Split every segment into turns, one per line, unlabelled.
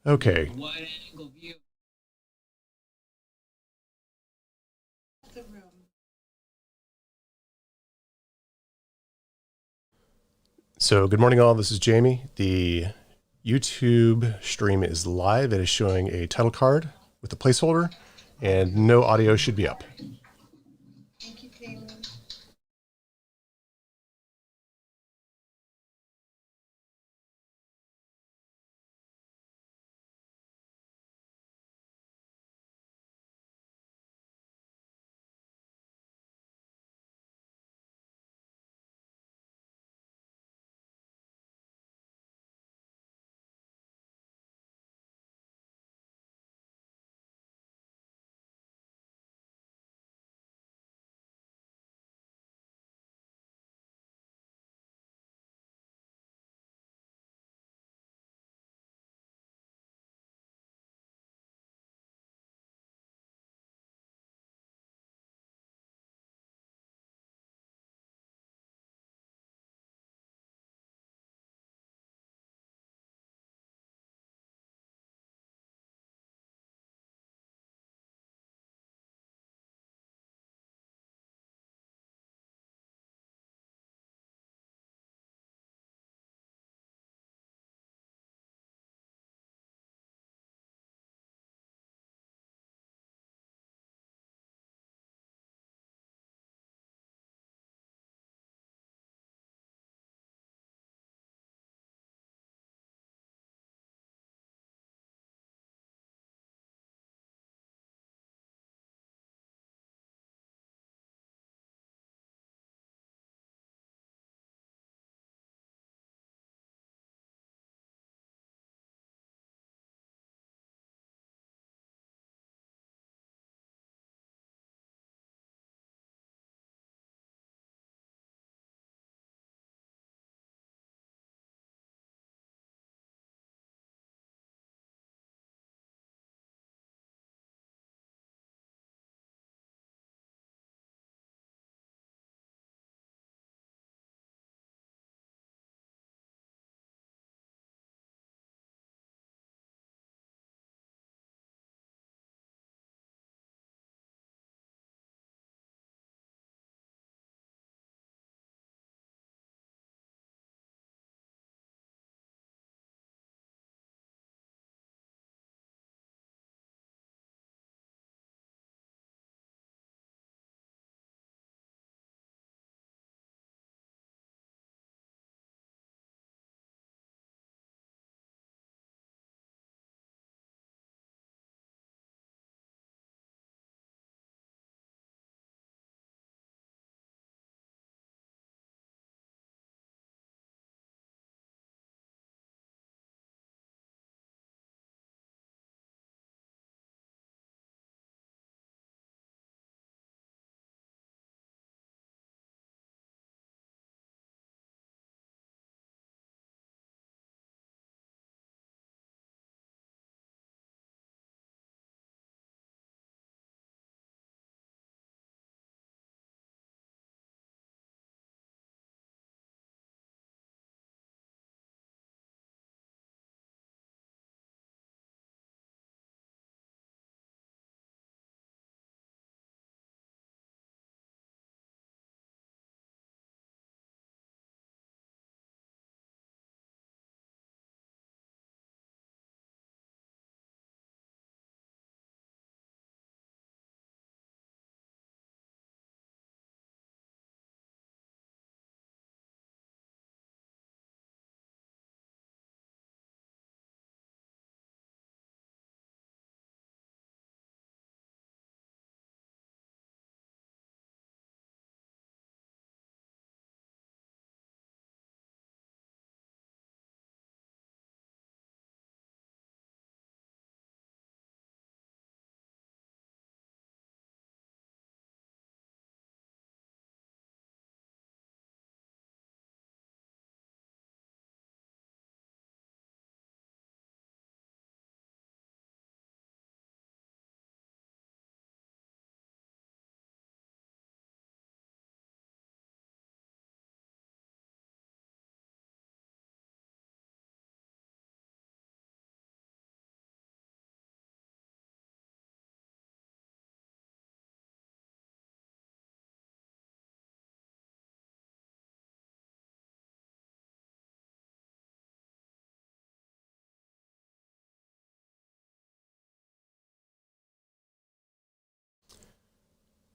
Okay,
wide angle view. The room.
so good morning all. This is Jamie. The YouTube stream is live. It is showing a title card with a placeholder and no audio should be up.
Thank you, Taylor.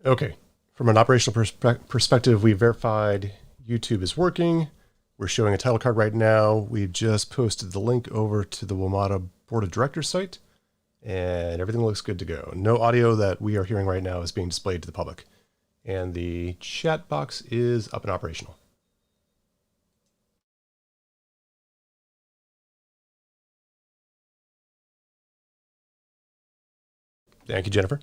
Okay. From an operational perspective, we verified YouTube is working. We're showing a title card right now. We've just posted the link over to the WMATA Board of Directors site, and everything looks good to go. No audio that we are hearing right now is being displayed to the public. And the chat box is up and operational. Thank you, Jennifer.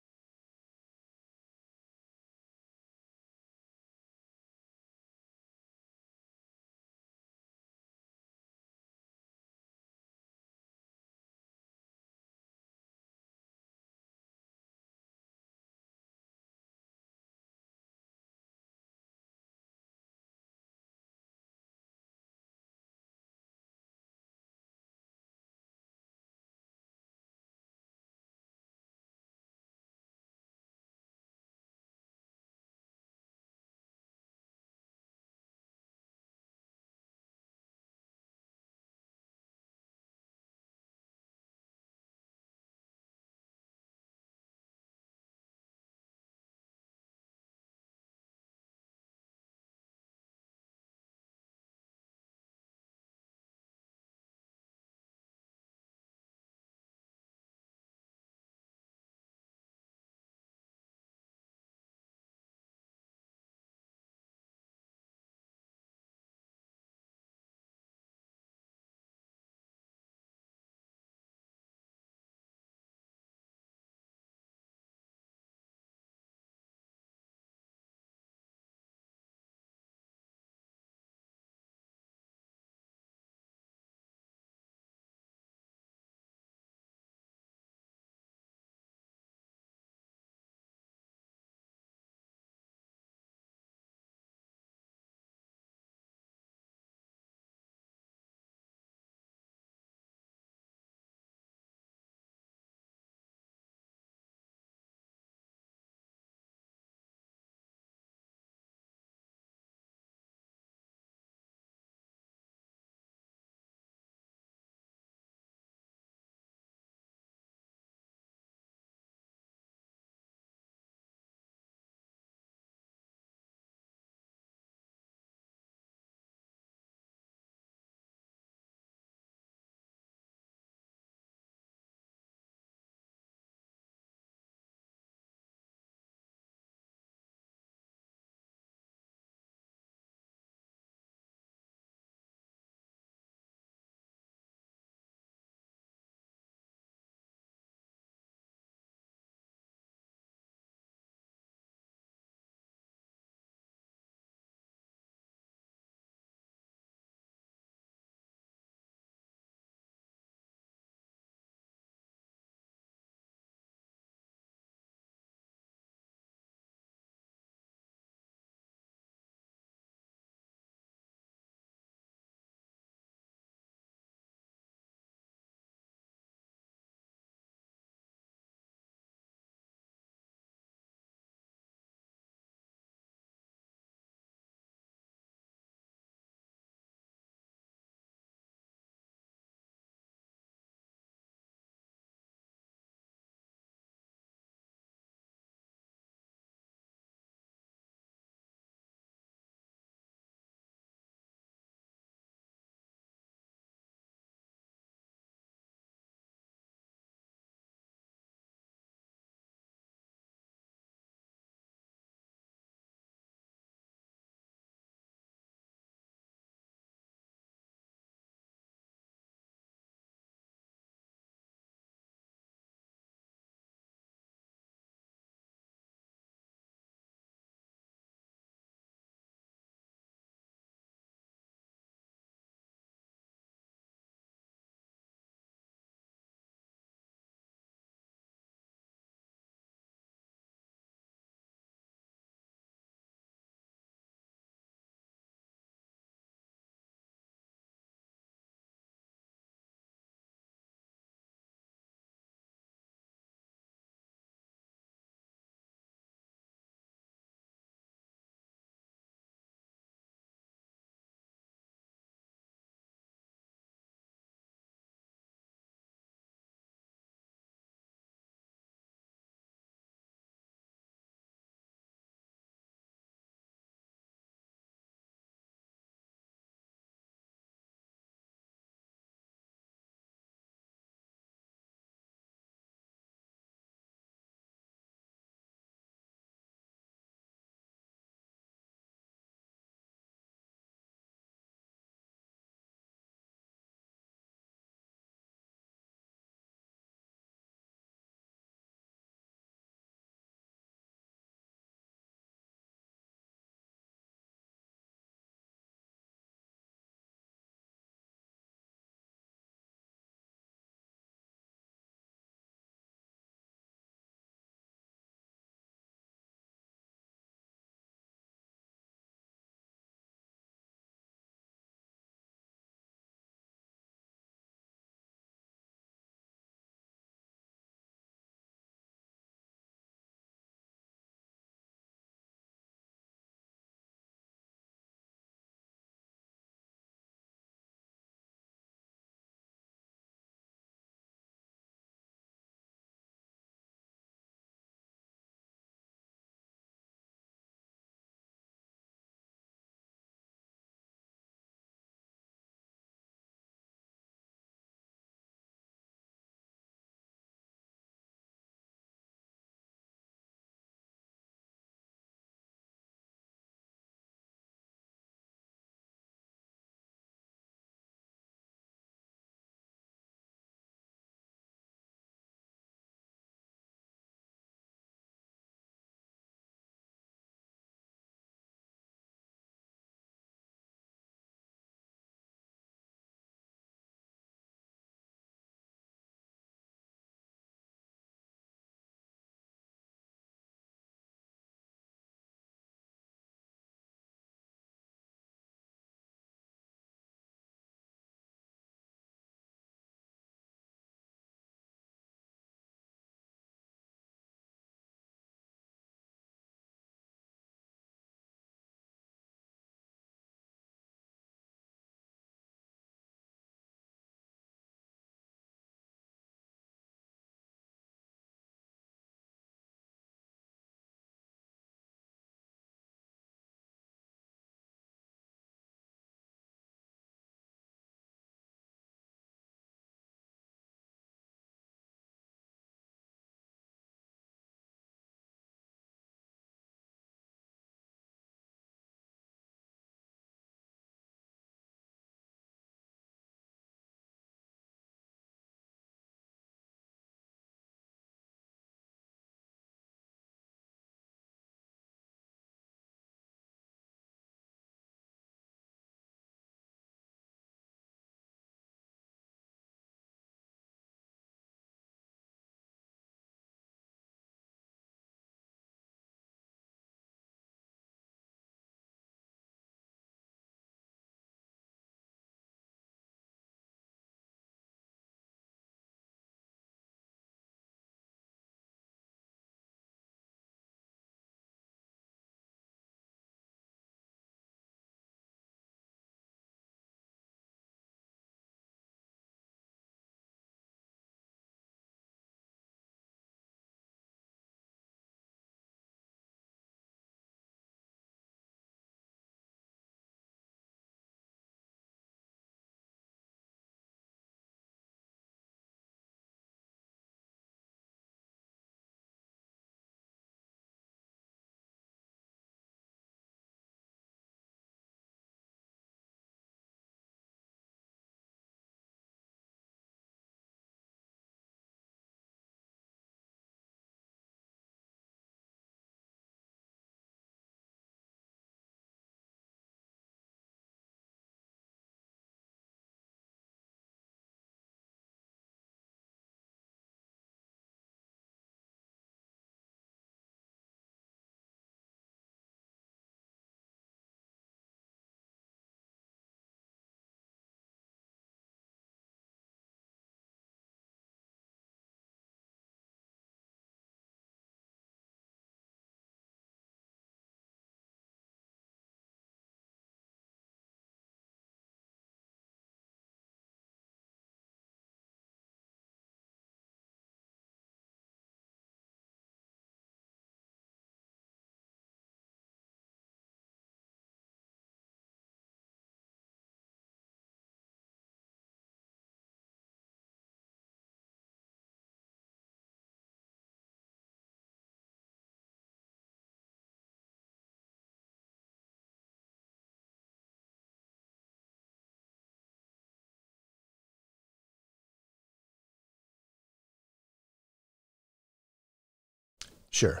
Sure.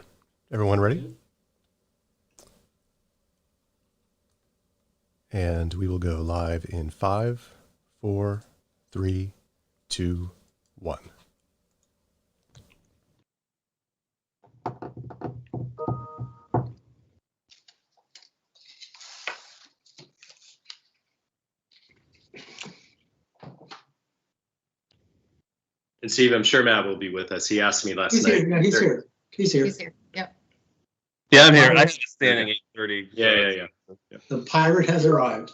Everyone ready? And we will go live in 5, 4, 3, 2, 1.
And Steve, I'm sure Matt will be with us. He asked me last night.
He's here. No, he's here. He's here.
He's here. Yep.
Yeah, I'm here. I have to stand at 8:30.
Yeah.
The pirate has arrived.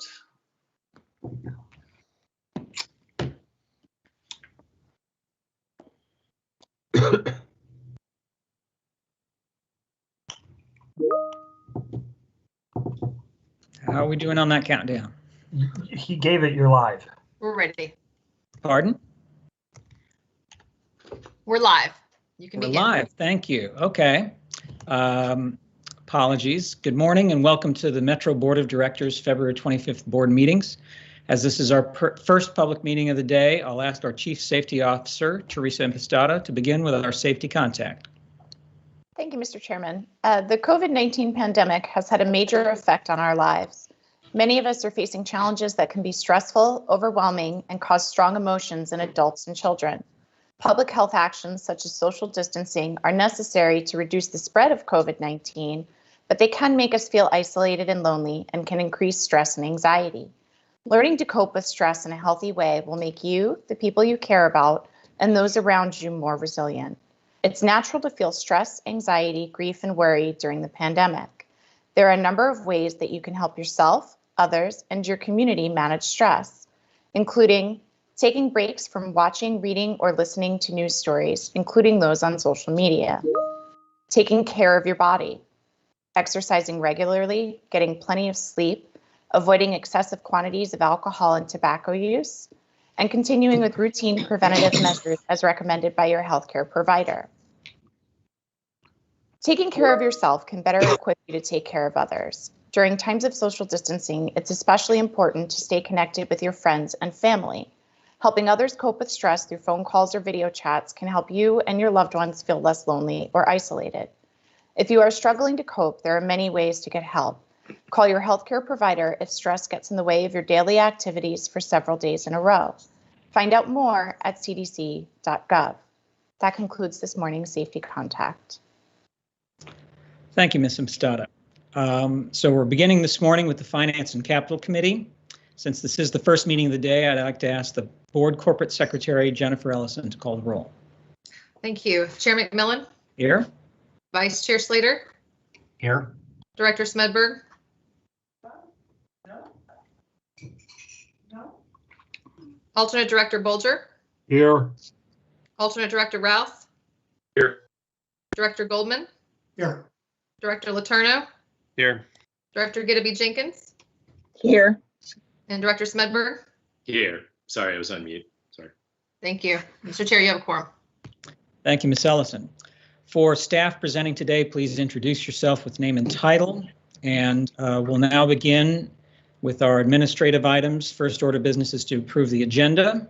How are we doing on that countdown?
He gave it, you're live.
We're ready.
Pardon?
We're live. You can
We're
begin.
live. Thank you. Okay. Apologies. Good morning and welcome to the Metro Board of Directors February 25th board meetings. As this is our first public meeting of the day, I'll ask our Chief Safety Officer, Teresa Impostata, to begin with our safety contact.
Thank you, Mr. Chairman. The COVID-19 pandemic has had a major effect on our lives. Many of us are facing challenges that can be stressful, overwhelming, and cause strong emotions in adults and children. Public health actions such as social distancing are necessary to reduce the spread of COVID-19, but they can make us feel isolated and lonely and can increase stress and anxiety. Learning to cope with stress in a healthy way will make you, the people you care about, and those around you more resilient. It's natural to feel stress, anxiety, grief, and worry during the pandemic. There are a number of ways that you can help yourself, others, and your community manage stress, including taking breaks from watching, reading, or listening to news stories, including those on social media, taking care of your body, exercising regularly, getting plenty of sleep, avoiding excessive quantities of alcohol and tobacco use, and continuing with routine preventative measures as recommended by your healthcare provider. Taking care of yourself can better equip you to take care of others. During times of social distancing, it's especially important to stay connected with your friends and family. Helping others cope with stress through phone calls or video chats can help you and your loved ones feel less lonely or isolated. If you are struggling to cope, there are many ways to get help. Call your healthcare provider if stress gets in the way of your daily activities for several days in a row. Find out more at cdc.gov. That concludes this morning's safety contact.
Thank you, Ms. Impostata. So we're beginning this morning with the Finance and Capital Committee. Since this is the first meeting of the day, I'd like to ask the Board Corporate Secretary, Jennifer Ellison, to call the roll.
Thank you. Chair McMillan,
Here.
Vice Chair Slater,
Here.
Director Smedberg. Alternate Director Bolger,
Here.
Alternate Director Routh,
Here.
Director Goldman,
Here.
Director Letourneau,
Here.
Director Gideby Jenkins,
Here.
and Director Smedberg.
Here. Sorry, I was on mute. Sorry.
Thank you. Mr. Chair, you have a quorum.
Thank you, Ms. Ellison. For staff presenting today, please introduce yourself with name and title. And we'll now begin with our administrative items. First order of business is to approve the agenda.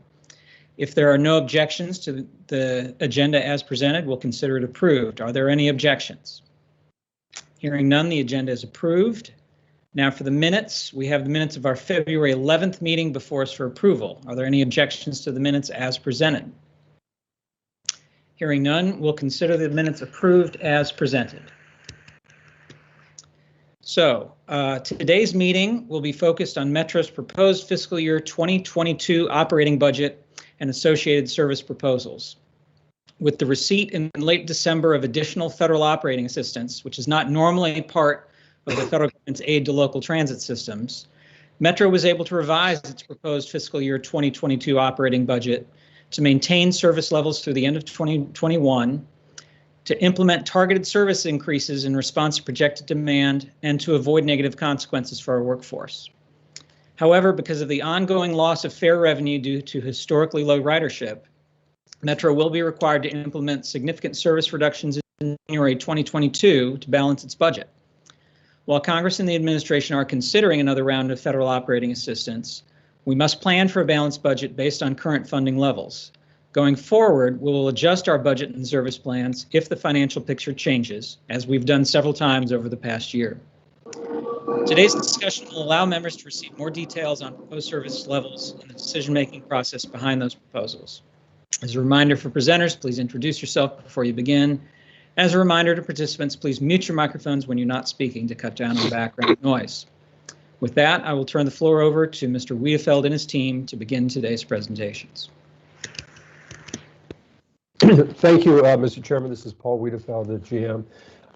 If there are no objections to the agenda as presented, we'll consider it approved. Are there any objections? Hearing none, the agenda is approved. Now for the minutes, we have the minutes of our February 11th meeting before us for approval. Are there any objections to the minutes as presented? Hearing none, we'll consider the minutes approved as presented. So today's meeting will be focused on Metro's proposed fiscal year 2022 operating budget and associated service proposals. With the receipt in late December of additional federal operating assistance, which is not normally part of the federal government's aid to local transit systems, Metro was able to revise its proposed fiscal year 2022 operating budget to maintain service levels through the end of 2021, to implement targeted service increases in response to projected demand, and to avoid negative consequences for our workforce. However, because of the ongoing loss of fare revenue due to historically low ridership, Metro will be required to implement significant service reductions in January 2022 to balance its budget. While Congress and the administration are considering another round of federal operating assistance, we must plan for a balanced budget based on current funding levels. Going forward, we will adjust our budget and service plans if the financial picture changes, as we've done several times over the past year. Today's discussion will allow members to receive more details on proposed service levels and the decision-making process behind those proposals. As a reminder for presenters, please introduce yourself before you begin. As a reminder to participants, please mute your microphones when you're not speaking to cut down on background noise. With that, I will turn the floor over to Mr. Wiedefeld and his team to begin today's presentations.
Thank you, Mr. Chairman. This is Paul Wiedefeld, the GM.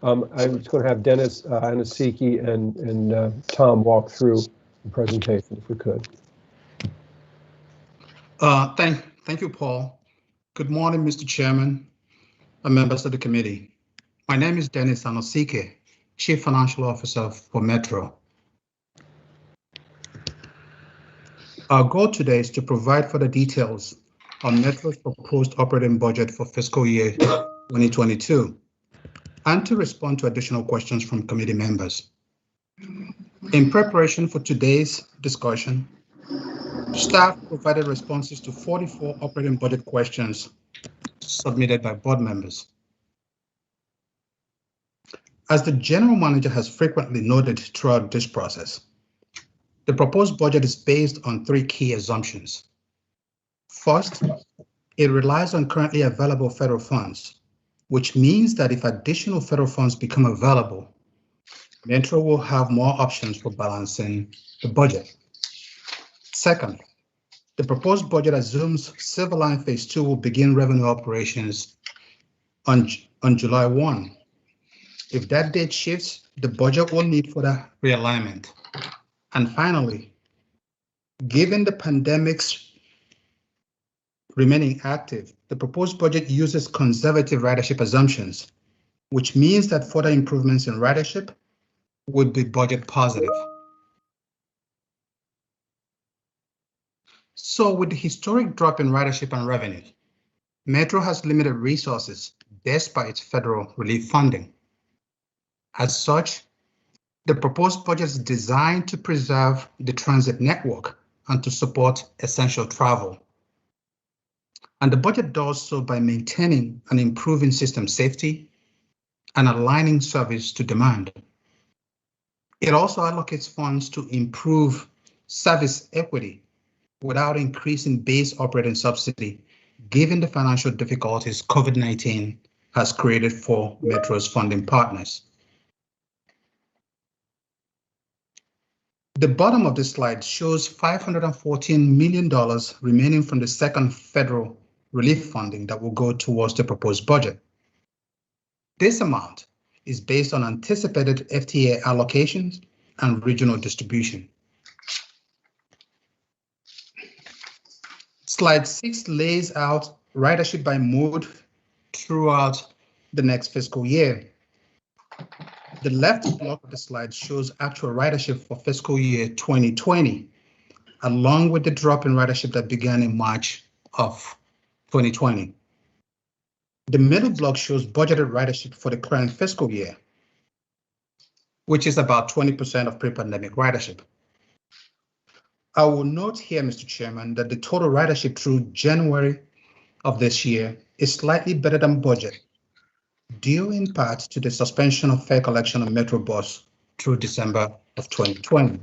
I'm just going to have Dennis Anasiki and Tom walk through the presentation, if we could.
Thank you, Paul. Good morning, Mr. Chairman and members of the committee. My name is Dennis Anasiki, Chief Financial Officer for Metro. Our goal today is to provide further details on Metro's proposed operating budget for fiscal year 2022 and to respond to additional questions from committee members. In preparation for today's discussion, staff provided responses to 44 operating budget questions submitted by board members. As the general manager has frequently noted throughout this process, the proposed budget is based on three key assumptions. First, it relies on currently available federal funds, which means that if additional federal funds become available, Metro will have more options for balancing the budget. Second, the proposed budget assumes Silver Line Phase 2 will begin revenue operations on July 1. If that date shifts, the budget will need further realignment. And finally, given the pandemic's remaining active, the proposed budget uses conservative ridership assumptions, which means that further improvements in ridership would be budget positive. So with the historic drop in ridership and revenue, Metro has limited resources despite its federal relief funding. As such, the proposed budget is designed to preserve the transit network and to support essential travel. And the budget does so by maintaining and improving system safety and aligning service to demand. It also allocates funds to improve service equity without increasing base operating subsidy, given the financial difficulties COVID-19 has created for Metro's funding partners. The bottom of this slide shows $514 million remaining from the second federal relief funding that will go towards the proposed budget. This amount is based on anticipated FTA allocations and regional distribution. Slide 6 lays out ridership by mode throughout the next fiscal year. The left block of the slide shows actual ridership for fiscal year 2020, along with the drop in ridership that began in March of 2020. The middle block shows budgeted ridership for the current fiscal year, which is about 20% of pre-pandemic ridership. I will note here, Mr. Chairman, that the total ridership through January of this year is slightly better than budget, due in part to the suspension of fare collection on Metro Bus through December of 2020.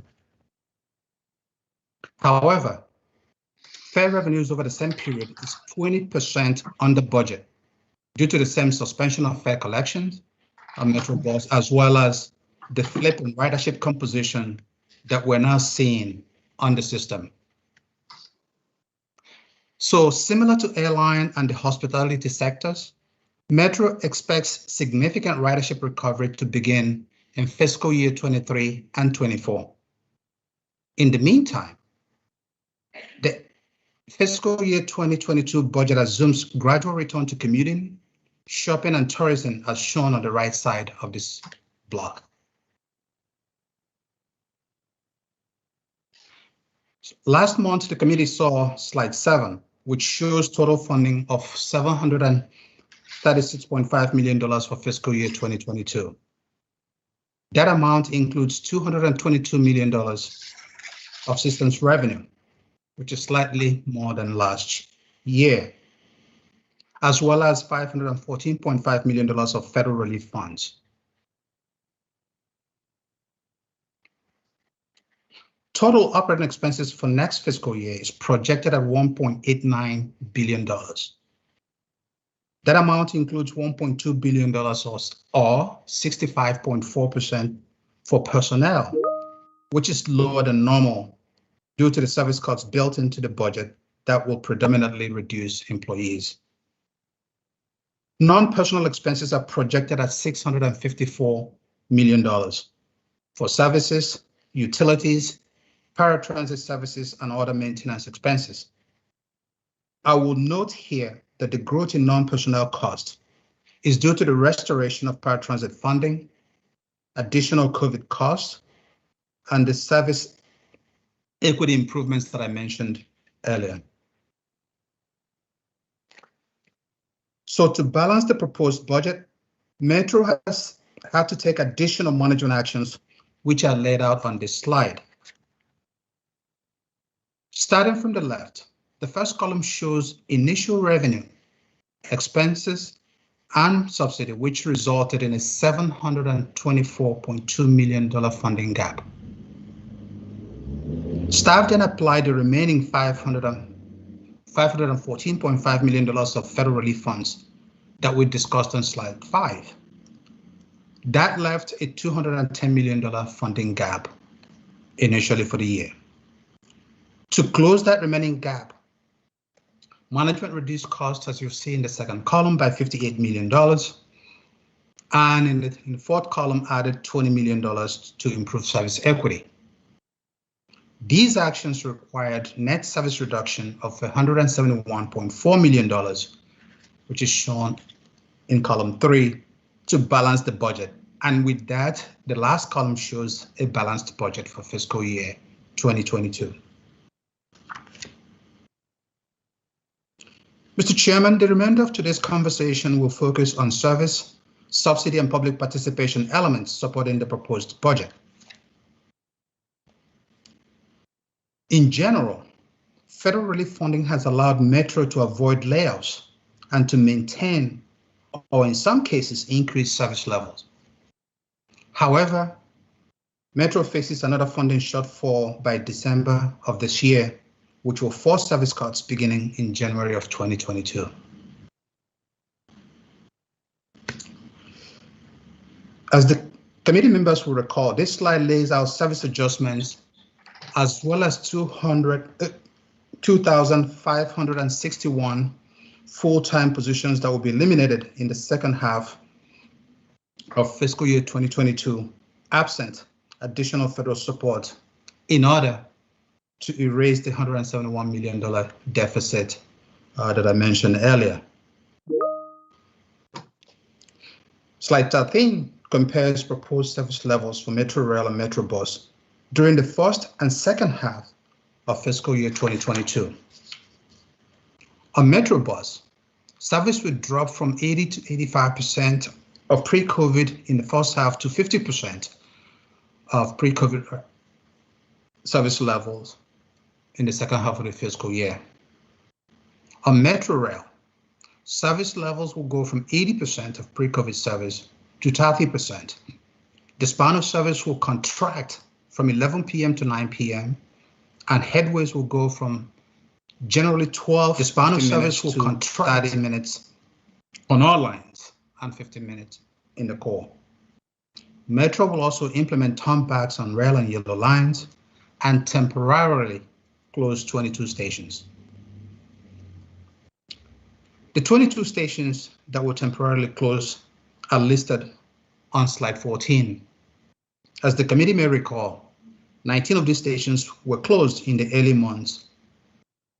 However, fare revenues over the same period is 20% under budget due to the same suspension of fare collections on Metro Bus, as well as the flip in ridership composition that we're now seeing on the system. So similar to airline and the hospitality sectors, Metro expects significant ridership recovery to begin in fiscal year 23 and 24. In the meantime, the fiscal year 2022 budget assumes gradual return to commuting, shopping, and tourism as shown on the right side of this block. Last month, the committee saw slide 7, which shows total funding of $736.5 million for fiscal year 2022. That amount includes $222 million of systems revenue, which is slightly more than last year. as well as $514.5 million of federal relief funds. Total operating expenses for next fiscal year is projected at $1.89 billion. That amount includes $1.2 billion or 65.4% for personnel, which is lower than normal due to the service cuts built into the budget that will predominantly reduce employees. Non-personnel expenses are projected at $654 million for services, utilities, paratransit services, and other maintenance expenses. I will note here that the growth in non-personnel costs is due to the restoration of paratransit funding, additional COVID costs, and the service equity improvements that I mentioned earlier. So to balance the proposed budget, Metro has had to take additional management actions, which are laid out on this slide. Starting from the left, the first column shows initial revenue, expenses, and subsidy, which resulted in a $724.2 million funding gap. Staff then applied the remaining $514.5 million of federal relief funds that we discussed on slide 5. That left a $210 million funding gap initially for the year. To close that remaining gap, management reduced costs, as you see in the second column, by $58 million, and in the fourth column added $20 million to improve service equity. These actions required net service reduction of $171.4 million, which is shown in column 3, to balance the budget. And with that, the last column shows a balanced budget for fiscal year 2022. Mr. Chairman, the remainder of today's conversation will focus on service, subsidy, and public participation elements supporting the proposed budget. In general, federal relief funding has allowed Metro to avoid layoffs and to maintain, or in some cases, increase service levels. However, Metro faces another funding shortfall by December of this year, which will force service cuts beginning in January of 2022. As the committee members will recall, this slide lays out service adjustments as well as 2,561 full-time positions that will be eliminated in the second half of fiscal year 2022, absent additional federal support, in order to erase the $171 million deficit that I mentioned earlier. Slide 13 compares proposed service levels for Metro Rail and Metro Bus during the first and second half of fiscal year 2022. On Metro Bus, service would drop from 80 to 85% of pre-COVID in the first half to 50% of pre-COVID service levels in the second half of the fiscal year. On Metro Rail, service levels will go from 80% of pre-COVID service to 30%. The span of service will contract from 11 p.m. to 9 p.m. and headways will go from generally 12 the span of service will contract 30 minutes on all lines and 15 minutes in the core. Metro will also implement turnbacks on rail and yellow lines and temporarily close 22 stations. The 22 stations that will temporarily close are listed on slide 14. As the committee may recall, 19 of these stations were closed in the early months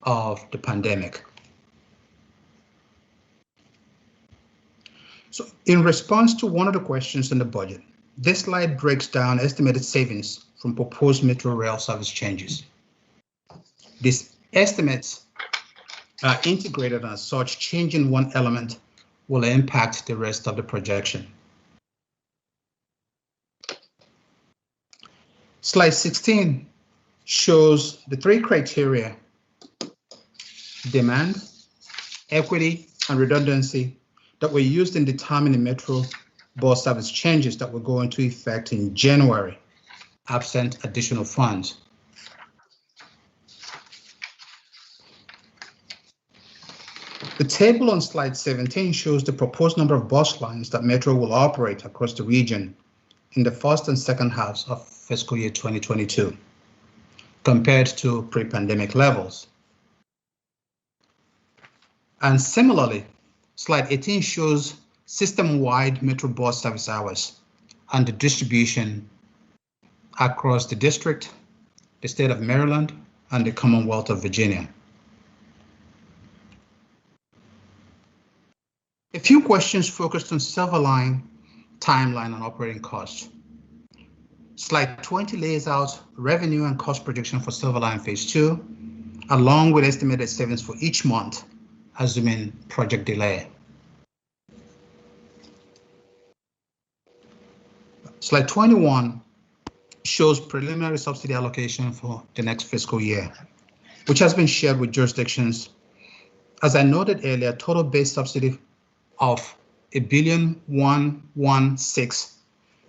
of the pandemic. So in response to one of the questions in the budget, this slide breaks down estimated savings from proposed Metro Rail service changes. These estimates are integrated, as such, changing one element will impact the rest of the projection. Slide 16 shows the 3 criteria: demand, equity, and redundancy that were used in determining Metro bus service changes that will go into effect in January, absent additional funds. The table on slide 17 shows the proposed number of bus lines that Metro will operate across the region in the first and second halves of fiscal year 2022, compared to pre-pandemic levels. And similarly, slide 18 shows system-wide Metro bus service hours and the distribution across the district, the state of Maryland, and the Commonwealth of Virginia. A few questions focused on Silverline, timeline, and operating costs. Slide 20 lays out revenue and cost projection for Silverline Phase 2, along with estimated savings for each month, assuming project delay. Slide 21 shows preliminary subsidy allocation for the next fiscal year, which has been shared with jurisdictions. As I noted earlier, total base subsidy of $1.116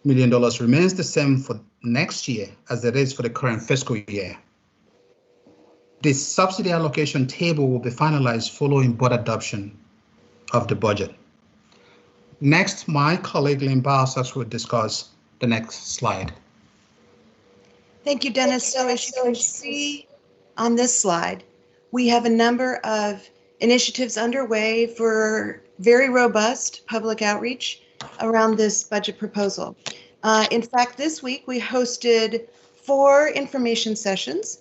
billion remains the same for next year as it is for the current fiscal year. This subsidy allocation table will be finalized following board adoption of the budget. Next, my colleague Lynn Balsas will discuss the next slide.
Thank you, Dennis. So as you can see on this slide, we have a number of initiatives underway for very robust public outreach around this budget proposal. In fact, this week we hosted 4 information sessions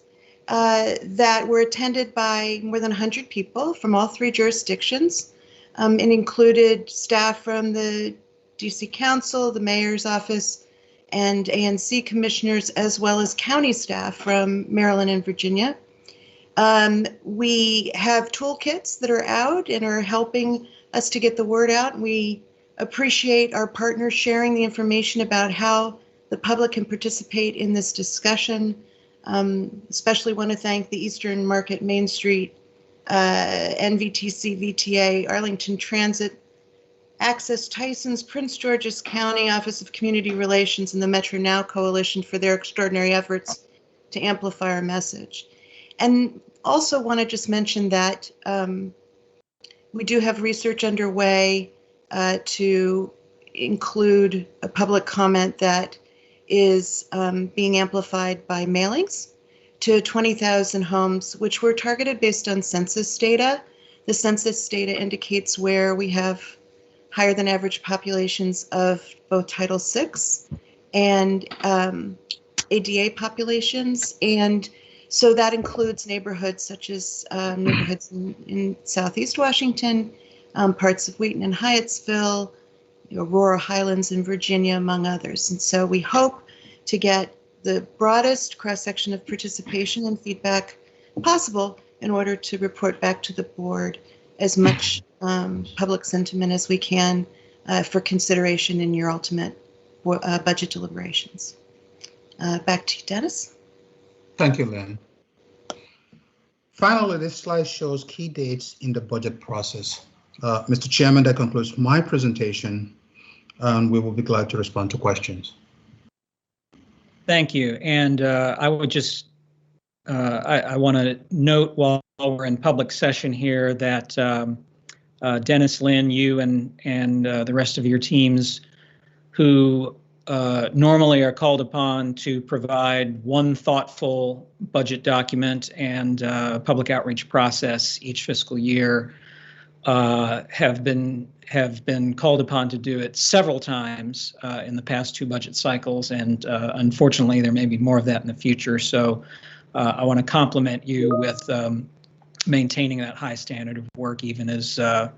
that were attended by more than 100 people from all 3 jurisdictions, and included staff from the DC Council, the Mayor's Office, and ANC commissioners, as well as county staff from Maryland and Virginia. We have toolkits that are out and are helping us to get the word out. We appreciate our partners sharing the information about how the public can participate in this discussion. Especially want to thank the Eastern Market Main Street, NVTC, VTA, Arlington Transit, Access Tysons, Prince George's County Office of Community Relations, and the Metro Now Coalition for their extraordinary efforts to amplify our message. And also want to just mention that we do have research underway to include a public comment that is being amplified by mailings to 20,000 homes, which were targeted based on census data. The census data indicates where we have higher than average populations of both Title VI and ADA populations. And so that includes neighborhoods such as neighborhoods in Southeast Washington, parts of Wheaton and Hyattsville, Aurora Highlands in Virginia, among others. And so we hope to get the broadest cross-section of participation and feedback possible in order to report back to the board as much public sentiment as we can for consideration in your ultimate budget deliberations. Back to you, Dennis.
Thank you, Lynn. Finally, this slide shows key dates in the budget process. Mr. Chairman, that concludes my presentation, and we will be glad to respond to questions.
Thank you. And I would just, I want to note while we're in public session here that Dennis, Lynn, you and the rest of your teams who normally are called upon to provide one thoughtful budget document and public outreach process each fiscal year have been called upon to do it several times in the past 2 budget cycles, and unfortunately there may be more of that in the future. So I want to compliment you with maintaining that high standard of work, even as the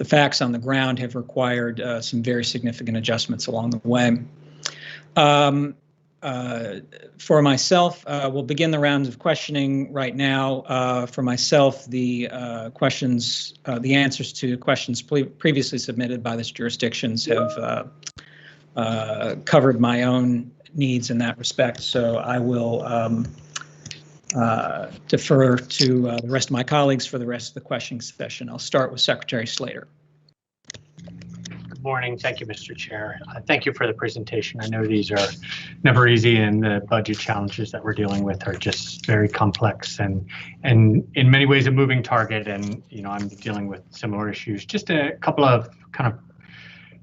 facts on the ground have required some very significant adjustments along the way. For myself, we'll begin the rounds of questioning right now. For myself, the answers to questions previously submitted by this jurisdictions have covered my own needs in that respect. So I will defer to the rest of my colleagues for the rest of the questioning session. I'll start with Secretary Slater.
Good morning. Thank you, Mr. Chair. Thank you for the presentation. I know these are never easy, and the budget challenges that we're dealing with are just very complex and in many ways a moving target. And, you know, I'm dealing with similar issues. Just a couple of kind of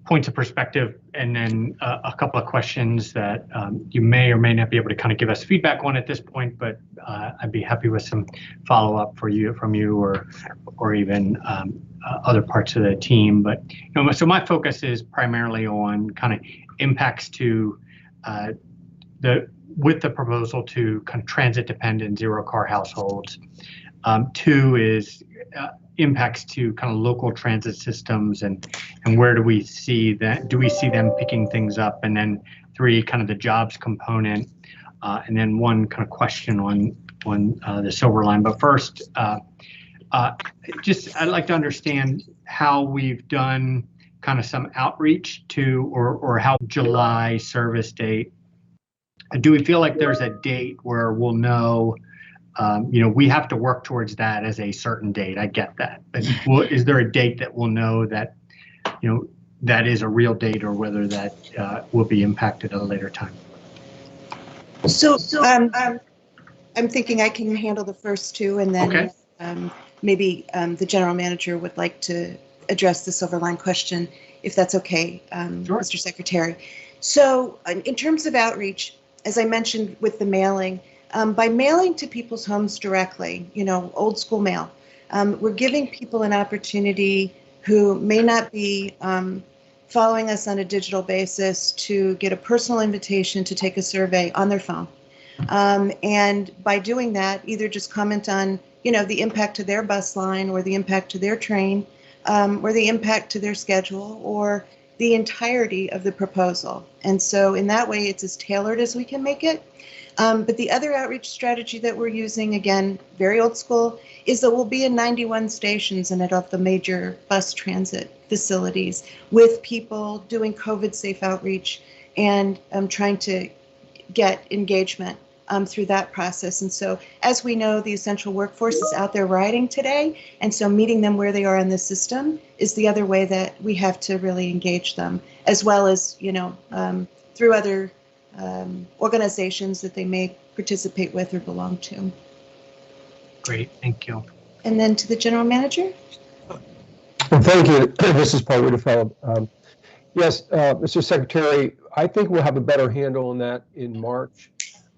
points of perspective, and then a couple of questions that you may or may not be able to kind of give us feedback on at this point, but I'd be happy with some follow-up from you or even other parts of the team. But you know, so my focus is primarily on kind of impacts to with the proposal to kind of transit-dependent zero-car households. Two is impacts to kind of local transit systems and where do we see that? Do we see them picking things up? And then three, kind of the jobs component, and then one kind of question on the Silver Line. But first, I'd like to understand how we've done kind of some outreach to or how July service date. Do we feel like there's a date where we'll know? You know, we have to work towards that as a certain date. I get that, but is there a date that we'll know that, you know, that is a real date, or whether that will be impacted at a later time?
So I'm thinking I can handle the first two, and then maybe the general manager would like to address the Silver Line question, if that's okay,
Sure.
Mr. Secretary. So in terms of outreach, as I mentioned with the mailing, by mailing to people's homes directly, you know, old school mail, we're giving people an opportunity who may not be following us on a digital basis to get a personal invitation to take a survey on their phone. And by doing that, either just comment on, you know, the impact to their bus line or the impact to their train or the impact to their schedule or the entirety of the proposal. And so in that way, it's as tailored as we can make it. But the other outreach strategy that we're using, again, very old school, is that we'll be in 91 stations and at the major bus transit facilities with people doing COVID-safe outreach and trying to get engagement through that process. And so, as we know, the essential workforce is out there riding today, and so meeting them where they are in the system is the other way that we have to really engage them, as well as, you know, through other organizations that they may participate with or belong to.
Great, thank you.
And then to the general manager.
Well, thank you. This is Paul Wiedefeld. Yes, Mr. Secretary, I think we'll have a better handle on that in March.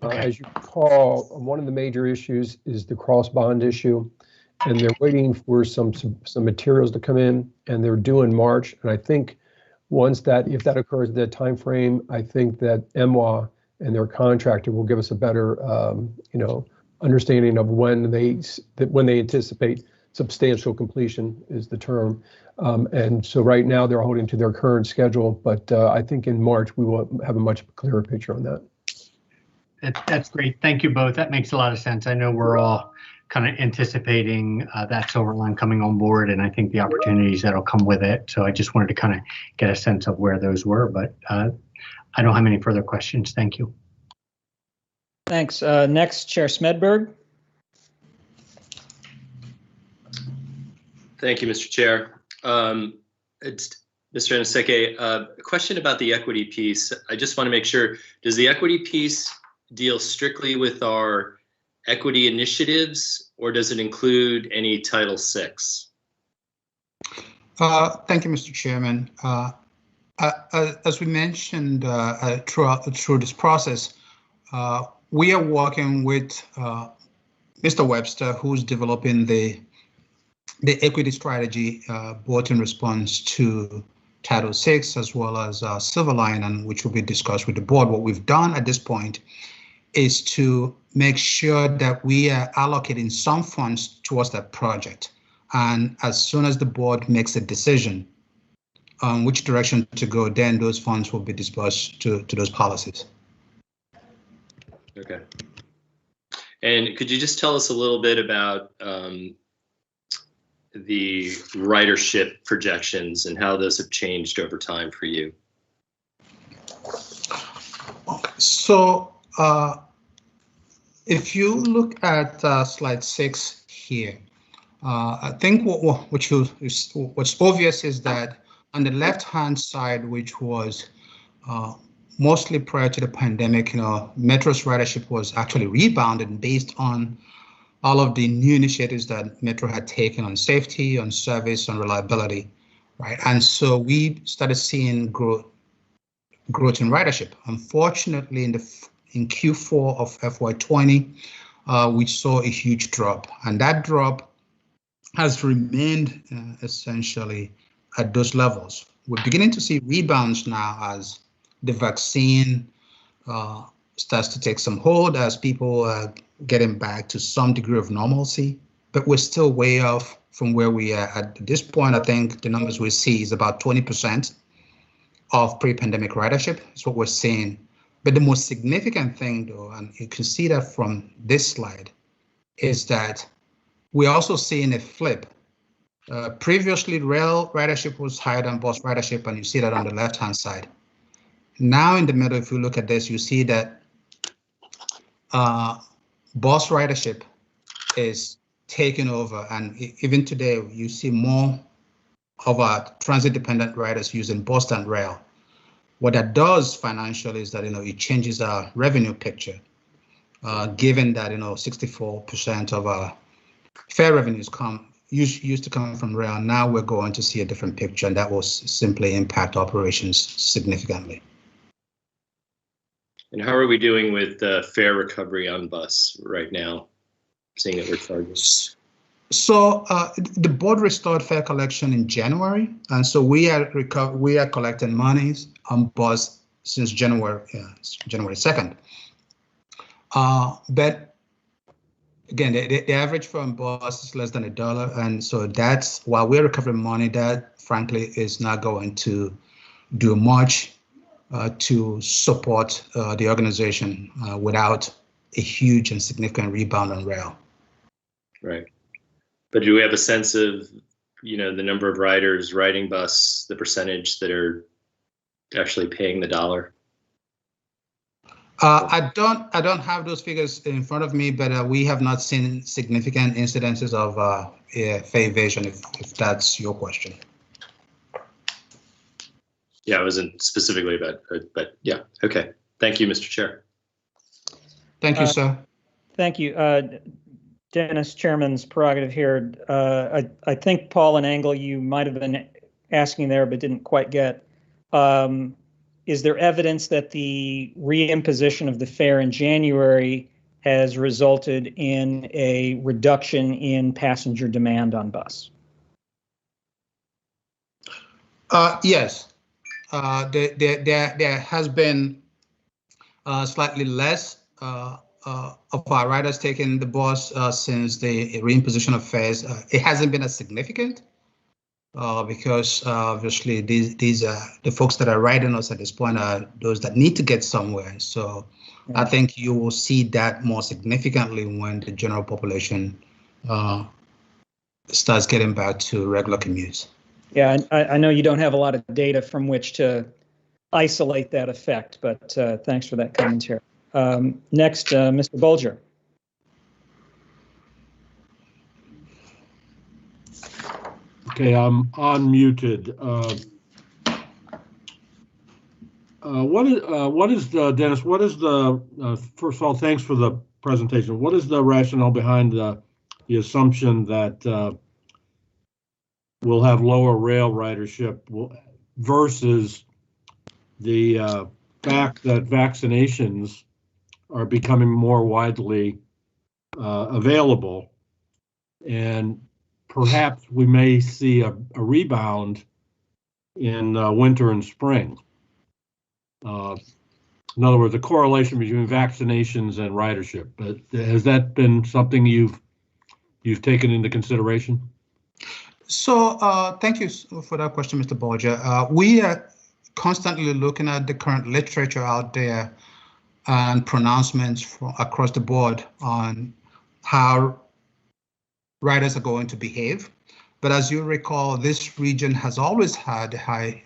As you recall, one of the major issues is the cross bond issue, and they're waiting for some materials to come in, and they're due in March. And I think if that occurs at that time frame, I think that MWA and their contractor will give us a better, you know, understanding of when they anticipate substantial completion is the term. And so right now they're holding to their current schedule, but I think in March we will have a much clearer picture on that.
That's great. Thank you both. That makes a lot of sense. I know we're all kind of anticipating that Silver Line coming on board, and I think the opportunities that'll come with it. So I just wanted to kind of get a sense of where those were, but I don't have any further questions. Thank you.
Thanks. Next, Chair Smedberg.
Thank you, Mr. Chair. It's Mr. Anosike, a question about the equity piece. I just want to make sure, does the equity piece deal strictly with our equity initiatives, or does it include any Title VI?
Thank you, Mr. Chairman. As we mentioned through this process, we are working with Mr. Webster, who's developing the equity strategy, both in response to Title VI as well as Silver Line, and which will be discussed with the board. What we've done at this point is to make sure that we are allocating some funds towards that project. And as soon as the board makes a decision on which direction to go, then those funds will be disbursed to those policies.
Okay. And could you just tell us a little bit about the ridership projections and how those have changed over time for you?
Okay. So If you look at slide 6 here, I think what's obvious is that on the left-hand side, which was mostly prior to the pandemic, Metro's ridership was actually rebounded based on all of the new initiatives that Metro had taken on safety, on service, on reliability, right? And so we started seeing growth in ridership. Unfortunately, in Q4 of FY20, we saw a huge drop, and that drop has remained essentially at those levels. We're beginning to see rebounds now as the vaccine starts to take some hold, as people are getting back to some degree of normalcy, but we're still way off from where we are at this point. I think the numbers we see is about 20% of pre-pandemic ridership is what we're seeing. But the most significant thing, though, and you can see that from this slide, is that we're also seeing a flip. Previously, rail ridership was higher than bus ridership, and you see that on the left-hand side. Now in the middle, if you look at this, you see that bus ridership is taking over, and even today, you see more of our transit-dependent riders using bus than rail. What that does financially is that it changes our revenue picture, given that 64% of our fare revenues used to come from rail. Now we're going to see a different picture, and that will simply impact operations significantly.
And how are we doing with fare recovery on bus right now, seeing that we're charging?
So the board restored fare collection in January, and so we are collecting monies on bus since January 2nd. But again, the average for bus is less than $1, and so that's while we're recovering money, that frankly is not going to do much to support the organization without a huge and significant rebound on rail.
Right. But do we have a sense of, the number of riders riding bus, the percentage that are actually paying the dollar?
I don't have those figures in front of me, but we have not seen significant incidences of fare evasion, if that's your question.
Yeah, it wasn't specifically about, but yeah, okay. Thank you, Mr. Chair.
Thank you, sir.
Thank you. Dennis, Chairman's prerogative here. I think Paul and Angle, you might have been asking there, but didn't quite get. Is there evidence that the reimposition of the fare in January has resulted in a reduction in passenger demand on bus?
Yes. There has been slightly less of our riders taking the bus since the reimposition of fares. It hasn't been as significant because obviously these are the folks that are riding us at this point are those that need to get somewhere. So yeah. I think you will see that more significantly when the general population starts getting back to regular commutes.
Yeah, I know you don't have a lot of data from which to isolate that effect, but thanks for that commentary. Next, Mr. Bolger.
Okay, I'm unmuted. What is Dennis? What is the first of all? Thanks for the presentation. What is the rationale behind the assumption that we'll have lower rail ridership versus the fact that vaccinations are becoming more widely available, and perhaps we may see a rebound in winter and spring? In other words, a correlation between vaccinations and ridership. But has that been something you've taken into consideration?
So thank you for that question, Mr. Bolger. We are constantly looking at the current literature out there and pronouncements from across the board on how riders are going to behave. But as you recall, this region has always had a high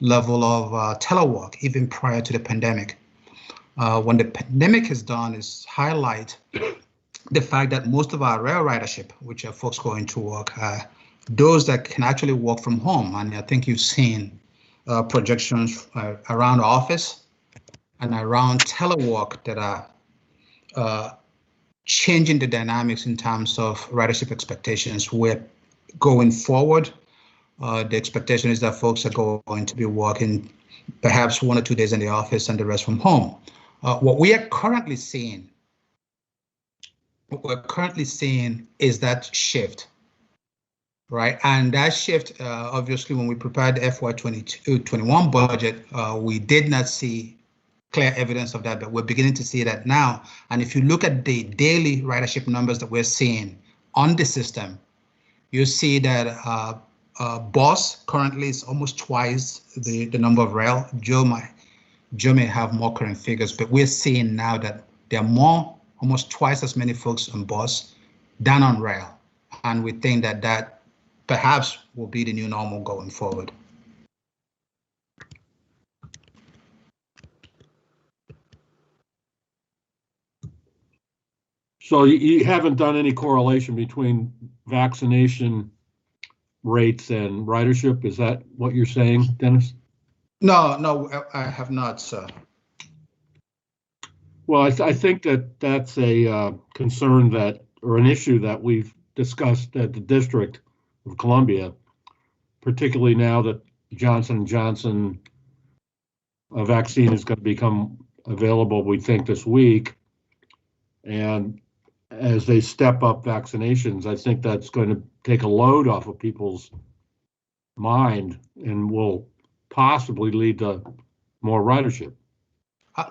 level of telework, even prior to the pandemic. What the pandemic has done is highlight the fact that most of our rail ridership, which are folks going to work, those that can actually work from home. And I think you've seen projections around office and around telework that are changing the dynamics in terms of ridership expectations. Where going forward, the expectation is that folks are going to be working perhaps 1 or 2 days in the office and the rest from home. What we are currently seeing, is that shift, right? And that shift, obviously, when we prepared the FY 22-21 budget, we did not see clear evidence of that, but we're beginning to see that now. And if you look at the daily ridership numbers that we're seeing on the system, you see that bus currently is almost twice the number of rail. Joe may have more current figures, but we're seeing now that there are almost twice as many folks on bus than on rail. And we think that perhaps will be the new normal going forward.
So you haven't done any correlation between vaccination rates and ridership? Is that what you're saying, Dennis?
No, I have not, sir.
Well, I think that's a concern or an issue that we've discussed at the District of Columbia, particularly now that Johnson & Johnson vaccine is going to become available, we think, this week. And as they step up vaccinations, I think that's going to take a load off of people's mind and will possibly lead to more ridership.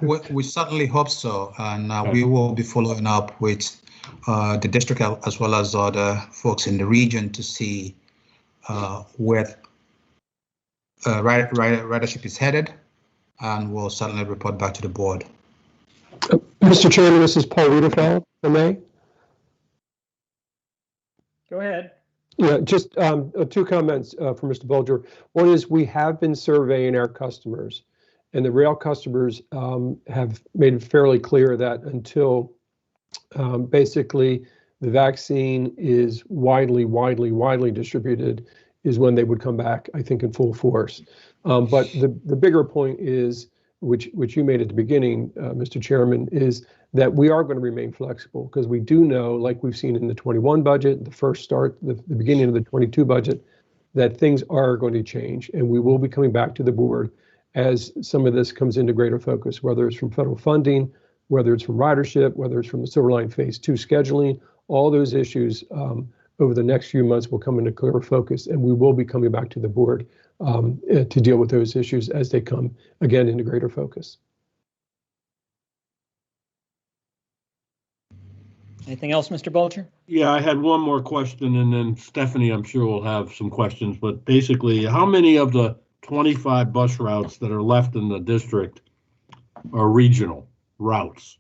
We certainly hope so, and we will be following up with the district as well as other folks in the region to see where ridership is headed, and we'll certainly report back to the board.
Mr. Chairman, this is Paul Riederfeld, if I may.
Go ahead.
Yeah, just 2 comments from Mr. Bulger. One is we have been surveying our customers, and the rail customers have made it fairly clear that until basically the vaccine is widely distributed is when they would come back, I think, in full force. But the bigger point is, which you made at the beginning, Mr. Chairman, is that we are going to remain flexible, because we do know, like we've seen in the 21 budget, the beginning of the 22 budget, that things are going to change, and we will be coming back to the board as some of this comes into greater focus, whether it's from federal funding, whether it's from ridership, whether it's from the Silver Line Phase 2 scheduling. All those issues over the next few months will come into clearer focus, and we will be coming back to the board to deal with those issues as they come, again, into greater focus.
Anything else, Mr. Bulger?
Yeah, I had one more question, and then Stephanie, I'm sure, will have some questions. But basically, how many of the 25 bus routes that are left in the district are regional routes?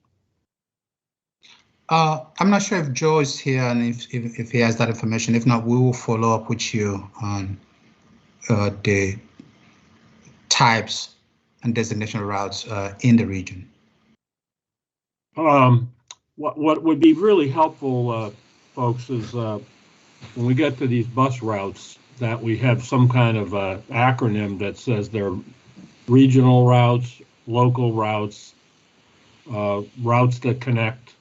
I'm not sure if Joe is here and if he has that information. If not, we will follow up with you on the types and designation routes in the region.
What would be really helpful, folks, is when we get to these bus routes, that we have some kind of acronym that says they're regional routes, local routes, routes that connect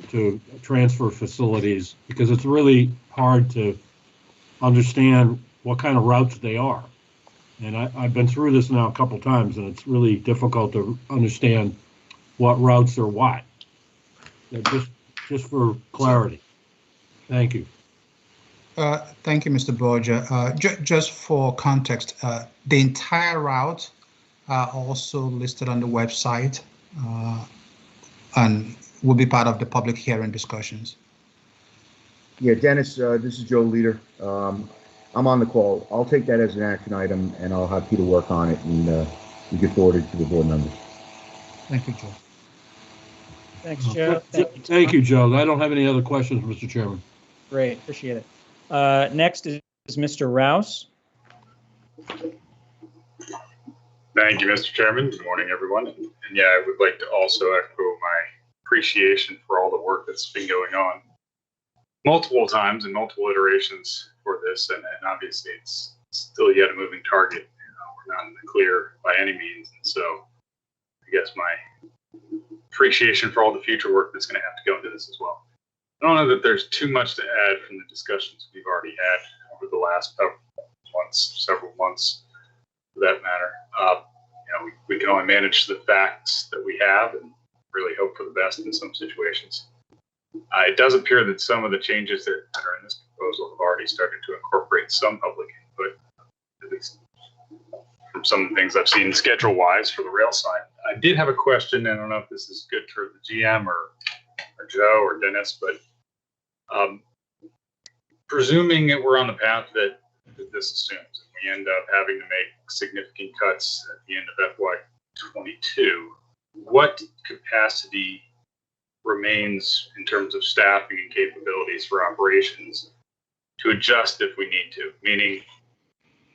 to transfer facilities, because it's really hard to understand what kind of routes they are. And I've been through this now a couple times, and it's really difficult to understand what routes are what. Just for clarity. Thank you.
Thank you, Mr. Borgia. Just for context, the entire route are also listed on the website and will be part of the public hearing discussions.
Yeah, Dennis, this is Joe Leader. I'm on the call. I'll take that as an action item, and I'll have Peter work on it, and we can forward it to the board members.
Thank you, Joe.
Thanks, Joe.
Thank you, Joe. I don't have any other questions, Mr. Chairman.
Great, appreciate it. Next is Mr. Rouse.
Thank you, Mr. Chairman. Good morning, everyone. And yeah, I would like to also echo my appreciation for all the work that's been going on multiple times and multiple iterations for this. And obviously, it's still yet a moving target. We're not in the clear by any means. And so I guess my appreciation for all the future work that's going to have to go into this as well. I don't know that there's too much to add from the discussions we've already had over the last several months, for that matter. We can only manage the facts that we have and really hope for the best in some situations. It does appear that some of the changes that are in this proposal have already started to incorporate some public input, at least from some of the things I've seen schedule-wise for the rail side. I did have a question, and I don't know if this is good for the GM or Joe or Dennis, but presuming that we're on the path that this assumes, and we end up having to make significant cuts at the end of FY22, what capacity remains in terms of staffing and capabilities for operations to adjust if we need to? Meaning,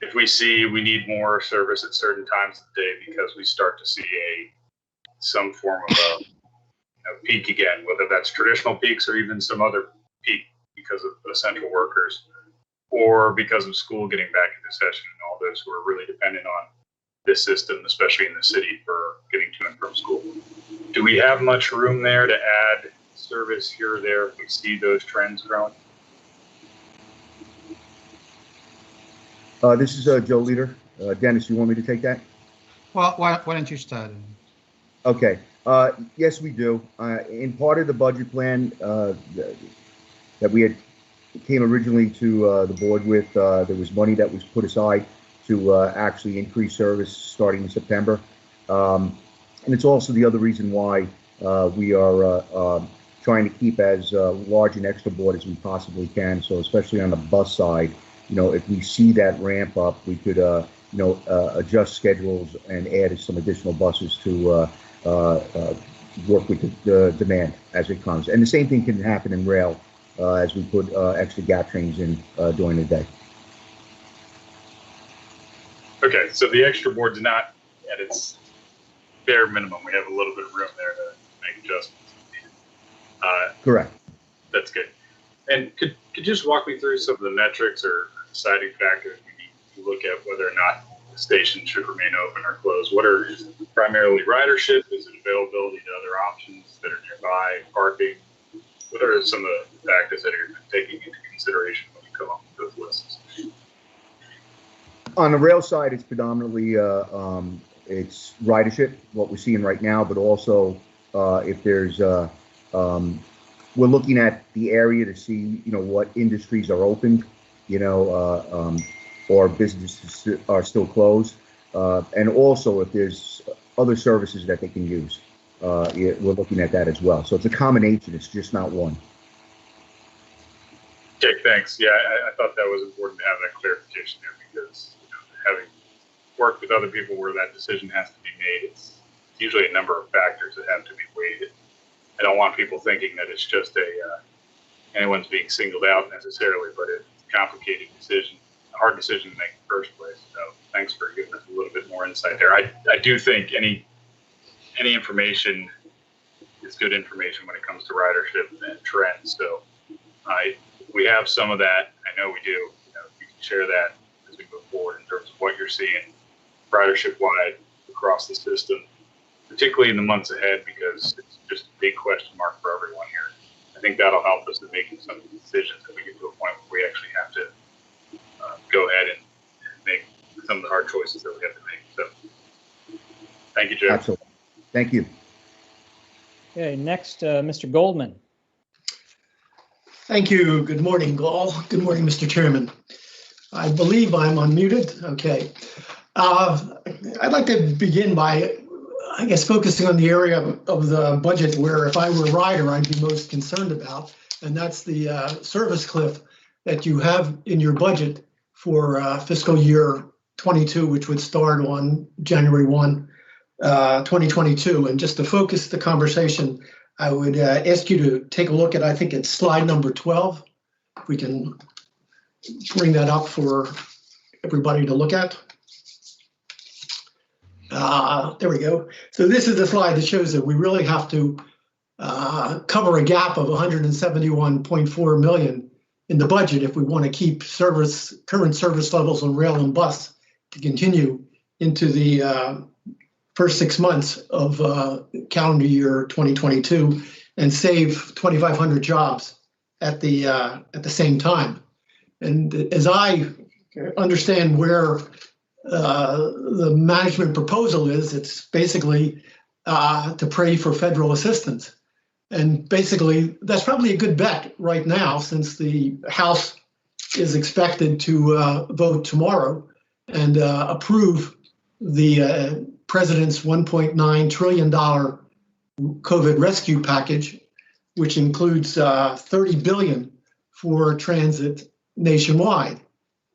if we see we need more service at certain times of the day because we start to see some form of a peak again, whether that's traditional peaks or even some other peak because of essential workers, or because of school getting back into session and all those who are really dependent on this system, especially in the city, for getting to and from school. Do we have much room there to add service here or there if we see those trends growing?
This is Joe Leader. Dennis, you want me to take that?
Well, why don't you start?
Okay. Yes, we do. In part of the budget plan that we had came originally to the board with, there was money that was put aside to actually increase service starting in September. And it's also the other reason why we are trying to keep as large an extra board as we possibly can. So especially on the bus side, if we see that ramp up, we could, adjust schedules and add some additional buses to work with the demand as it comes. And the same thing can happen in rail as we put extra gap trains in during the day.
Okay, so the extra board's not at its bare minimum. We have a little bit of room there to make adjustments.
Correct.
That's good. And could you just walk me through some of the metrics or deciding factors we need to look at whether or not the station should remain open or closed? Is it primarily ridership? Is it availability to other options that are nearby, parking? What are some of the factors that you're taking into consideration when you come up with those lists?
On the rail side, it's predominantly it's ridership, what we're seeing right now, but also if there's we're looking at the area to see what industries are open, or businesses are still closed, and also if there's other services that they can use. We're looking at that as well. So it's a combination. It's just not one.
Okay, thanks. Yeah, I thought that was important to have that clarification there because having worked with other people where that decision has to be made, it's usually a number of factors that have to be weighed. I don't want people thinking that it's just anyone's being singled out necessarily, but it's a complicated decision, a hard decision to make in the first place. So thanks for giving us a little bit more insight there. I do think any information is good information when it comes to ridership and trends. So we have some of that. I know we do. We can share that as we move forward in terms of what you're seeing ridership wide across the system, particularly in the months ahead, because it's just a big question mark for everyone here. I think that'll help us in making some decisions if we get to a point where we actually have to go ahead and make some of the hard choices that we have to make. So thank you, Joe.
Absolutely. Thank you.
Okay, next, Mr. Goldman.
Thank you. Good morning, all. Good morning, Mr. Chairman. I believe I'm unmuted. Okay. I'd like to begin by, I guess, focusing on the area of the budget where if I were a rider, I'd be most concerned about, and that's the service cliff that you have in your budget for fiscal year 22, which would start on January 1, 2022. And just to focus the conversation, I would ask you to take a look at, I think it's slide number 12. If we can bring that up for everybody to look at. There we go. So this is the slide that shows that we really have to cover a gap of 171.4 million in the budget if we want to keep current service levels on rail and bus to continue into the first 6 months of calendar year 2022 and save 2,500 jobs at the same time. And as I understand where the management proposal is, it's basically to pray for federal assistance. And basically, that's probably a good bet right now, since the House is expected to vote tomorrow and approve the president's $1.9 trillion COVID rescue package, which includes $30 billion for transit nationwide.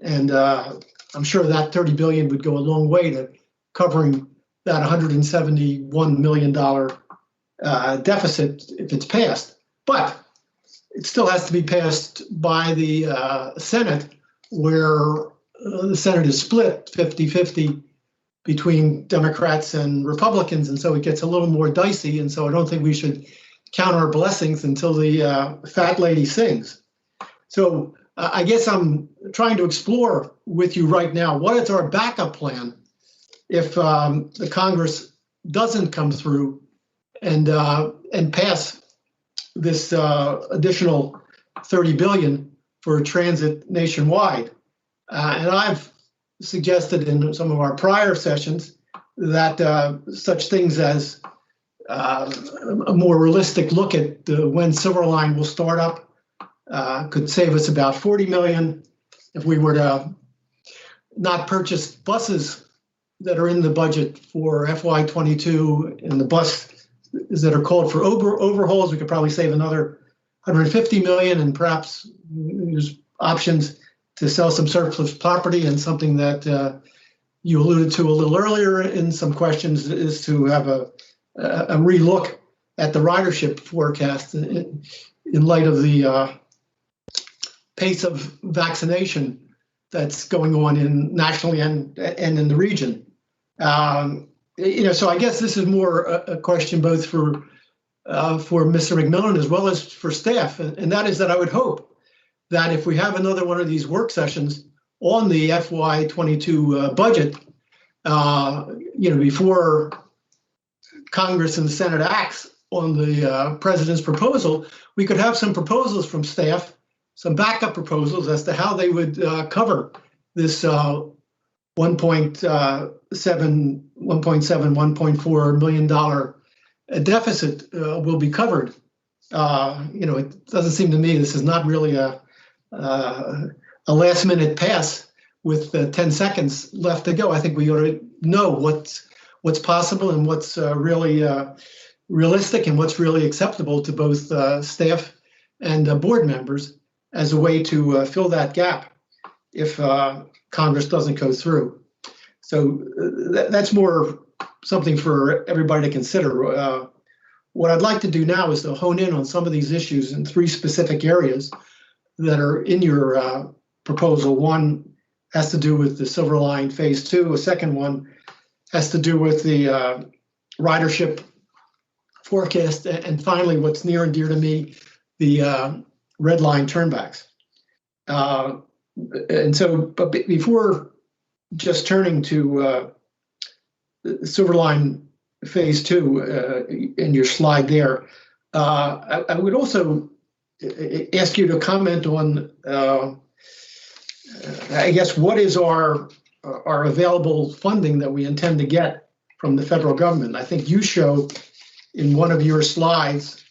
And I'm sure that $30 billion would go a long way to covering that $171 million deficit if it's passed. But it still has to be passed by the Senate, where the Senate is split 50-50 between Democrats and Republicans, and so it gets a little more dicey. And so I don't think we should count our blessings until the fat lady sings. So I guess I'm trying to explore with you right now, what is our backup plan if the Congress doesn't come through and pass this additional $30 billion for transit nationwide. And I've suggested in some of our prior sessions that such things as a more realistic look at when Silver Line will start up could save us about $40 million if we were to not purchase buses that are in the budget for FY22 and the buses that are called for overhauls. We could probably save another $150 million, and perhaps use options to sell some surplus property. And something that you alluded to a little earlier in some questions is to have a relook at the ridership forecast in light of the pace of vaccination that's going on nationally and in the region. So I guess this is more a question both for Mr. McMillan as well as for staff, and that is that I would hope that if we have another one of these work sessions on the FY22 budget, before Congress and the Senate acts on the president's proposal, we could have some proposals from staff, some backup proposals as to how they would cover this $1.4 million deficit will be covered. It doesn't seem to me this is not really a last minute pass with 10 seconds left to go. I think we ought to know what's possible and what's really realistic and what's really acceptable to both staff and board members as a way to fill that gap if Congress doesn't go through. So that's more something for everybody to consider. What I'd like to do now is to hone in on some of these issues in 3 specific areas that are in your proposal. One has to do with the Silver Line Phase 2. A second one has to do with the ridership forecast. And finally, what's near and dear to me, the red line turnbacks. But before just turning to Silver Line Phase 2 in your slide there, I would also ask you to comment on, I guess, what is our available funding that we intend to get from the federal government. I think you show in one of your slides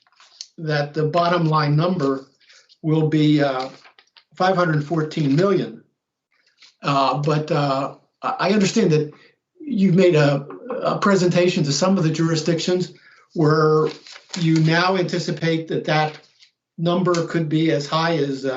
that the bottom line number will be 514 million. But I understand that you've made a presentation to some of the jurisdictions where you now anticipate that number could be as high as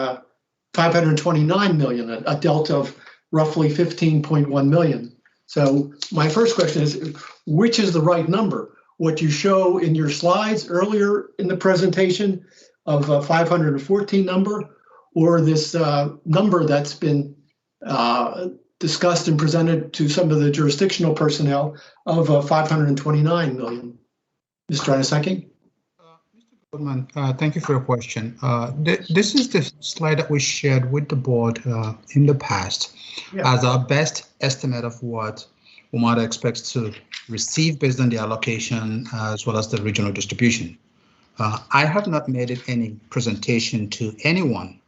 529 million, a delta of roughly 15.1 million. So my first question is, which is the right number? What you show in your slides earlier in the presentation of a 514 number, or this number that's been discussed and presented to some of the jurisdictional personnel of 529 million. Mr. Anasaki?
Mr. Goldman, thank you for your question. This is the slide that we shared with the board in the past as our best estimate of what WMATA expects to receive based on the allocation as well as the regional distribution. I have not made it any presentation to anyone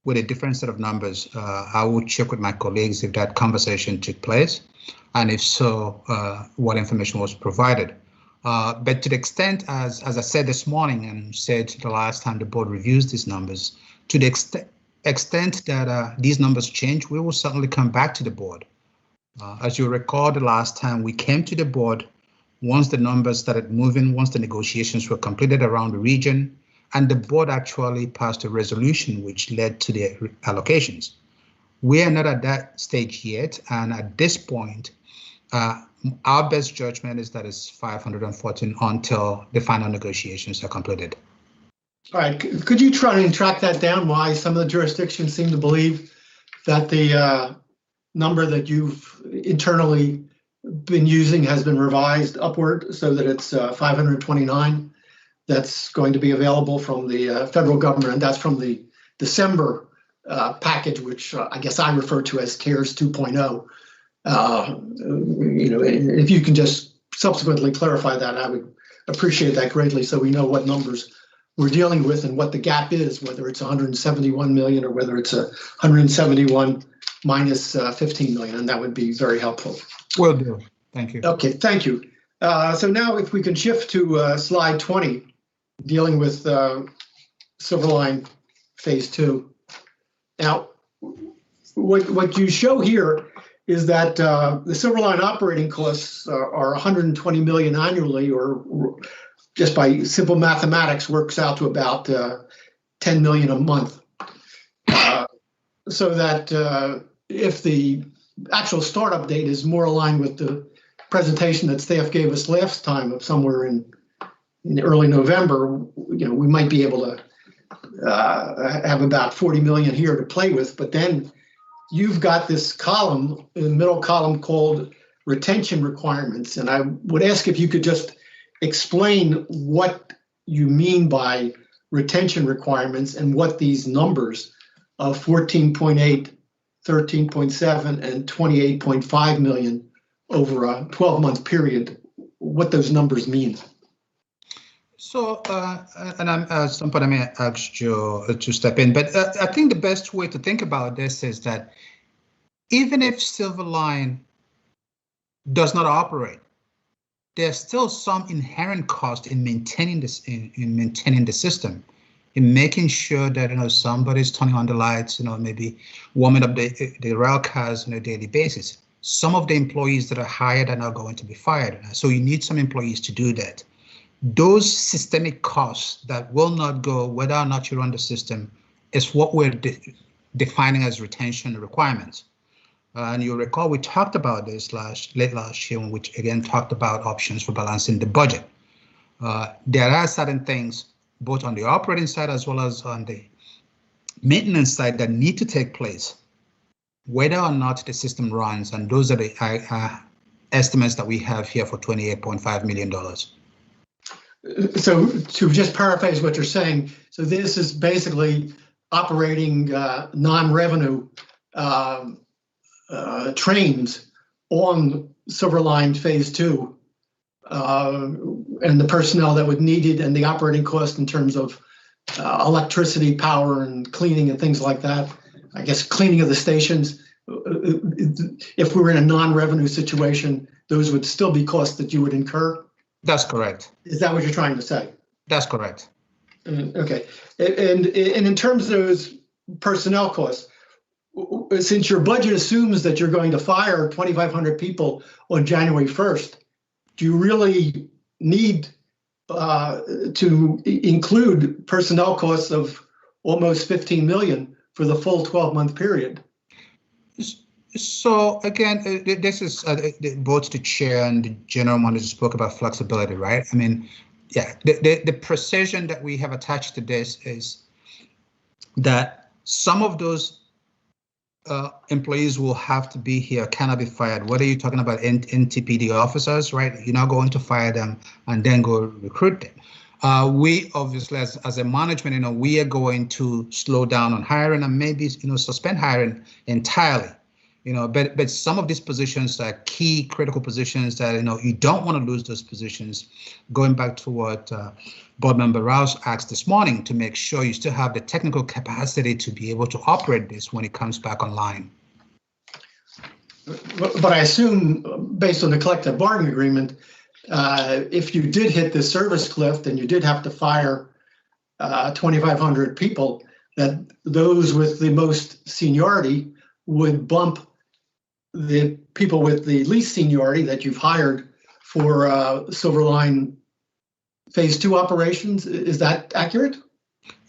with a different set of numbers. I will check with my colleagues if that conversation took place, and if so, what information was provided. But to the extent, as I said this morning and said the last time the board reviews these numbers, to the extent that these numbers change, we will certainly come back to the board. As you recall, the last time we came to the board, once the numbers started moving, once the negotiations were completed around the region, and the board actually passed a resolution which led to the allocations. We are not at that stage yet, and at this point, our best judgment is that it's 514 until the final negotiations are completed.
All right, could you try and track that down, why some of the jurisdictions seem to believe that the number that you've internally been using has been revised upward so that it's 529 that's going to be available from the federal government, and that's from the December package, which I guess I refer to as CARES 2.0. If you can just subsequently clarify that, I would appreciate that greatly, so we know what numbers we're dealing with and what the gap is, whether it's 171 million or whether it's 171 minus 15 million, and that would be very helpful.
Will do. Thank you.
Okay, thank you. So now if we can shift to slide 20, dealing with Silverline Phase 2. Now, what you show here is that the Silverline operating costs are 120 million annually, or just by simple mathematics works out to about 10 million a month. So that if the actual startup date is more aligned with the presentation that staff gave us last time of somewhere in early November, we might be able to have about 40 million here to play with. But then you've got this column, in the middle column, called retention requirements. And I would ask if you could just explain what you mean by retention requirements and what these numbers of 14.8, 13.7, and 28.5 million over a 12-month period, what those numbers mean.
So, and at some point I may ask you to step in, but I think the best way to think about this is that even if Silverline does not operate, there's still some inherent cost in maintaining this, in maintaining the system, in making sure that somebody's turning on the lights, maybe warming up the rail cars on a daily basis. Some of the employees that are hired are now going to be fired, so you need some employees to do that. Those systemic costs that will not go whether or not you run the system is what we're defining as retention requirements. And you'll recall we talked about this late last year, when we again talked about options for balancing the budget. There are certain things both on the operating side as well as on the maintenance side that need to take place, whether or not the system runs, and those are the estimates that we have here for $28.5 million.
So to just paraphrase what you're saying, so this is basically operating non-revenue trains on Silverline Phase 2, and the personnel that would need it, and the operating cost in terms of electricity, power, and cleaning and things like that. I guess cleaning of the stations. If we were in a non-revenue situation, those would still be costs that you would incur.
That's correct.
Is that what you're trying to say?
That's correct.
Okay. And in terms of those personnel costs, since your budget assumes that you're going to fire 2,500 people on January 1st, do you really need to include personnel costs of almost 15 million for the full 12-month period?
So again, this is both the chair and the general manager spoke about flexibility, right? I mean, yeah, the precision that we have attached to this is that some of those employees will have to be here, cannot be fired. Whether you're talking about NTPD officers, right? You're not going to fire them and then go recruit them. We obviously, as a management, we are going to slow down on hiring and maybe, suspend hiring entirely. But some of these positions are key critical positions that, you don't want to lose those positions. Going back to what Board Member Rouse asked this morning, to make sure you still have the technical capacity to be able to operate this when it comes back online.
But I assume, based on the collective bargaining agreement, if you did hit the service cliff and you did have to fire 2,500 people, that those with the most seniority would bump the people with the least seniority that you've hired for Silver Line Phase 2 operations. Is that accurate?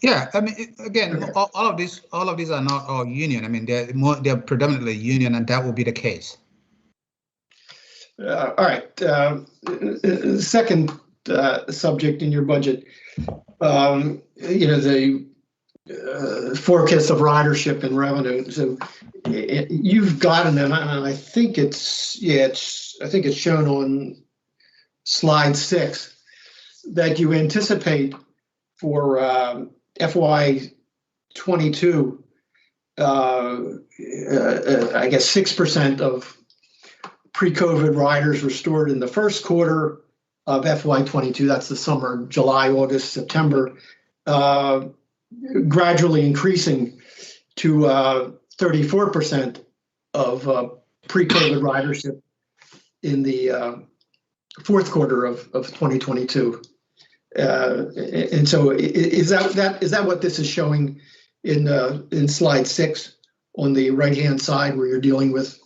Yeah, I mean, again, all of these are not all union. I mean, they're predominantly union, and that will be the case.
All right. Second subject in your budget, the forecast of ridership and revenue. So you've gotten them, and I think it's shown on slide 6 that you anticipate for FY22, I guess 6% of pre-COVID riders restored in the first quarter of FY22. That's the summer, July, August, September, gradually increasing to 34% of pre-COVID ridership in the fourth quarter of 2022. And so is that what this is showing in slide 6 on the right-hand side, where you're dealing with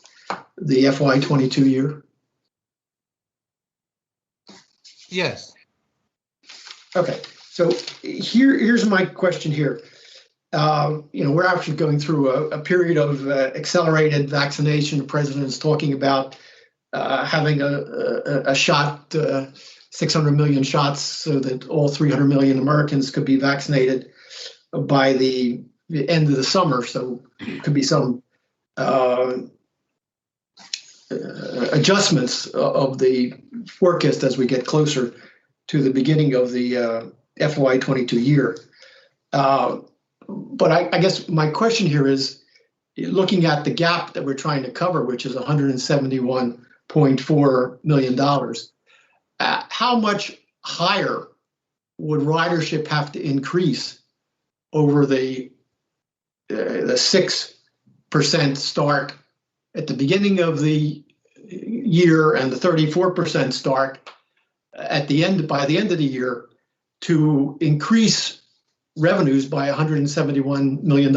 the FY22 year?
Yes.
Okay, so here's my question here. We're actually going through a period of accelerated vaccination. The president is talking about having a shot, 600 million shots, so that all 300 million Americans could be vaccinated by the end of the summer. So it could be some adjustments of the forecast as we get closer to the beginning of the FY22 year. But I guess my question here is, looking at the gap that we're trying to cover, which is $171.4 million, how much higher would ridership have to increase over the 6% start at the beginning of the year and the 34% start at the end, by the end of the year, to increase revenues by $171 million?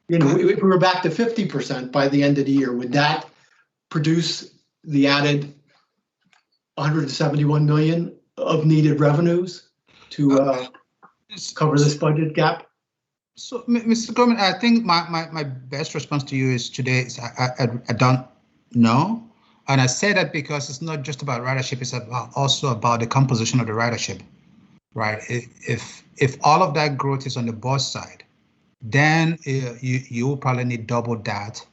If we were back to 50% by the end of the year, would that produce the added 171 million of needed revenues to cover this budget gap?
So, Mr. Gorman, I think my best response to you is today is I don't know. And I say that because it's not just about ridership, it's also about the composition of the ridership, right? If all of that growth is on the bus side, then you will probably need double that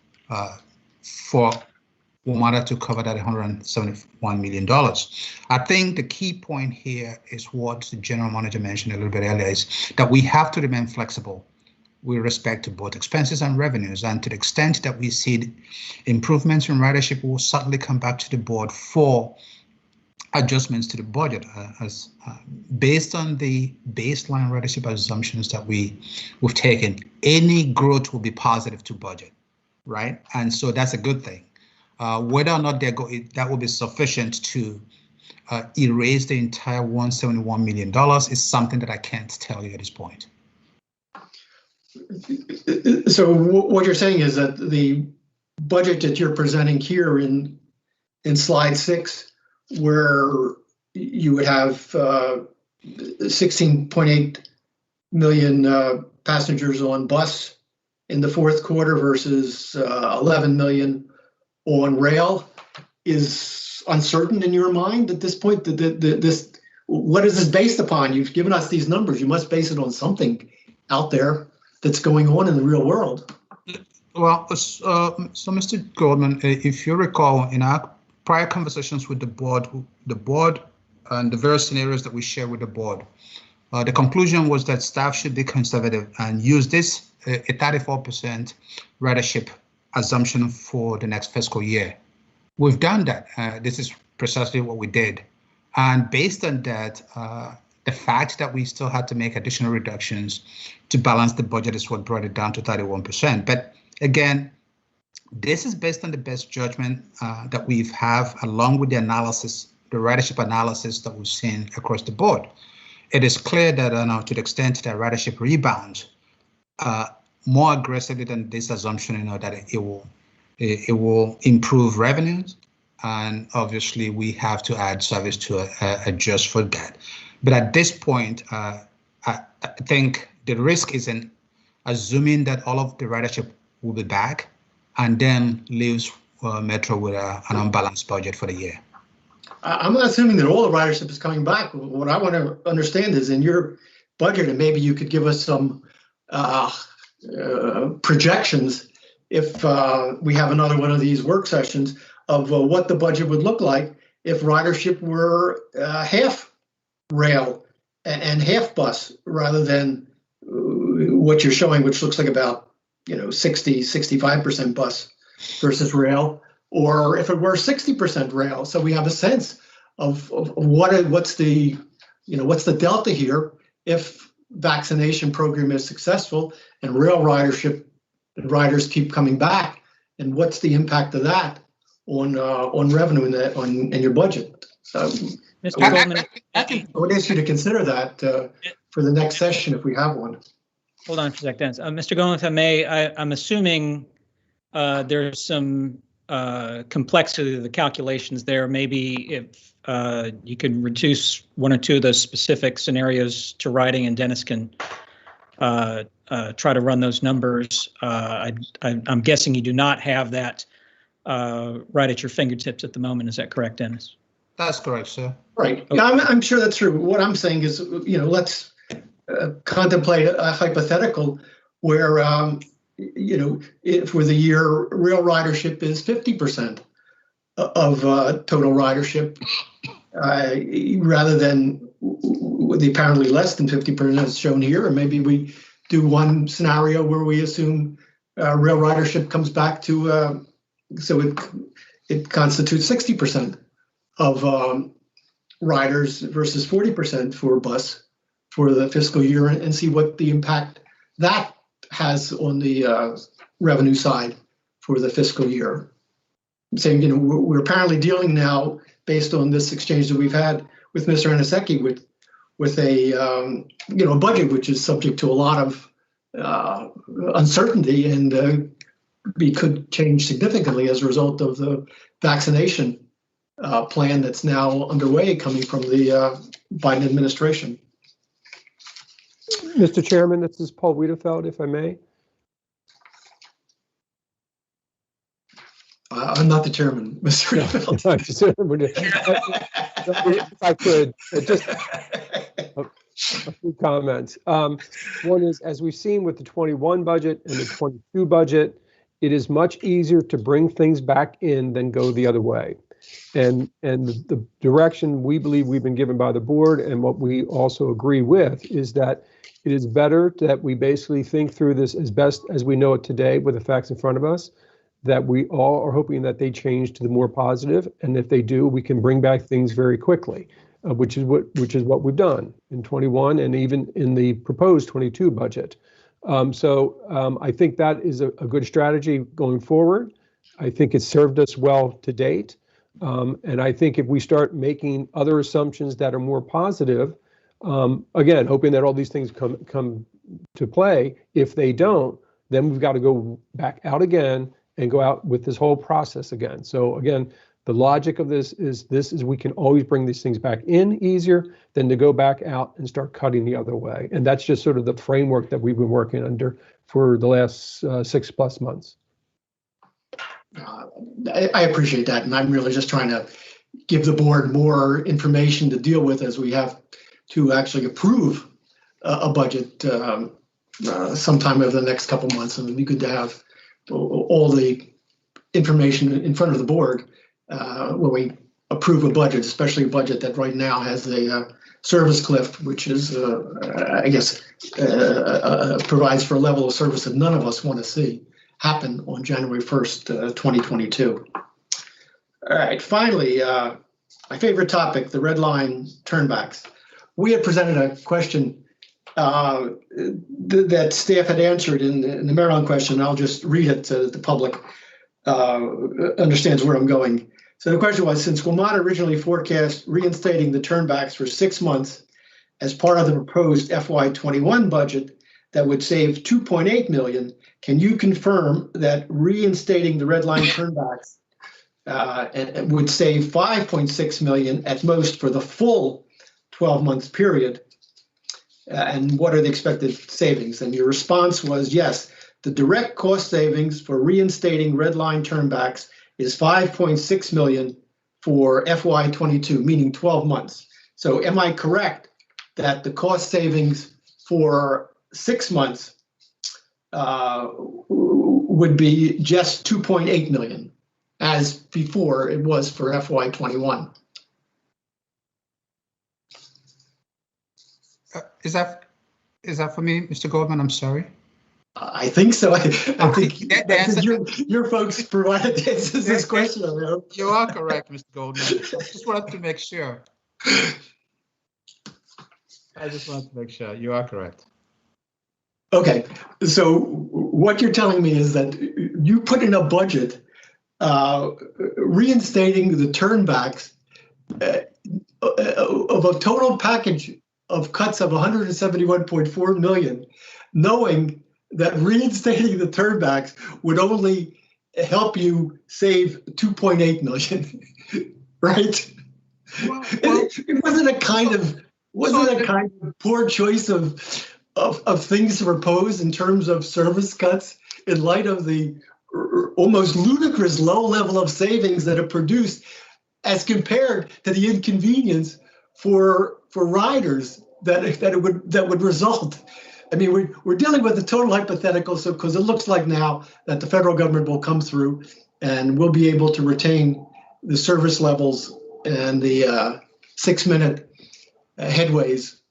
for WMATA to cover that $171 million. I think the key point here is what the general manager mentioned a little bit earlier, is that we have to remain flexible with respect to both expenses and revenues. And to the extent that we see improvements in ridership, we'll certainly come back to the board for adjustments to the budget based on the baseline ridership assumptions that we've taken. Any growth will be positive to budget, right? And so that's a good thing. Whether or not that will be sufficient to erase the entire $171 million is something that I can't tell you at this point.
So what you're saying is that the budget that you're presenting here in slide 6, where you would have 16.8 million passengers on bus in the fourth quarter versus 11 million on rail, is uncertain in your mind at this point? What is this based upon? You've given us these numbers. You must base it on something out there. that's going on in the real world.
Well, so Mr. Goldman, if you recall, in our prior conversations with the board and the various scenarios that we share with the board, the conclusion was that staff should be conservative and use this a 34% ridership assumption for the next fiscal year. We've done that. This is precisely what we did. And based on that, the fact that we still had to make additional reductions to balance the budget is what brought it down to 31%. But again, this is based on the best judgment that we have, along with the analysis, the ridership analysis that we've seen across the board. It is clear that to the extent that ridership rebounds more aggressively than this assumption, that it will improve revenues, and obviously we have to add service to adjust for that. But at this point, I think the risk is in assuming that all of the ridership will be back and then leaves Metro with an unbalanced budget for the year.
I'm not assuming that all the ridership is coming back. What I want to understand is in your budget, and maybe you could give us some projections if we have another one of these work sessions of what the budget would look like if ridership were half rail and half bus rather than what you're showing, which looks like about 65% bus versus rail, or if it were 60% rail. So we have a sense of what's the delta here if vaccination program is successful and rail ridership and riders keep coming back, and what's the impact of that on revenue in your budget. So
Mr. Goldman,
I would ask you to consider that for the next session if we have one.
hold on for a second, Dennis. Mr. Goldman, if I may, I'm assuming there's some complexity to the calculations there. Maybe if you could reduce one or two of those specific scenarios to writing, and Dennis can try to run those numbers. I'm guessing you do not have that right at your fingertips at the moment. Is that correct, Dennis?
That's correct, sir.
Right. Yeah, I'm sure that's true. What I'm saying is, let's contemplate a hypothetical where, if for the year real ridership is 50% of total ridership, rather than the apparently less than 50% as shown here, or maybe we do one scenario where we assume rail ridership comes back to, so it constitutes 60% of riders versus 40% for bus for the fiscal year, and see what the impact that has on the revenue side for the fiscal year. I'm saying, we're apparently dealing now, based on this exchange that we've had with Mr. Aniseki, with a budget which is subject to a lot of uncertainty, and could change significantly as a result of the vaccination plan that's now underway coming from the Biden administration.
Mr. Chairman, this is Paul Wiedefeld, if I may.
I'm not the chairman, Mr.
If I could, just a few comments. One is, as we've seen with the 21 budget and the 22 budget, it is much easier to bring things back in than go the other way. And the direction we believe we've been given by the board, and what we also agree with, is that it is better that we basically think through this as best as we know it today with the facts in front of us, that we all are hoping that they change to the more positive, and if they do, we can bring back things very quickly, which is what we've done in 21 and even in the proposed 22 budget. So I think that is a good strategy going forward. I think it's served us well to date. And I think if we start making other assumptions that are more positive, again, hoping that all these things come to play, if they don't, then we've got to go back out again and go out with this whole process again. So again, the logic of this is we can always bring these things back in easier than to go back out and start cutting the other way. And that's just sort of the framework that we've been working under for the last 6+ months.
I appreciate that, and I'm really just trying to give the board more information to deal with as we have to actually approve a budget sometime over the next couple months, and it'd be good to have all the information in front of the board when we approve a budget, especially a budget that right now has a service cliff, which is, I guess, provides for a level of service that none of us want to see happen on January 1st, 2022. All right, finally, my favorite topic, the red line turnbacks. We had presented a question that staff had answered in the Maryland question. I'll just read it so that the public understands where I'm going. So the question was, since WMATA originally forecast reinstating the turnbacks for 6 months as part of the proposed FY21 budget that would save $2.8 million, can you confirm that reinstating the red line turnbacks would save $5.6 million at most for the full 12-month period? And what are the expected savings? And your response was, yes, the direct cost savings for reinstating red line turnbacks is $5.6 million for FY22, meaning 12 months. So am I correct that the cost savings for 6 months would be just $2.8 million, as before it was for FY21?
Is that for me, Mr. Goldman? I'm sorry.
I think so. I think your folks provided the answers to this question.
You are correct, Mr. Goldman. I just wanted to make sure. You are correct.
Okay, so what you're telling me is that you put in a budget reinstating the turnbacks of a total package of cuts of 171.4 million, knowing that reinstating the turnbacks would only help you save 2.8 million, right? Well, it wasn't a kind of poor choice of things to propose in terms of service cuts in light of the almost ludicrous low level of savings that are produced as compared to the inconvenience for riders that would result. I mean, we're dealing with a total hypothetical, so because it looks like now that the federal government will come through and we'll be able to retain the service levels and the 6-minute headways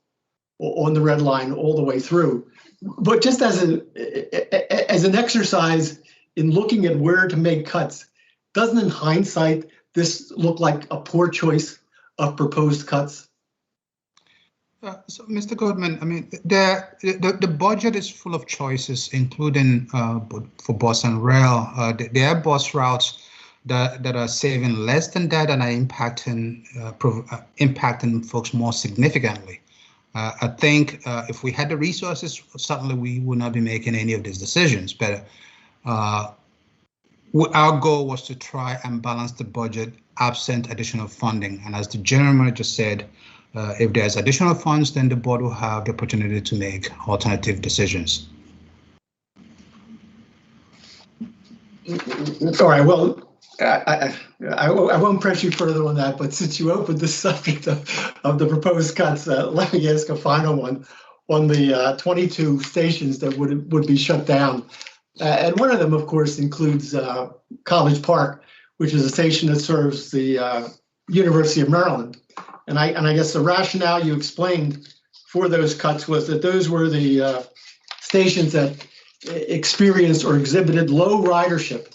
on the red line all the way through. But just as an exercise in looking at where to make cuts, doesn't in hindsight this look like a poor choice of proposed cuts?
So, Mr. Goldman, I mean, the budget is full of choices, including for bus and rail. There are bus routes that are saving less than that and are impacting folks more significantly. I think if we had the resources, certainly we would not be making any of these decisions. But our goal was to try and balance the budget absent additional funding. And as the general manager said, if there's additional funds, then the board will have the opportunity to make alternative decisions.
All right, well, I won't press you further on that, but since you opened the subject of the proposed cuts, let me ask a final one on the 22 stations that would be shut down. And one of them, of course, includes College Park, which is a station that serves the University of Maryland. And I guess the rationale you explained for those cuts was that those were the stations that experienced or exhibited low ridership.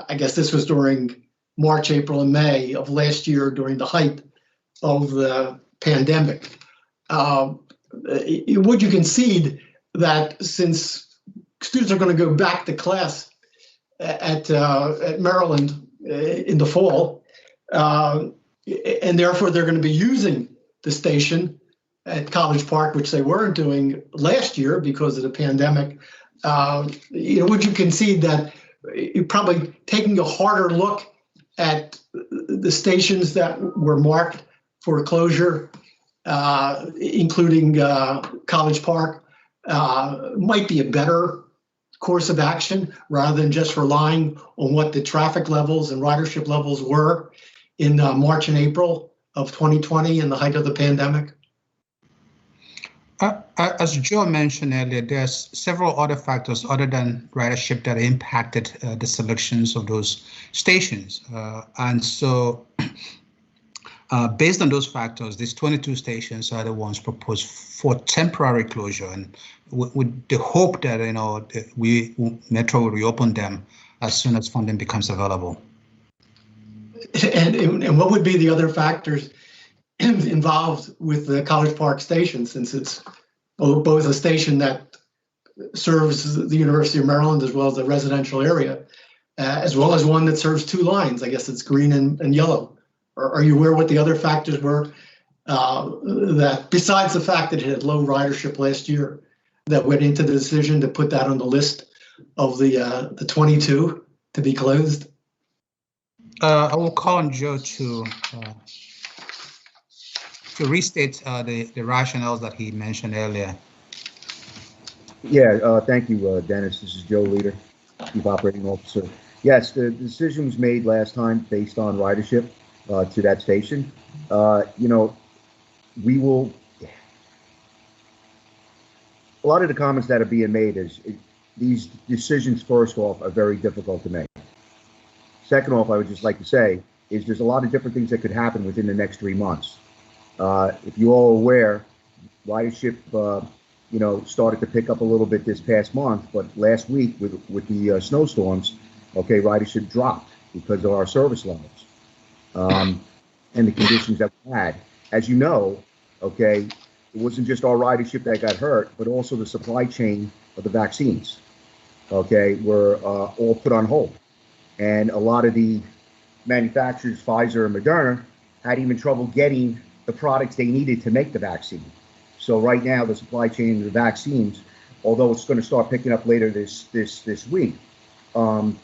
I guess this was during March, April, and May of last year during the height of the pandemic. Would you concede that since students are going to go back to class at Maryland in the fall, and therefore they're going to be using the station at College Park, which they weren't doing last year because of the pandemic, would you concede that you're probably taking a harder look at the stations that were marked for closure, including College Park, might be a better course of action rather than just relying on what the traffic levels and ridership levels were in March and April of 2020 in the height of the pandemic?
As Joe mentioned earlier, there's several other factors other than ridership that impacted the selections of those stations. And so based on those factors, these 22 stations are the ones proposed for temporary closure, and with the hope that Metro will reopen them as soon as funding becomes available.
And what would be the other factors involved with the College Park station, since it's both a station that serves the University of Maryland as well as the residential area, as well as one that serves two lines? I guess it's green and yellow. Are you aware what the other factors were that, besides the fact that it had low ridership last year, that went into the decision to put that on the list of the 22 to be closed?
I will call on Joe to restate the rationales that he mentioned earlier.
Yeah, thank you, Dennis. This is Joe Leader, Chief Operating Officer. Yes, the decision was made last time based on ridership to that station. We will. A lot of the comments that are being made is these decisions, first off, are very difficult to make. Second off, I would just like to say is there's a lot of different things that could happen within the next 3 months. If you all are aware, ridership, started to pick up a little bit this past month, but last week with the snowstorms, ridership dropped because of our service levels and the conditions that we had. As you know, it wasn't just our ridership that got hurt, but also the supply chain of the vaccines, were all put on hold. And a lot of the manufacturers, Pfizer and Moderna, had even trouble getting the products they needed to make the vaccine. So right now, the supply chain of the vaccines, although it's going to start picking up later this week, and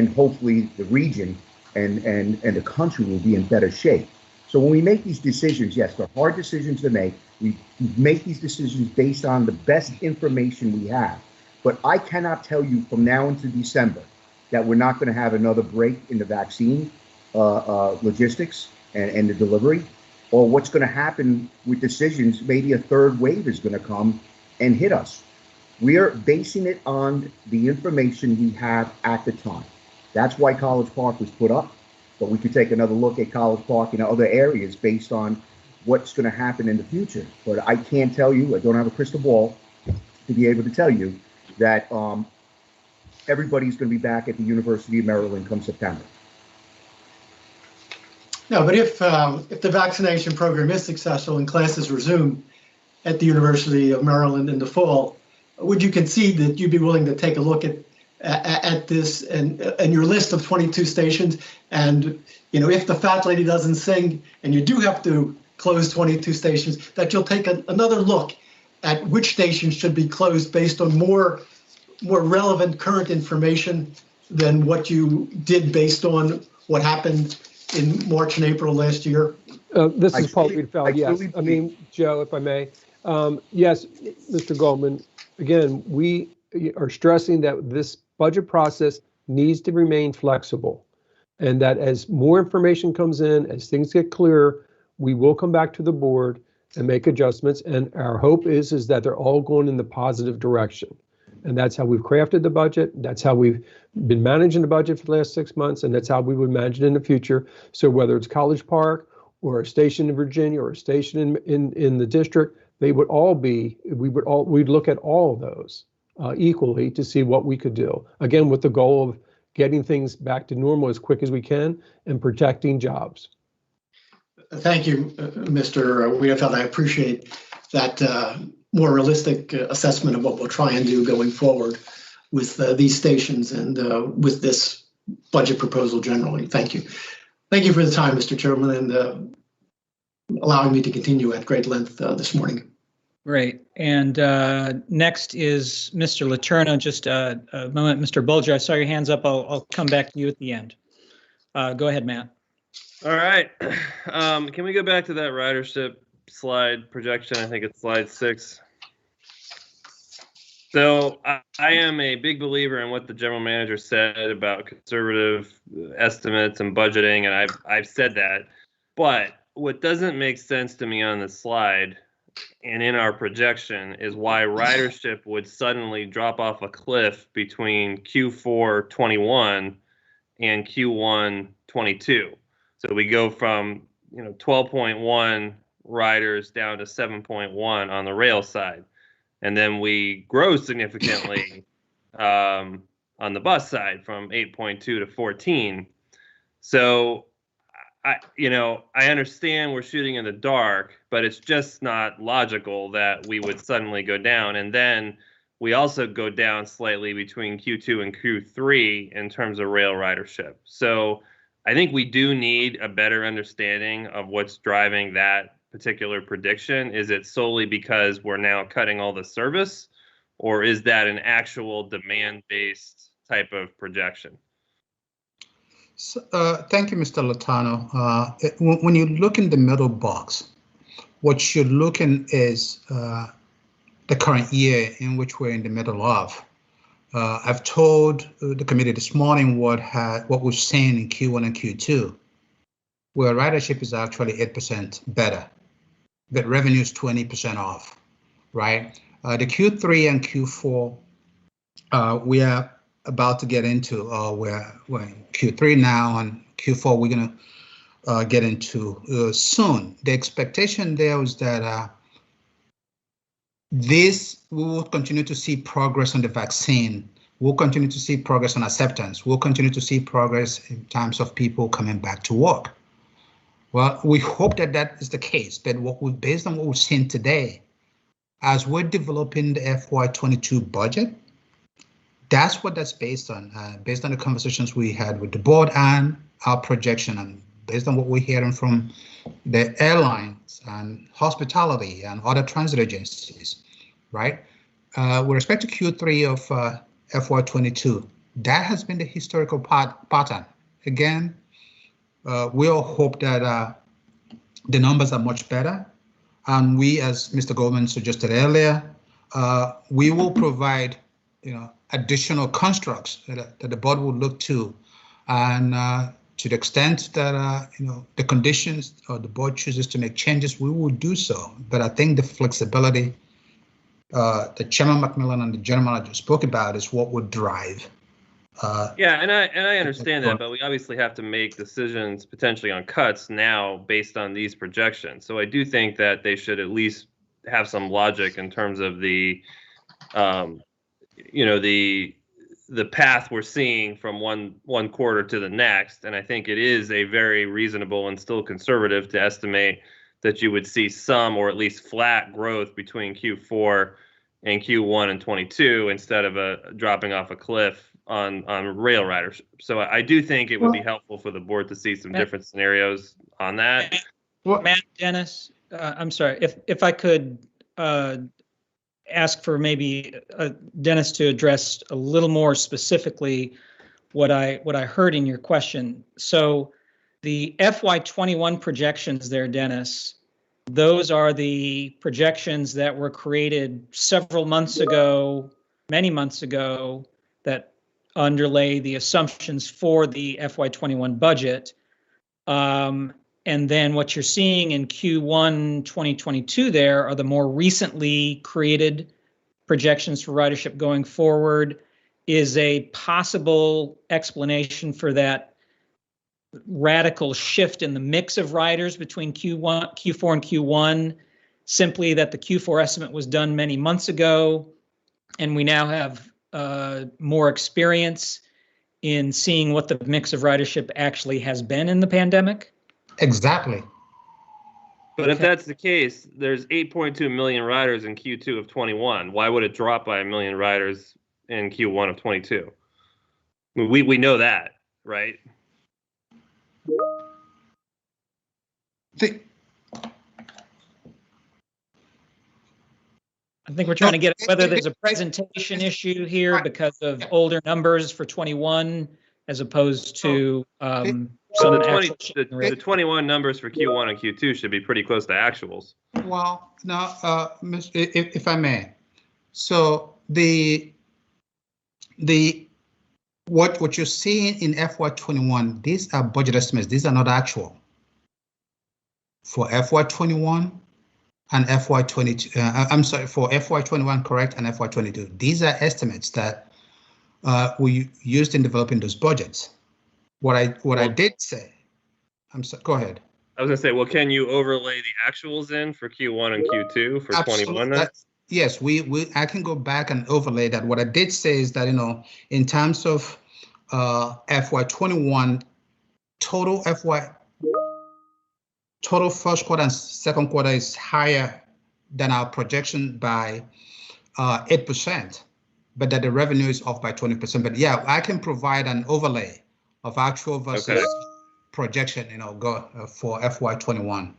hopefully the region and the country will be in better shape. So when we make these decisions, yes, they're hard decisions to make. We make these decisions based on the best information we have. But I cannot tell you from now into December that we're not going to have another break in the vaccine logistics and the delivery, or what's going to happen with decisions. Maybe a third wave is going to come and hit us. We are basing it on the information we have at the time. That's why College Park was put up, but we could take another look at College Park in other areas based on what's going to happen in the future. But I can't tell you, I don't have a crystal ball to be able to tell you that everybody's going to be back at the University of Maryland come September.
No, but if the vaccination program is successful and classes resume at the University of Maryland in the fall, would you concede that you'd be willing to take a look at this and your list of 22 stations? And if the fat lady doesn't sing and you do have to close 22 stations, that you'll take another look at which stations should be closed based on more relevant current information than what you did based on what happened in March and April last year?
This is Paul Wiedefeld. Yes, I mean, Joe, if I may. Yes, Mr. Goldman. Again, we are stressing that this budget process needs to remain flexible, and that as more information comes in, as things get clearer, we will come back to the board and make adjustments. And our hope is that they're all going in the positive direction. And that's how we've crafted the budget. That's how we've been managing the budget for the last 6 months, and that's how we would manage it in the future. So whether it's College Park or a station in Virginia or a station in the district, they would all be, we'd look at all of those equally to see what we could do. Again, with the goal of getting things back to normal as quick as we can and protecting jobs.
Thank you, Mr. Wiedefeld. I appreciate that more realistic assessment of what we'll try and do going forward with these stations and with this budget proposal generally. Thank you. Thank you for the time, Mr. Chairman, and allowing me to continue at great length this morning.
Great. And next is Mr. Letourneau. Just a moment, Mr. Bulger, I saw your hands up. I'll come back to you at the end. Go ahead, Matt.
All right. Can we go back to that ridership slide projection? I think it's slide 6. So I am a big believer in what the general manager said about conservative estimates and budgeting, and I've said that. But what doesn't make sense to me on this slide and in our projection is why ridership would suddenly drop off a cliff between Q4 21 and Q1 22. So we go from 12.1 riders down to 7.1 on the rail side, and then we grow significantly on the bus side from 8.2 to 14. So I understand we're shooting in the dark, but it's just not logical that we would suddenly go down. And then we also go down slightly between Q2 and Q3 in terms of rail ridership. So I think we do need a better understanding of what's driving that particular prediction. Is it solely because we're now cutting all the service, or is that an actual demand-based type of projection?
So, thank you, Mr. Latano. When you look in the middle box, what you're looking is the current year in which we're in the middle of. I've told the committee this morning what we've seen in Q1 and Q2, where ridership is actually 8% better, but revenue is 20% off, right? The Q3 and Q4 we are about to get into, we're in Q3 now, and Q4 we're going to get into soon. The expectation there was that we will continue to see progress on the vaccine. We'll continue to see progress on acceptance. We'll continue to see progress in terms of people coming back to work. Well, we hope that that is the case, but based on what we've seen today, as we're developing the FY22 budget, that's what that's based on the conversations we had with the board and our projection, and based on what we're hearing from the airlines and hospitality and other transit agencies, right? With respect to Q3 of FY22, that has been the historical pattern. Again, we all hope that the numbers are much better, and we, as Mr. Goldman suggested earlier, we will provide, additional constructs that the board will look to, and to the extent that the conditions or the board chooses to make changes, we will do so. But I think the flexibility that Chairman McMillan and the general manager spoke about is what would drive.
Yeah, and I understand that, but we obviously have to make decisions potentially on cuts now based on these projections. So I do think that they should at least have some logic in terms of the the path we're seeing from one quarter to the next. And I think it is a very reasonable and still conservative to estimate that you would see some or at least flat growth between Q4 and Q1 and 22 instead of dropping off a cliff on rail ridership. So I do think it would be helpful for the board to see some different scenarios on that.
Matt, Dennis, I'm sorry, if I could ask for maybe Dennis to address a little more specifically what I heard in your question. So the FY21 projections there, Dennis, those are the projections that were created several months ago, many months ago, that underlay the assumptions for the FY21 budget. And then what you're seeing in Q1 2022 there are the more recently created projections for ridership going forward. Is a possible explanation for that radical shift in the mix of riders between Q4 and Q1, simply that the Q4 estimate was done many months ago, and we now have more experience in seeing what the mix of ridership actually has been in the pandemic?
Exactly.
But if that's the case, there's 8.2 million riders in Q2 of 21. Why would it drop by 1 million riders in Q1 of 22? We know that, right?
I think we're trying to get at whether there's a presentation issue here because of older numbers for 21 as opposed to
so the 21 numbers for Q1 and Q2 should be pretty close to actuals.
Well, now, if I may, so what you're seeing in FY21, these are budget estimates. These are not actual. For FY21, and FY22. I'm sorry, for FY21, correct, and FY22. These are estimates that we used in developing those budgets. What I did say, I'm sorry, go ahead.
I was gonna say, well, can you overlay the actuals in for Q1 and Q2 for 21 then?
Yes, I can go back and overlay that. What I did say is that, in terms of FY21, total first quarter and second quarter is higher than our projection by 8%, but that the revenue is off by 20%. But yeah, I can provide an overlay of actual versus projection, go for FY21.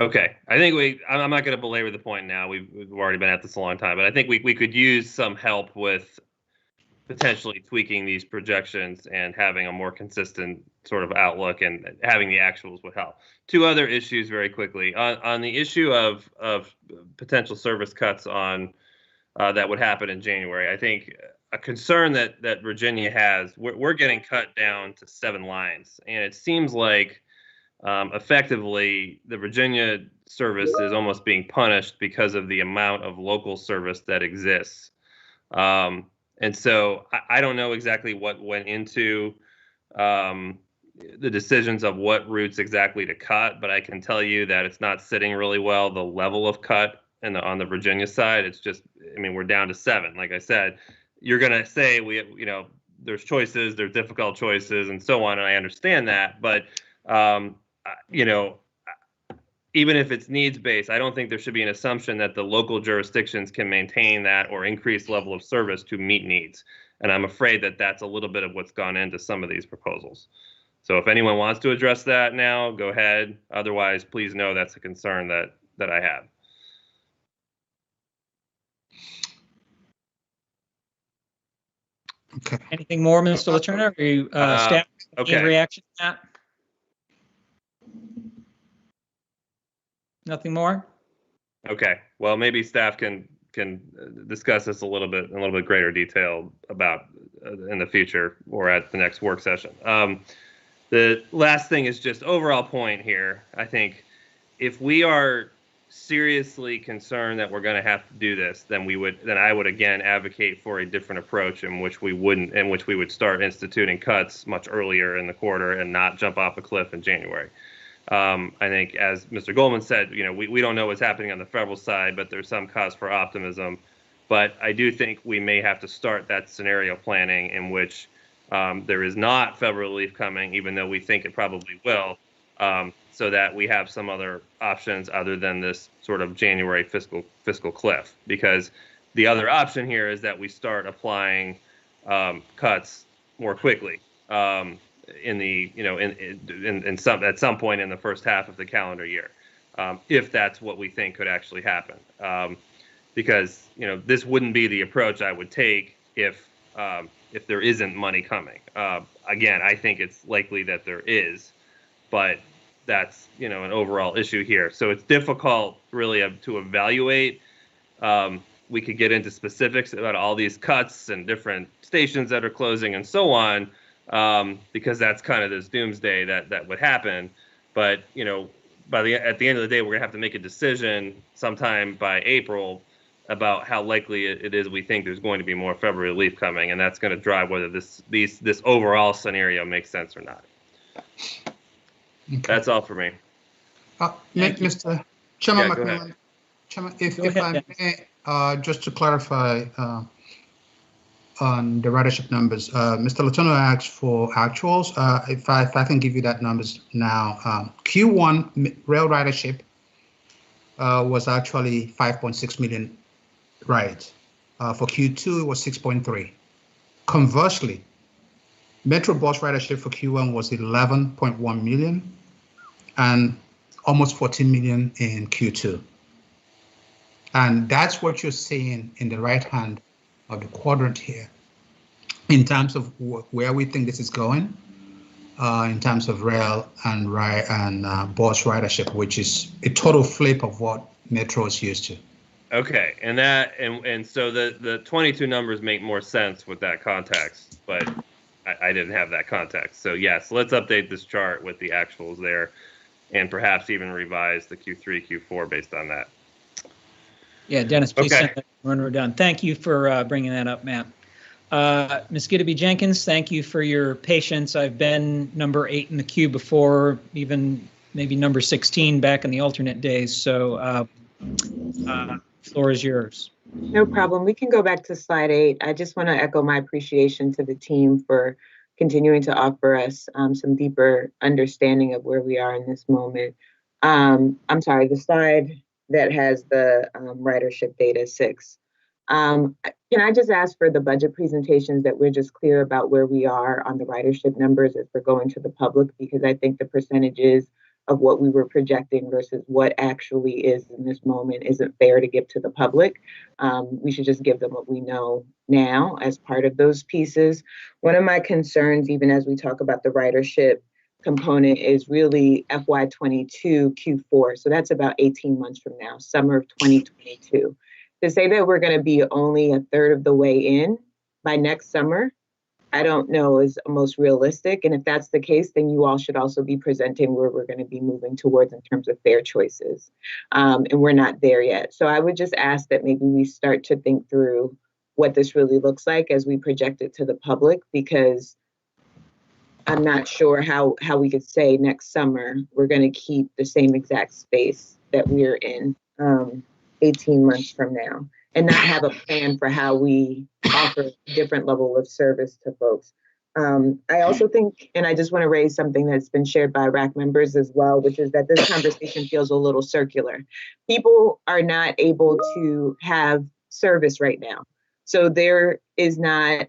Okay, I think I'm not going to belabor the point now. We've already been at this a long time, but I think we could use some help with potentially tweaking these projections and having a more consistent sort of outlook, and having the actuals would help. Two other issues very quickly. On the issue of potential service cuts on that would happen in January, I think a concern that Virginia has, we're getting cut down to 7 lines, and it seems like effectively the Virginia service is almost being punished because of the amount of local service that exists. And so I don't know exactly what went into the decisions of what routes exactly to cut, but I can tell you that it's not sitting really well, the level of cut on the Virginia side. It's just, we're down to 7. Like I said, you're going to say there's choices, there's difficult choices and so on. And I understand that, but even if it's needs-based, I don't think there should be an assumption that the local jurisdictions can maintain that or increase level of service to meet needs. And I'm afraid that that's a little bit of what's gone into some of these proposals. So if anyone wants to address that now, go ahead. Otherwise, please know that's a concern that I have.
Okay.
Anything more, Mr. Letourneau? Are you staff? Any reaction to that? Nothing more? Okay. Well, maybe staff can discuss this a little bit greater detail about in the future or at the next work session. The last thing is just overall point here. I think if we are seriously concerned that we're going to have to do this, then I would again advocate for a different approach in which we would start instituting cuts much earlier in the quarter and not jump off a cliff in January. I think, as Mr. Goldman said, we don't know what's happening on the federal side, but there's some cause for optimism. But I do think we may have to start that scenario planning in which there is not federal relief coming, even though we think it probably will, so that we have some other options other than this sort of January fiscal cliff. Because the other option here is that we start applying cuts more quickly. At some point in the first half of the calendar year, if that's what we think could actually happen. Because this wouldn't be the approach I would take if there isn't money coming. Again, I think it's likely that there is, but that's an overall issue here. So it's difficult really to evaluate. We could get into specifics about all these cuts and different stations that are closing and so on. Because that's kind of this doomsday that would happen. But, at the end of the day, we're going to have to make a decision sometime by April about how likely it is we think there's going to be more federal relief coming. And that's going to drive whether this overall scenario makes sense or not. Okay. That's all for me.
Mr. Chairman McMillan, if I may, just to clarify, on the ridership numbers, Mr. Letourneau asked for actuals. If I can give you that numbers now, Q1 rail ridership was actually 5.6 million rides. For Q2, it was 6.3. Conversely, Metro bus ridership for Q1 was 11.1 million and almost 14 million in Q2. And that's what you're seeing in the right hand of the quadrant here, in terms of where we think this is going, in terms of rail and bus ridership, which is a total flip of what Metro is used to.
Okay, and so the 22 numbers make more sense with that context, but I didn't have that context. So yes, let's update this chart with the actuals there, and perhaps even revise the Q3, Q4 based on that.
Yeah, Dennis, please
Okay.
send that when we're done. Thank you for bringing that up, Matt. Ms. Gideby Jenkins, thank you for your patience. I've been number 8 in the queue before, even maybe number 16 back in the alternate days. So floor is yours.
No problem. We can go back to slide 8. I just want to echo my appreciation to the team for continuing to offer us some deeper understanding of where we are in this moment. I'm sorry, the slide that has the ridership data 6. Can I just ask for the budget presentations that we're just clear about where we are on the ridership numbers as we're going to the public, because I think the percentages of what we were projecting versus what actually is in this moment isn't fair to give to the public. We should just give them what we know now as part of those pieces. One of my concerns, even as we talk about the ridership component, is really FY22 Q4. So that's about 18 months from now, summer of 2022. To say that we're going to be only a third of the way in by next summer, I don't know is most realistic. And if that's the case, then you all should also be presenting where we're going to be moving towards in terms of fair choices. And we're not there yet. So I would just ask that maybe we start to think through what this really looks like as we project it to the public, because I'm not sure how we could say next summer we're going to keep the same exact space that we're in 18 months from now, and not have a plan for how we offer a different level of service to folks. I also think, and I just want to raise something that's been shared by RAC members as well, which is that this conversation feels a little circular. People are not able to have service right now. So there is not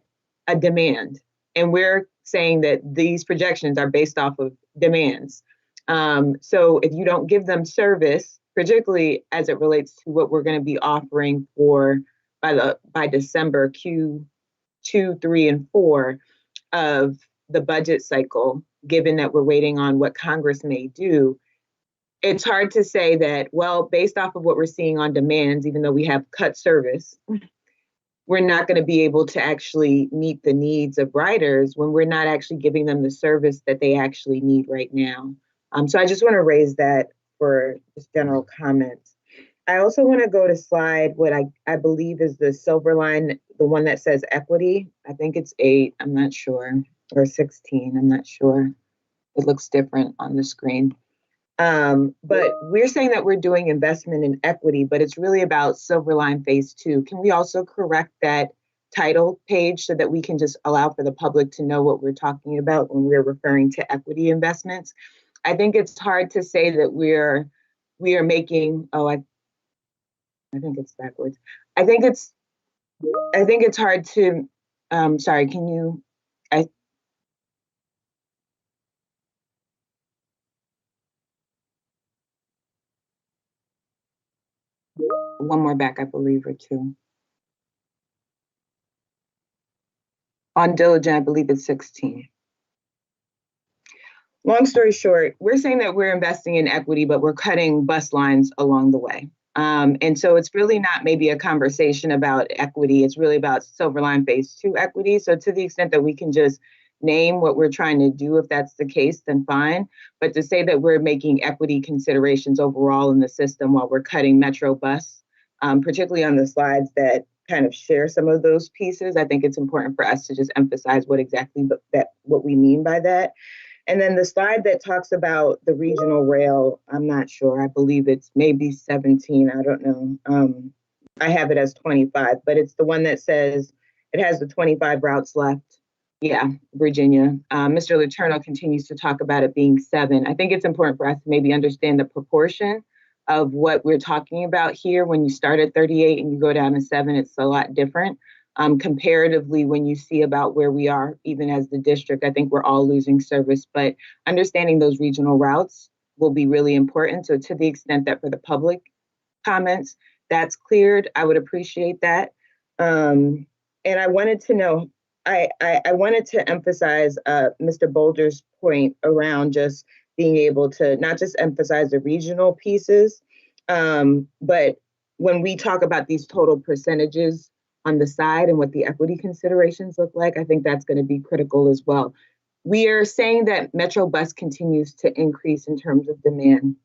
a demand. And we're saying that these projections are based off of demands. So if you don't give them service, particularly as it relates to what we're going to be offering for by December Q2, 3, and 4 of the budget cycle, given that we're waiting on what Congress may do, it's hard to say that, well, based off of what we're seeing on demands, even though we have cut service, we're not going to be able to actually meet the needs of riders when we're not actually giving them the service that they actually need right now. So I just want to raise that for just general comments. I also want to go to slide what I believe is the silver line, the one that says equity. I think it's 8, I'm not sure, or 16, I'm not sure. It looks different on the screen. But we're saying that we're doing investment in equity, but it's really about Silver Line Phase 2. Can we also correct that title page so that we can just allow for the public to know what we're talking about when we're referring to equity investments? I think it's hard to say that we are making, I think it's backwards. I think it's hard to, sorry, can you, one more back, I believe, or 2. On diligent, I believe it's 16. Long story short, we're saying that we're investing in equity, but we're cutting bus lines along the way. And so it's really not maybe a conversation about equity. It's really about Silver Line Phase 2 equity. So to the extent that we can just name what we're trying to do, if that's the case, then fine. But to say that we're making equity considerations overall in the system while we're cutting Metro Bus, particularly on the slides that kind of share some of those pieces, I think it's important for us to just emphasize what exactly what we mean by that. And then the slide that talks about the regional rail, I'm not sure. I believe it's maybe 17. I don't know. I have it as 25, but it's the one that says it has the 25 routes left. Yeah, Virginia. Mr. Letourneau continues to talk about it being 7. I think it's important for us to maybe understand the proportion of what we're talking about here. When you start at 38 and you go down to 7, it's a lot different. Comparatively, when you see about where we are, even as the district, I think we're all losing service, but understanding those regional routes will be really important. So to the extent that for the public comments, that's cleared, I would appreciate that. And I wanted to know, I wanted to emphasize Mr. Boulder's point around just being able to not just emphasize the regional pieces, but when we talk about these total percentages on the side and what the equity considerations look like, I think that's going to be critical as well. We are saying that Metro Bus continues to increase in terms of demand,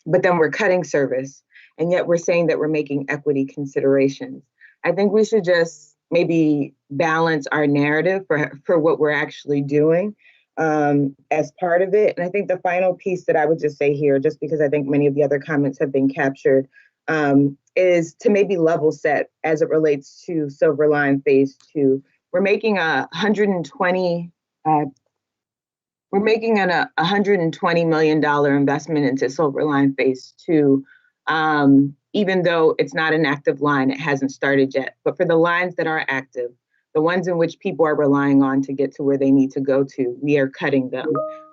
but then we're cutting service. and yet we're saying that we're making equity considerations. I think we should just maybe balance our narrative for what we're actually doing as part of it. And I think the final piece that I would just say here, just because I think many of the other comments have been captured, is to maybe level set as it relates to Silver Line Phase 2. We're making a $120 million investment into Silver Line Phase 2. Even though it's not an active line, it hasn't started yet. But for the lines that are active, the ones in which people are relying on to get to where they need to go to, we are cutting them.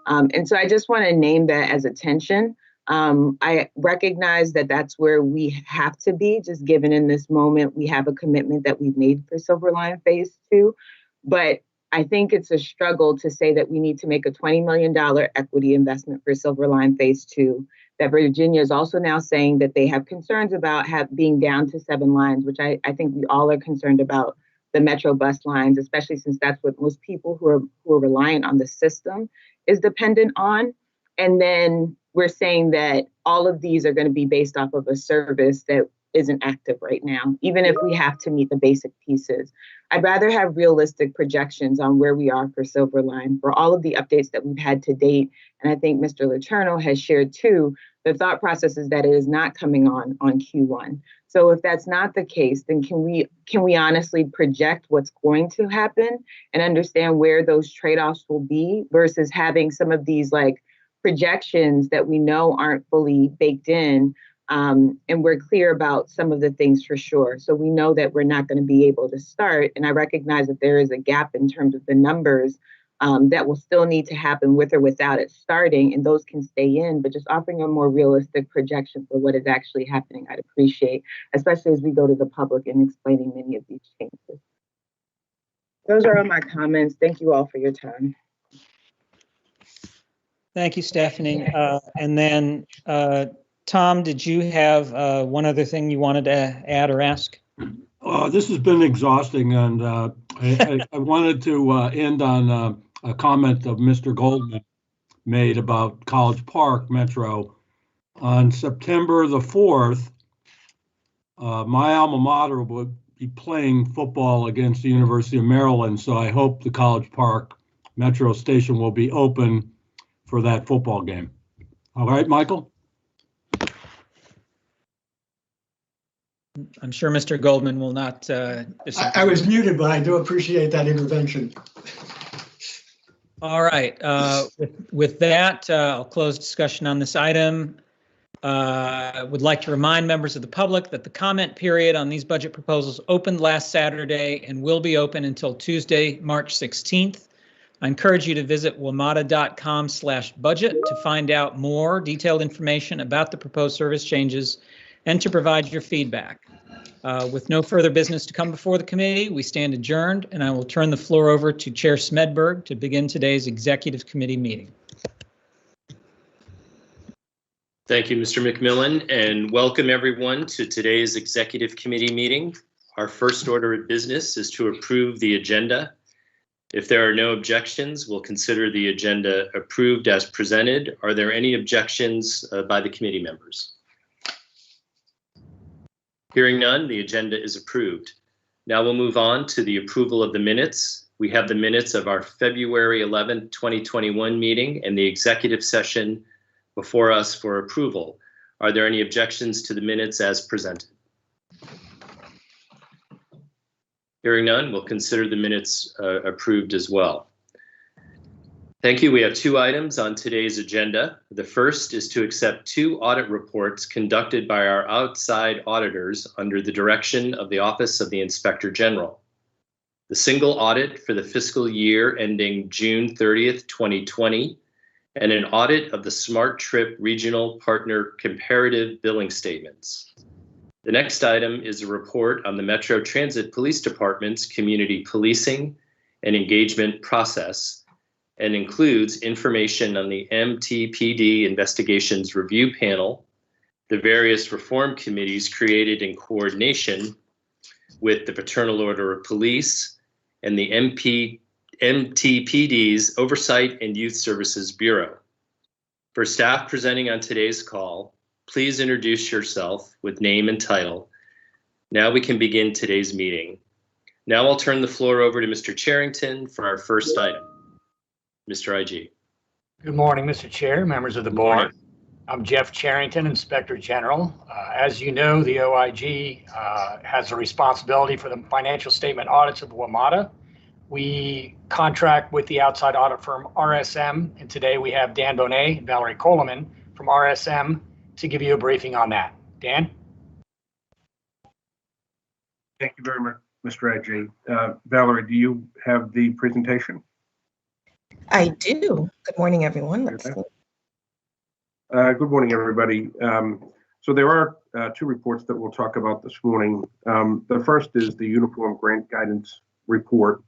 And so I just want to name that as attention. I recognize that that's where we have to be, just given in this moment, we have a commitment that we've made for Silver Line Phase 2. But I think it's a struggle to say that we need to make a $20 million equity investment for Silver Line Phase 2. That Virginia is also now saying that they have concerns about being down to 7 lines, which I think we all are concerned about the Metro bus lines, especially since that's what most people who are reliant on the system is dependent on. And then we're saying that all of these are going to be based off of a service that isn't active right now, even if we have to meet the basic pieces. I'd rather have realistic projections on where we are for Silver Line for all of the updates that we've had to date. And I think Mr. Letourneau has shared too, the thought process is that it is not coming on Q1. So if that's not the case, then can we honestly project what's going to happen and understand where those trade-offs will be versus having some of these like projections that we know aren't fully baked in. And we're clear about some of the things for sure. So we know that we're not going to be able to start. And I recognize that there is a gap in terms of the numbers that will still need to happen with or without it starting, and those can stay in, but just offering a more realistic projection for what is actually happening, I'd appreciate, especially as we go to the public and explaining many of these changes. Those are all my comments. Thank you all for your time.
Thank you, Stephanie. And then, Tom, did you have one other thing you wanted to add or ask?
This has been exhausting, and I wanted to end on a comment of Mr. Goldman made about College Park Metro. On September the 4th, my alma mater would be playing football against the University of Maryland, so I hope the College Park Metro station will be open for that football game. All right, Michael?
I'm sure Mr. Goldman will not.
I was muted, but I do appreciate that intervention.
All right. With that, I'll close discussion on this item. I would like to remind members of the public that the comment period on these budget proposals opened last Saturday and will be open until Tuesday, March 16th. I encourage you to visit wamata.com/budget to find out more detailed information about the proposed service changes and to provide your feedback. With no further business to come before the committee, we stand adjourned, and I will turn the floor over to Chair Smedberg to begin today's Executive Committee meeting.
Thank you, Mr. McMillan, and welcome everyone to today's Executive Committee meeting. Our first order of business is to approve the agenda. If there are no objections, we'll consider the agenda approved as presented. Are there any objections by the committee members? Hearing none, the agenda is approved. Now we'll move on to the approval of the minutes. We have the minutes of our February 11th, 2021 meeting and the executive session before us for approval. Are there any objections to the minutes as presented? Hearing none, we'll consider the minutes approved as well. Thank you. We have 2 items on today's agenda. The first is to accept 2 audit reports conducted by our outside auditors under the direction of the Office of the Inspector General. The single audit for the fiscal year ending June 30th, 2020, and an audit of the Smart Trip Regional Partner Comparative Billing Statements. The next item is a report on the Metro Transit Police Department's community policing and engagement process, and includes information on the MTPD Investigations Review Panel, the various reform committees created in coordination with the Fraternal Order of Police, and the MTPD's Oversight and Youth Services Bureau. For staff presenting on today's call, please introduce yourself with name and title. Now we can begin today's meeting. Now I'll turn the floor over to Mr. Charrington for our first item. Mr. IG.
Good morning, Mr. Chair, members of the board. I'm Jeff Charrington, Inspector General. As you know, the OIG has a responsibility for the financial statement audits of WMATA. We contract with the outside audit firm RSM, and today we have Dan Bonet and Valerie Coleman from RSM to give you a briefing on that. Dan?
Thank you very much, Mr. IG. Valerie, do you have the presentation?
I do. Good morning, everyone.
Good morning, everybody. So there are two reports that we'll talk about this morning. The first is the Uniform Grant Guidance Report,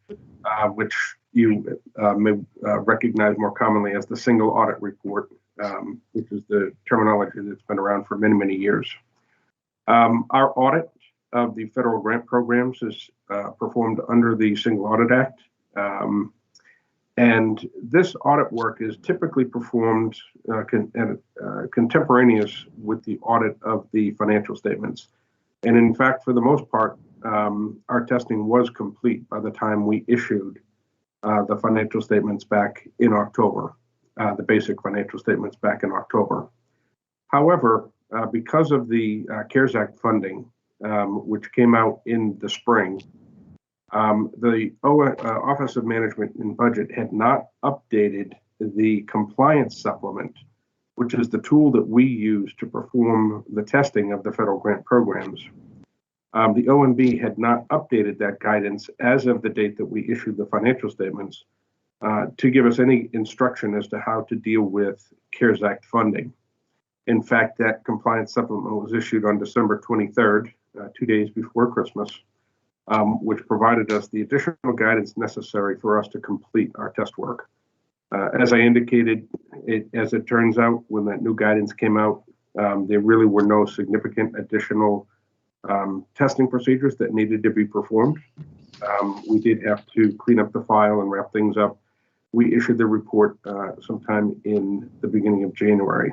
which you may recognize more commonly as the Single Audit Report, which is the terminology that's been around for many, many years. Our audit of the federal grant programs is performed under the Single Audit Act. And this audit work is typically performed contemporaneous with the audit of the financial statements. And in fact, for the most part, our testing was complete by the time we issued the financial statements back in October, the basic financial statements back in October. However, because of the CARES Act funding, which came out in the spring, the Office of Management and Budget had not updated the compliance supplement, which is the tool that we use to perform the testing of the federal grant programs. The OMB had not updated that guidance as of the date that we issued the financial statements to give us any instruction as to how to deal with CARES Act funding. In fact, that compliance supplement was issued on December 23rd, 2 days before Christmas. Which provided us the additional guidance necessary for us to complete our test work. As I indicated, as it turns out, when that new guidance came out, there really were no significant additional testing procedures that needed to be performed. We did have to clean up the file and wrap things up. We issued the report sometime in the beginning of January.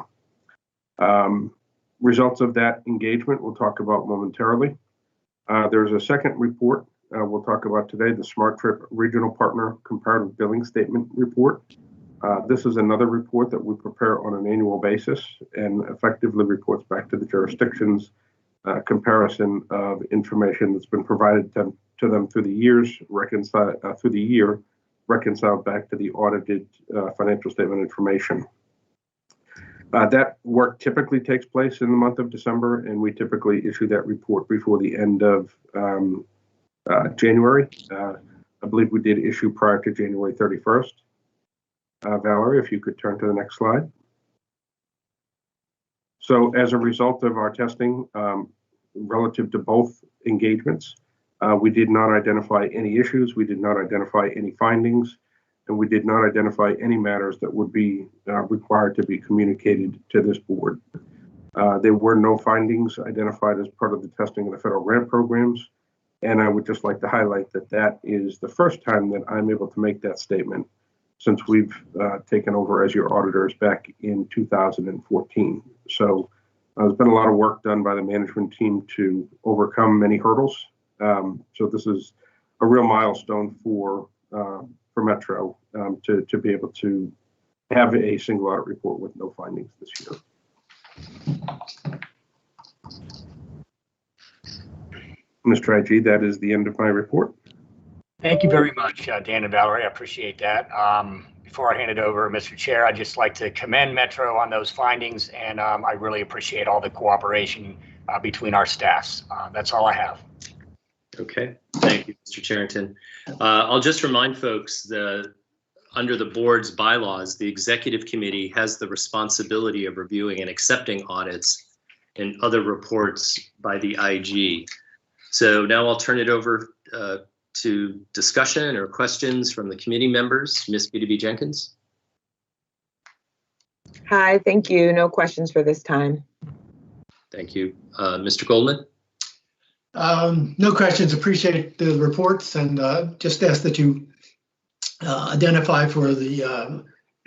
Results of that engagement we'll talk about momentarily. There's a second report we'll talk about today, the Smart Trip Regional Partner Comparative Billing Statement Report. This is another report that we prepare on an annual basis and effectively reports back to the jurisdictions comparison of information that's been provided to them through the years, reconciled back to the audited financial statement information. That work typically takes place in the month of December, and we typically issue that report before the end of January. I believe we did issue prior to January 31st. Valerie, if you could turn to the next slide. So as a result of our testing relative to both engagements, we did not identify any issues, we did not identify any findings, and we did not identify any matters that would be required to be communicated to this board. There were no findings identified as part of the testing of the federal grant programs, and I would just like to highlight that that is the first time that I'm able to make that statement since we've taken over as your auditors back in 2014. So there's been a lot of work done by the management team to overcome many hurdles. So this is a real milestone for Metro to be able to have a single audit report with no findings this year. Mr. IG, that is the end of my report.
Thank you very much, Dan and Valerie. I appreciate that. Before I hand it over, Mr. Chair, I'd just like to commend Metro on those findings, and I really appreciate all the cooperation between our staffs. That's all I have.
Okay, thank you, Mr. Charrington. I'll just remind folks that under the board's bylaws, the executive committee has the responsibility of reviewing and accepting audits and other reports by the IG. So now I'll turn it over to discussion or questions from the committee members. Ms. B2B Jenkins.
Hi, thank you. No questions for this time.
Thank you. Mr. Goldman?
No questions. Appreciate the reports, and just ask that you identify for the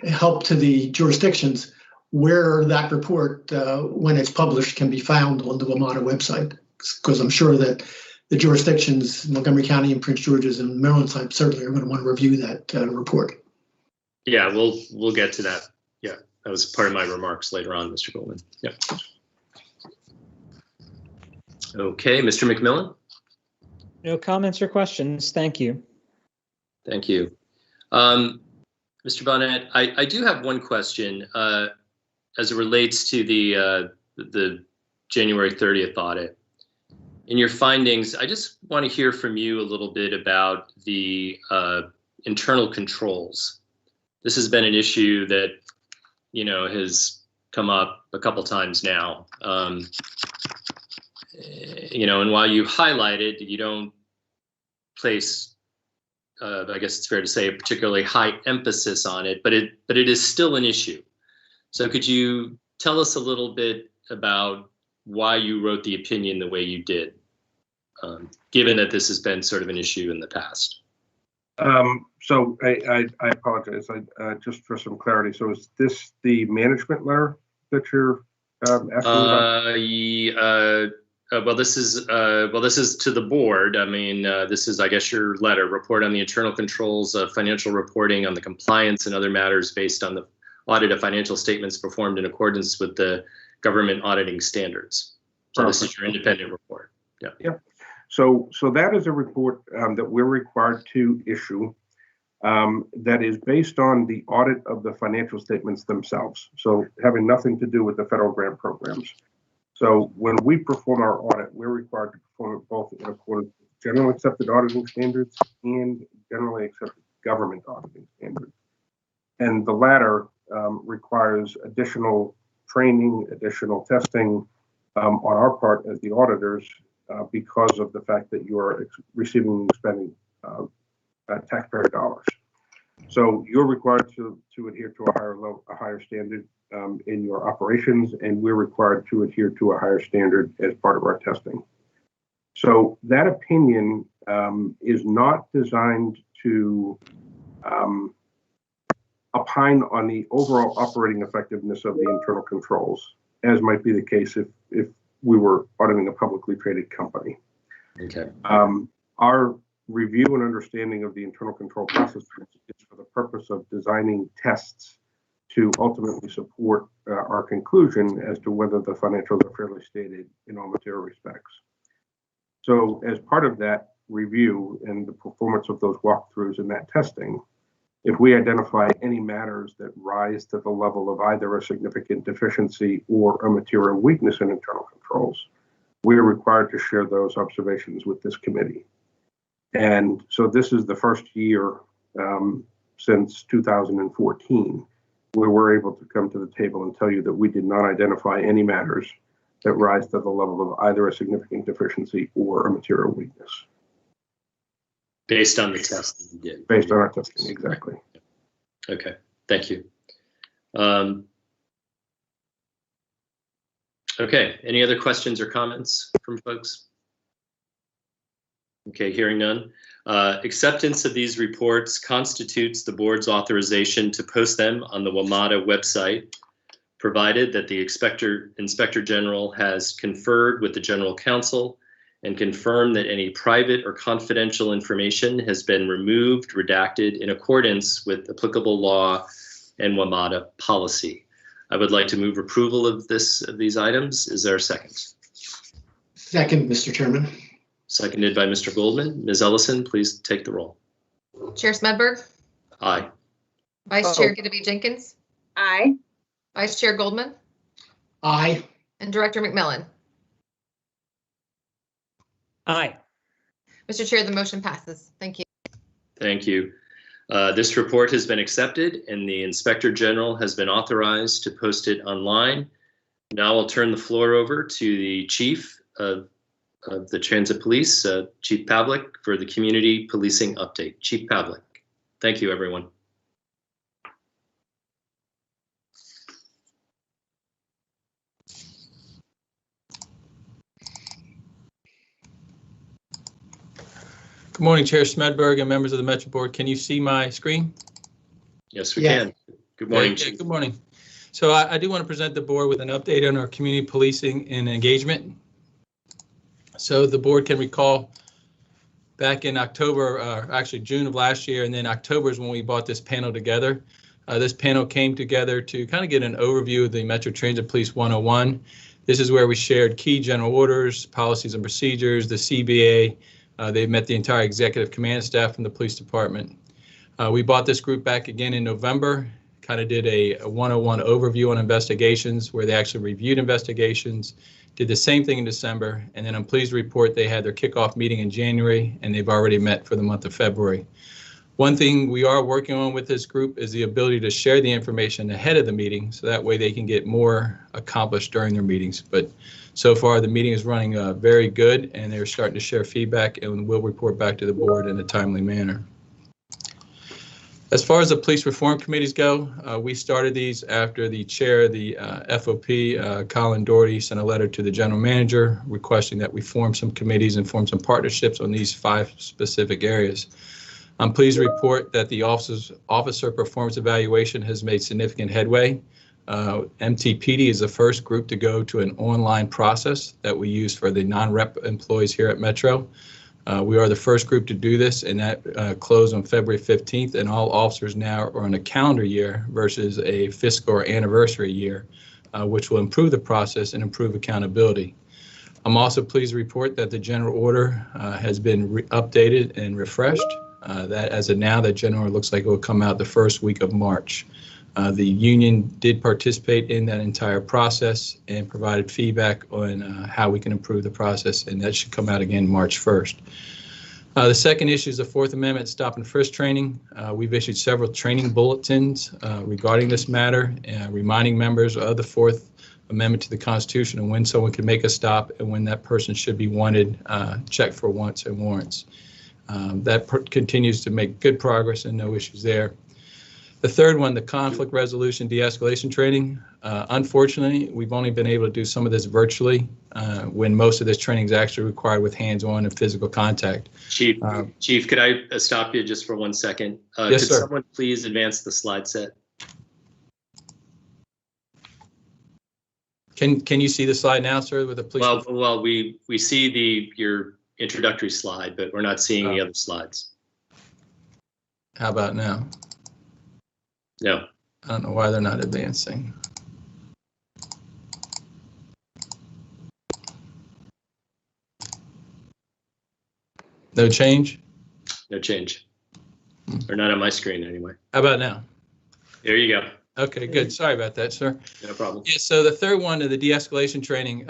help to the jurisdictions where that report, when it's published, can be found on the WMATA website. Because I'm sure that the jurisdictions, Montgomery County and Prince George's and Maryland type, certainly are going to want to review that report.
Yeah, we'll get to that. Yeah, that was part of my remarks later on, Mr. Goldman. Yeah. Okay, Mr. McMillan.
No comments or questions. Thank you.
Thank you. Mr. Bonnet, I do have one question as it relates to the January 30th audit. In your findings, I just want to hear from you a little bit about the internal controls. This has been an issue that, you know, has come up a couple times now. You know, and while you highlighted, you don't place, I guess it's fair to say, a particularly high emphasis on it, but it is still an issue. So could you tell us a little bit about why you wrote the opinion the way you did, given that this has been sort of an issue in the past?
So I apologize. Just for some clarity. So is this the management letter that you're asking about? Well, this is to the board. I mean, this is, I guess, your letter, report on the internal controls of financial reporting on the compliance and other matters based on the audit of financial statements performed in accordance with the government auditing standards. So this is your independent report. Yeah.
Yeah. So that is a report that we're required to issue that is based on the audit of the financial statements themselves. So having nothing to do with the federal grant programs. So when we perform our audit, we're required to perform it both in accordance with generally accepted auditing standards and generally accepted government auditing standards. And the latter requires additional training, additional testing on our part as the auditors because of the fact that you are receiving and spending taxpayer dollars. So you're required to adhere to a higher standard in your operations, and we're required to adhere to a higher standard as part of our testing. So that opinion is not designed to opine on the overall operating effectiveness of the internal controls, as might be the case if we were auditing a publicly traded company.
Okay.
Our review and understanding of the internal control process is for the purpose of designing tests to ultimately support our conclusion as to whether the financials are fairly stated in all material respects. So as part of that review and the performance of those walkthroughs and that testing, if we identify any matters that rise to the level of either a significant deficiency or a material weakness in internal controls, we are required to share those observations with this committee. And so this is the first year since 2014 where we're able to come to the table and tell you that we did not identify any matters that rise to the level of either a significant deficiency or a material weakness.
Based on the testing you did.
Based on our testing, exactly.
Okay, thank you. Okay, any other questions or comments from folks? Okay, hearing none. Acceptance of these reports constitutes the board's authorization to post them on the WMATA website, provided that the Inspector General has conferred with the General Counsel and confirmed that any private or confidential information has been removed, redacted in accordance with applicable law and WMATA policy. I would like to move approval of these items. Is there a second?
Second, Mr. Chairman.
Seconded by Mr. Goldman. Ms. Ellison, please take the roll.
Chair Smedberg?
Aye.
Vice Chair Gideby Jenkins?
Aye.
Vice Chair Goldman?
Aye.
And Director McMillan?
Aye.
Mr. Chair, the motion passes. Thank you.
Thank you. This report has been accepted and the Inspector General has been authorized to post it online. Now I'll turn the floor over to the Chief of the Transit Police, Chief Pavlik, for the community policing update. Chief Pavlik. Thank you, everyone.
Good morning, Chair Smedberg and members of the Metro Board. Can you see my screen?
Yes, we can. Good morning,
Chief. Good morning. So I do want to present the board with an update on our community policing and engagement. So the board can recall back in October, actually June of last year, and then October is when we brought this panel together. This panel came together to kind of get an overview of the Metro Transit Police 101. This is where we shared key general orders, policies and procedures, the CBA. They've met the entire executive command staff from the police department. We brought this group back again in November, kind of did a 101 overview on investigations where they actually reviewed investigations, did the same thing in December, and then I'm pleased to report they had their kickoff meeting in January, and they've already met for the month of February. One thing we are working on with this group is the ability to share the information ahead of the meeting, so that way they can get more accomplished during their meetings. But so far, the meeting is running very good, and they're starting to share feedback, and we'll report back to the board in a timely manner. As far as the police reform committees go, we started these after the chair of the FOP, Colin Doherty, sent a letter to the general manager requesting that we form some committees and form some partnerships on these 5 specific areas. I'm pleased to report that the officer performance evaluation has made significant headway. MTPD is the first group to go to an online process that we use for the non-rep employees here at Metro. We are the first group to do this, and that closed on February 15th, and all officers now are on a calendar year versus a fiscal or anniversary year, which will improve the process and improve accountability. I'm also pleased to report that the general order has been updated and refreshed. That as of now, the general order looks like it will come out the first week of March. The union did participate in that entire process and provided feedback on how we can improve the process, and that should come out again March 1st. The second issue is the Fourth Amendment stop and frisk training. We've issued several training bulletins regarding this matter, reminding members of the Fourth Amendment to the Constitution and when someone can make a stop and when that person should be wanted, checked for wants and warrants. That continues to make good progress and no issues there. The third one, the conflict resolution de-escalation training. Unfortunately, we've only been able to do some of this virtually when most of this training is actually required with hands-on and physical contact.
Chief, could I stop you just for 1 second?
Yes, sir.
Could someone please advance the slide set?
Can you see the slide now, sir, with the police?
Well, we see your introductory slide, but we're not seeing the other slides.
How about now?
No.
I don't know why they're not advancing. No change?
No change. Or not on my screen anyway.
How about now?
There you go.
Okay, good. Sorry about that, sir.
No problem.
Yeah, so the third one of the de-escalation training,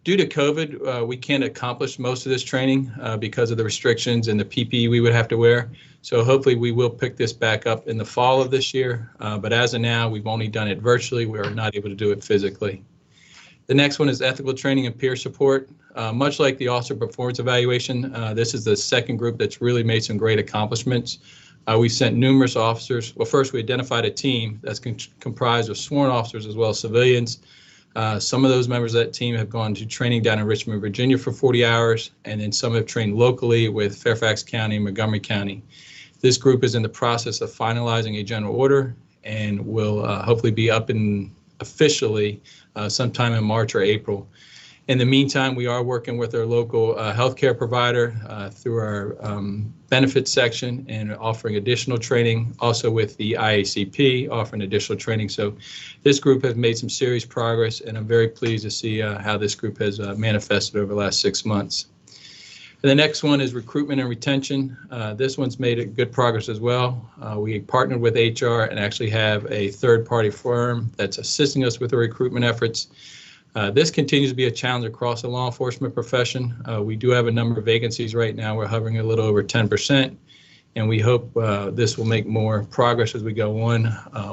due to COVID, we can't accomplish most of this training because of the restrictions and the PPE we would have to wear. So hopefully we will pick this back up in the fall of this year. But as of now, we've only done it virtually. We are not able to do it physically. The next one is ethical training and peer support. Much like the officer performance evaluation, this is the second group that's really made some great accomplishments. We sent numerous officers. Well, first we identified a team that's comprised of sworn officers as well as civilians. Some of those members of that team have gone to training down in Richmond, Virginia for 40 hours, and then some have trained locally with Fairfax County and Montgomery County. This group is in the process of finalizing a general order and will hopefully be up and officially sometime in March or April. In the meantime, we are working with our local healthcare provider through our benefits section and offering additional training, also with the IACP offering additional training. So this group has made some serious progress, and I'm very pleased to see how this group has manifested over the last 6 months. And the next one is recruitment and retention. This one's made good progress as well. We partnered with HR and actually have a third-party firm that's assisting us with the recruitment efforts. This continues to be a challenge across the law enforcement profession. We do have a number of vacancies right now. We're hovering a little over 10%, and we hope this will make more progress as we go on.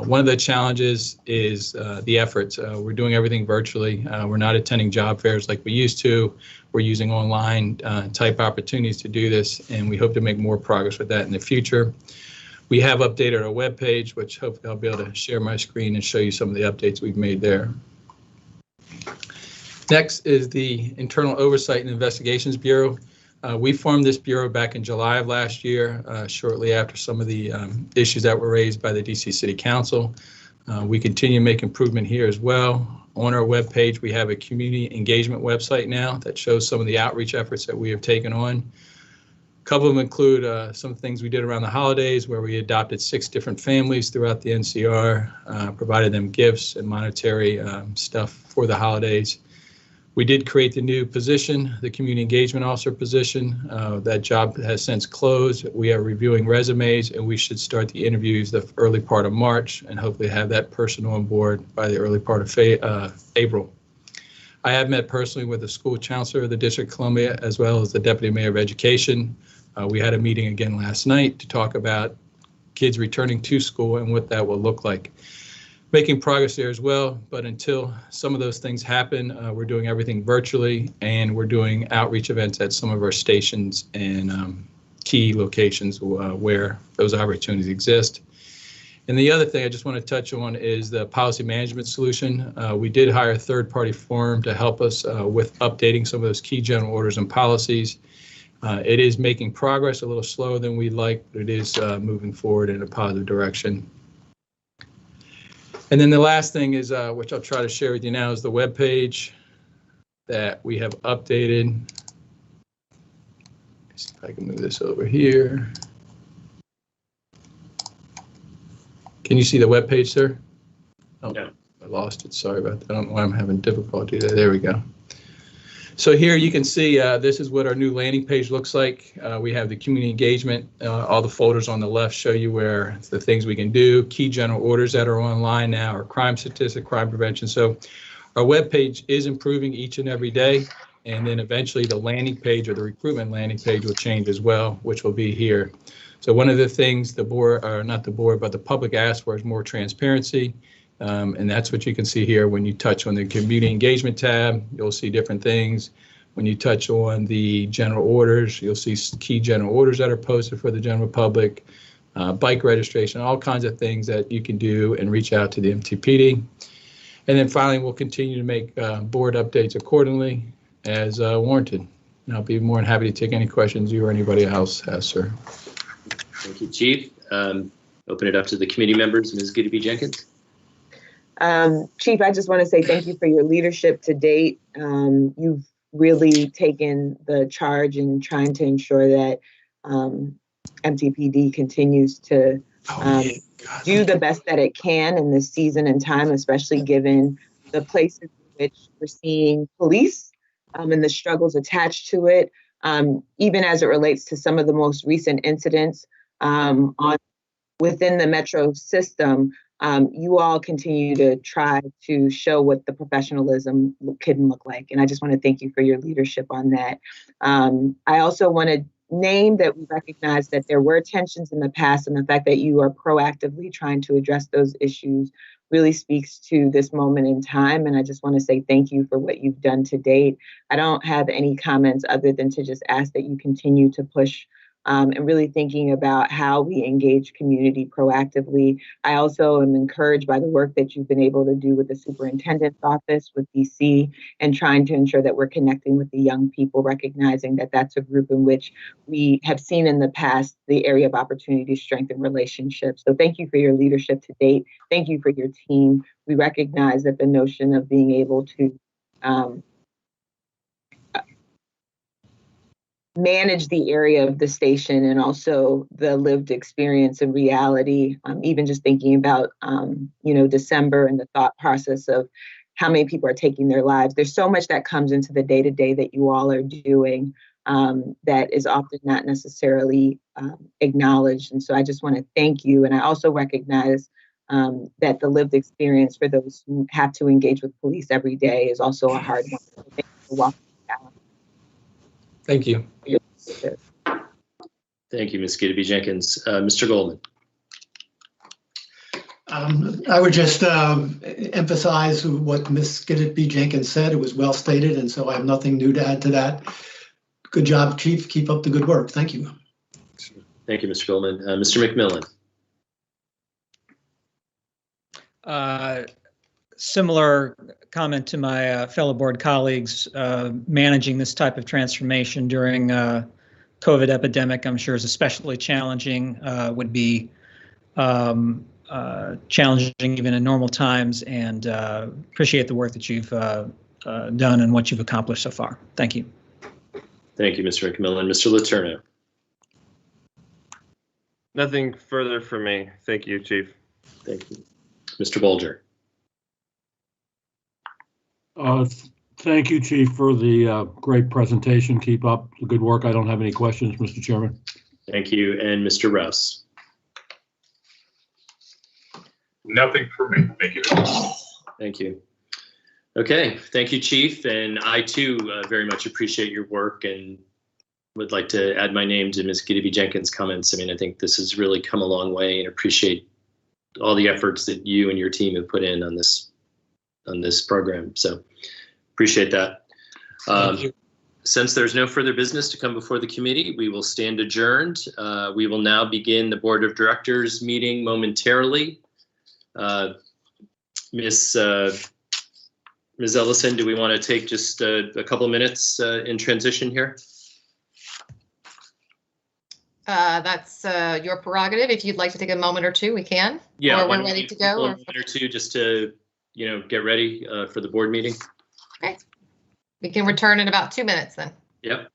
One of the challenges is the efforts. We're doing everything virtually. We're not attending job fairs like we used to. We're using online type opportunities to do this, and we hope to make more progress with that in the future. We have updated our webpage, which hopefully I'll be able to share my screen and show you some of the updates we've made there. Next is the Internal Oversight and Investigations Bureau. We formed this bureau back in July of last year, shortly after some of the issues that were raised by the DC City Council. We continue to make improvement here as well. On our webpage, we have a community engagement website now that shows some of the outreach efforts that we have taken on. A couple of them include some things we did around the holidays, where we adopted 6 different families throughout the NCR, provided them gifts and monetary stuff for the holidays. We did create the new position, the community engagement officer position. That job has since closed. We are reviewing resumes, and we should start the interviews the early part of March, and hopefully have that person on board by the early part of April. I have met personally with the school chancellor of the District of Columbia, as well as the deputy mayor of education. We had a meeting again last night to talk about kids returning to school and what that will look like. Making progress there as well, but until some of those things happen, we're doing everything virtually, and we're doing outreach events at some of our stations and key locations where those opportunities exist. And the other thing I just want to touch on is the policy management solution. We did hire a third-party firm to help us with updating some of those key general orders and policies. It is making progress, a little slower than we'd like, but it is moving forward in a positive direction. And then the last thing is, which I'll try to share with you now, is the webpage that we have updated. Let's see if I can move this over here. Can you see the webpage, sir? Oh, yeah. I lost it. Sorry about that. I don't know why I'm having difficulty there. There we go. So here you can see this is what our new landing page looks like. We have the community engagement. All the folders on the left show you where the things we can do. Key general orders that are online now, our crime statistic, crime prevention. So our web page is improving each and every day. And then eventually the landing page, or the recruitment landing page, will change as well, which will be here. So one of the things the board, or not the board, but the public asked for is more transparency. And that's what you can see here. When you touch on the community engagement tab, you'll see different things. When you touch on the general orders, you'll see key general orders that are posted for the general public, bike registration, all kinds of things that you can do and reach out to the MTPD. And then finally, we'll continue to make board updates accordingly as warranted. And I'll be more than happy to take any questions you or anybody else has, sir.
Thank you, Chief. Open it up to the committee members. Ms. Gideby Jenkins.
Chief, I just want to say thank you for your leadership to date. You've really taken the charge in trying to ensure that MTPD continues to do the best that it can in this season and time, especially given the places in which we're seeing police and the struggles attached to it, even as it relates to some of the most recent incidents within the metro system. You all continue to try to show what the professionalism can look like. And I just want to thank you for your leadership on that. I also want to name that we recognize that there were tensions in the past, and the fact that you are proactively trying to address those issues really speaks to this moment in time. And I just want to say thank you for what you've done to date. I don't have any comments other than to just ask that you continue to push and really thinking about how we engage community proactively. I also am encouraged by the work that you've been able to do with the superintendent's office, with DC, and trying to ensure that we're connecting with the young people, recognizing that that's a group in which we have seen in the past the area of opportunity to strengthen relationships. So thank you for your leadership to date. Thank you for your team. We recognize that the notion of being able to manage the area of the station and also the lived experience and reality, even just thinking about, December and the thought process of how many people are taking their lives. There's so much that comes into the day-to-day that you all are doing that is often not necessarily acknowledged. And so I just want to thank you. And I also recognize that the lived experience for those who have to engage with police every day is also a hard one. So thank you for walking down.
Thank you.
Thank you, Ms. Gideby Jenkins. Mr. Goldman.
I would just emphasize what Ms. Gideby Jenkins said. It was well stated, and so I have nothing new to add to that. Good job, Chief. Keep up the good work. Thank you.
Thank you, Mr. Goldman. Mr. McMillan.
Similar comment to my fellow board colleagues. Managing this type of transformation during COVID epidemic, I'm sure, is especially challenging. Would be challenging even in normal times, and appreciate the work that you've done and what you've accomplished so far. Thank you.
Thank you, Mr. McMillan. Mr. Letourneau.
Nothing further for me. Thank you, Chief.
Thank you. Mr. Bolger.
Thank you, Chief, for the great presentation. Keep up the good work. I don't have any questions, Mr. Chairman.
Thank you. And Mr. Rouse.
Nothing for me. Thank you.
Thank you. Okay, thank you, Chief. And I too very much appreciate your work and would like to add my name to Ms. Gideby Jenkins' comments. I mean, I think this has really come a long way, and appreciate all the efforts that you and your team have put in on this program. So appreciate that. Since there's no further business to come before the committee, we will stand adjourned. We will now begin the Board of Directors meeting momentarily. Ms. Ellison, do we want to take just a couple minutes in transition here?
That's your prerogative. If you'd like to take a moment or two, we can.
Yeah,
or we're ready to go.
A minute or two just to, get ready for the board meeting.
Okay. We can return in about 2 minutes then.
Yep.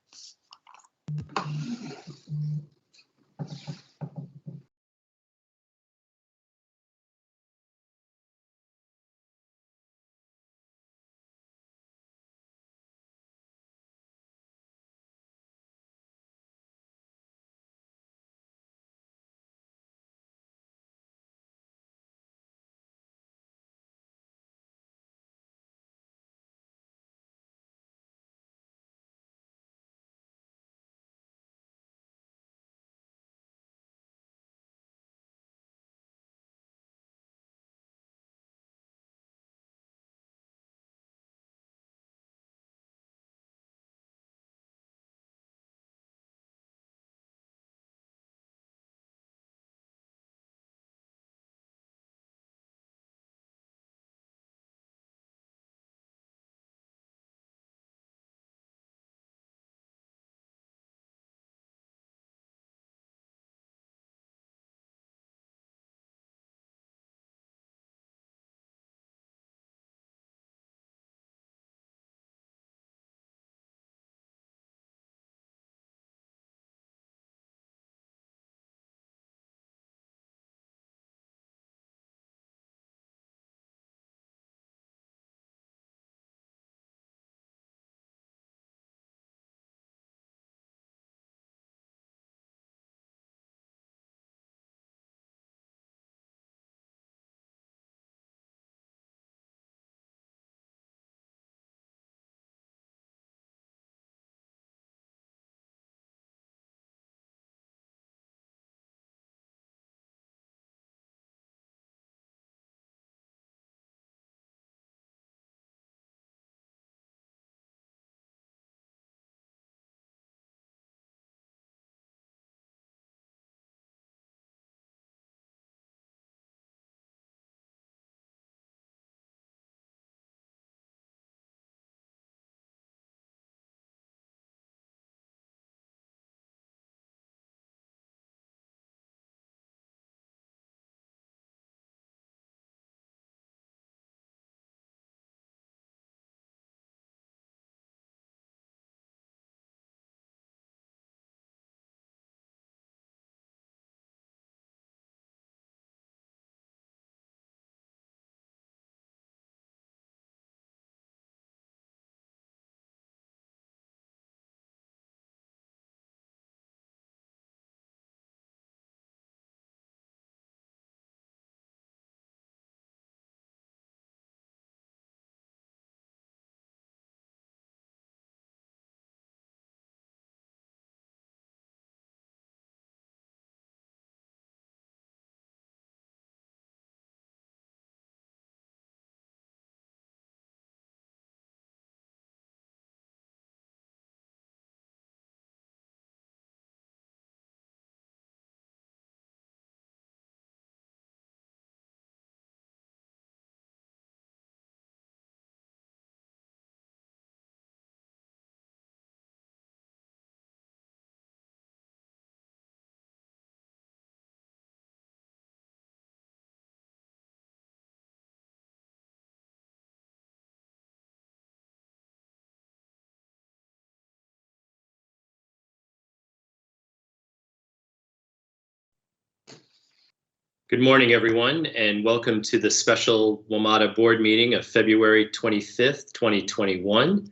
Good morning, everyone, and welcome to the special WMATA board meeting of February 25th, 2021.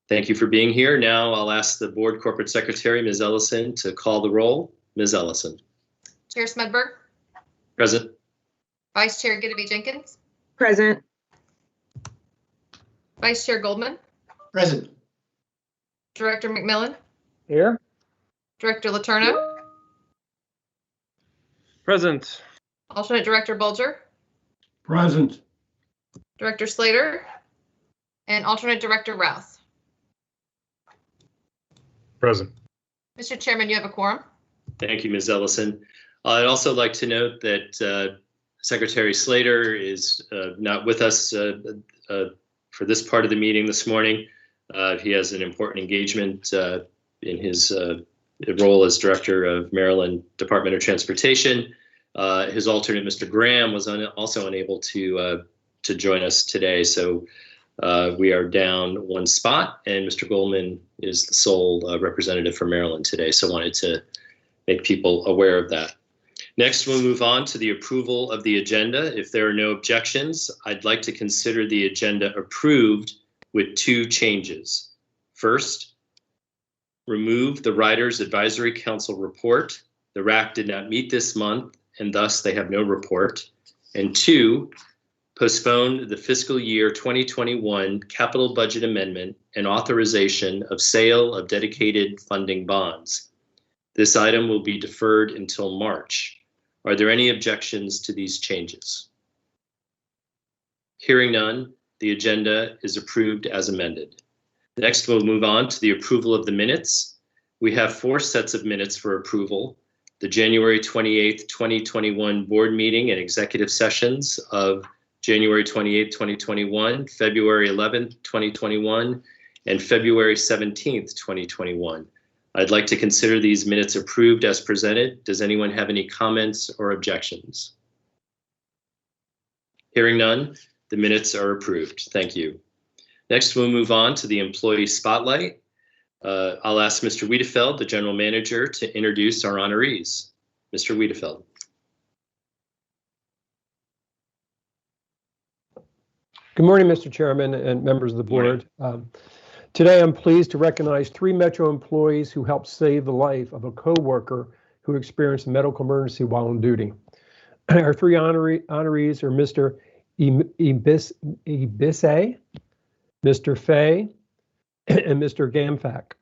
Thank you for being here. Now I'll ask the board corporate secretary, Ms. Ellison, to call the roll. Ms. Ellison.
Chair Smedberg,
Present.
Vice Chair Gideby-Jenkins,
Present.
Vice Chair Goldman,
Present.
Director McMillan,
Here.
Director Letourneau,
Present.
Alternate Director Bulger,
Present.
Director Slater, and Alternate Director Routh.
Present.
Mr. Chairman, you have a quorum.
Thank you, Ms. Ellison. I'd also like to note that Secretary Slater is not with us for this part of the meeting this morning. He has an important engagement in his role as Director of Maryland Department of Transportation. His alternate, Mr. Graham, was also unable to join us today, so we are down one spot, and Mr. Goldman is the sole representative for Maryland today, so wanted to make people aware of that. Next, we'll move on to the approval of the agenda. If there are no objections, I'd like to consider the agenda approved with two changes. First, remove the Riders Advisory Council report. The RAC did not meet this month, and thus they have no report. And two, postpone the fiscal year 2021 capital budget amendment and authorization of sale of dedicated funding bonds. This item will be deferred until March. Are there any objections to these changes? Hearing none, the agenda is approved as amended. Next, we'll move on to the approval of the minutes. We have 4 sets of minutes for approval. The January 28th, 2021 board meeting and executive sessions of January 28th, 2021, February 11th, 2021, and February 17th, 2021. I'd like to consider these minutes approved as presented. Does anyone have any comments or objections? Hearing none, the minutes are approved. Thank you. Next, we'll move on to the employee spotlight. I'll ask Mr. Wiedefeld, the general manager, to introduce our honorees. Mr. Wiedefeld.
Good morning, Mr. Chairman and members of the board. Today, I'm pleased to recognize 3 Metro employees who helped save the life of a coworker who experienced a medical emergency while on duty. Our 3 honorees are Mr. Ibise, Mr. Fay, and Mr. Gamfak.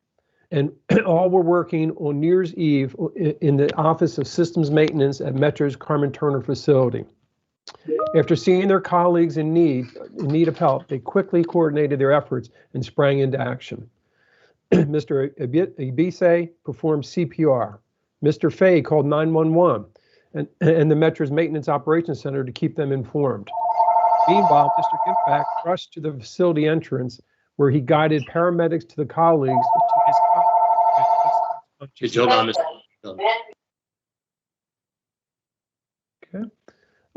And all were working on New Year's Eve in the Office of Systems Maintenance at Metro's Carmen Turner facility. After seeing their colleagues in need of help, they quickly coordinated their efforts and sprang into action. Mr. Ibise performed CPR. Mr. Fay called 911 and the Metro's Maintenance Operations Center to keep them informed. Meanwhile, Mr. Gimpback rushed to the facility entrance where he guided paramedics to the colleagues to his
Could you hold on, Mr.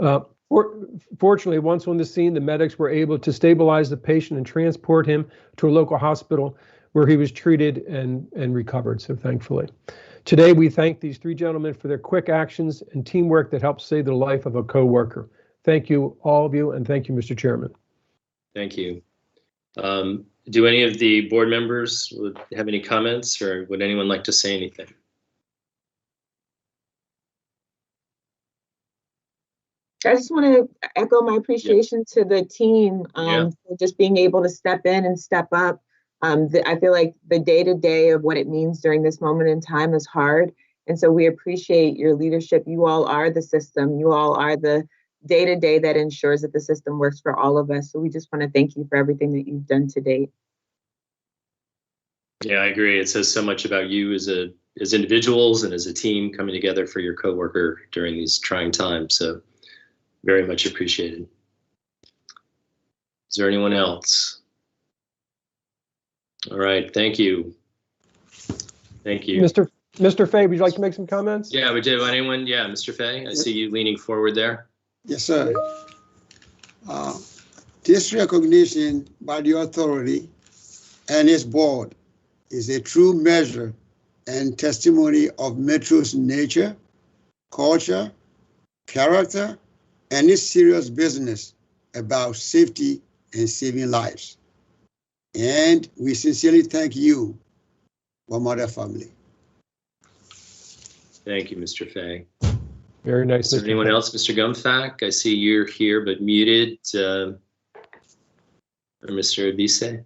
Okay. Fortunately, once on the scene, the medics were able to stabilize the patient and transport him to a local hospital where he was treated and recovered, so thankfully. Today, we thank these 3 gentlemen for their quick actions and teamwork that helped save the life of a coworker. Thank you, all of you, and thank you, Mr. Chairman.
Thank you. Do any of the board members have any comments, or would anyone like to say anything?
I just want to echo my appreciation to the team for just being able to step in and step up. I feel like the day-to-day of what it means during this moment in time is hard. And so we appreciate your leadership. You all are the system. You all are the day-to-day that ensures that the system works for all of us. So we just want to thank you for everything that you've done to date.
Yeah, I agree. It says so much about you as individuals and as a team coming together for your coworker during these trying times. So very much appreciated. Is there anyone else? All right, thank you. Thank you.
Mr. Fay, would you like to make some comments?
Yeah, would you, anyone? Yeah, Mr. Fay, I see you leaning forward there.
Yes, sir. This recognition by the authority and its board is a true measure and testimony of Metro's nature, culture, character, and is serious business about safety and saving lives. And we sincerely thank you, WMATA family.
Thank you, Mr. Fay.
Very nice.
Is there anyone else? Mr. Gumfak, I see you're here but muted. Or Mr. Abise?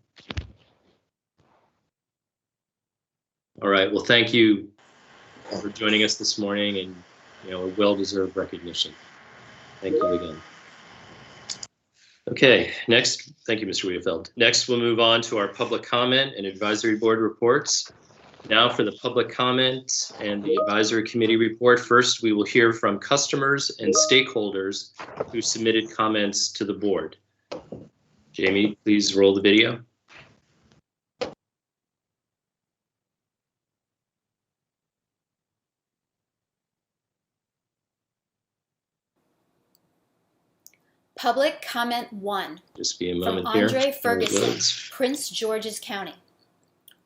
All right, well, thank you for joining us this morning, and a well-deserved recognition. Thank you again. Okay, next, thank you, Mr. Weefeld. Next, we'll move on to our public comment and advisory board reports. Now for the public comment and the advisory committee report. First, we will hear from customers and stakeholders who submitted comments to the board. Jamie, please roll the video.
Public comment 1.
Just be a moment
from
here.
Andre Ferguson,
Words.
Prince George's County.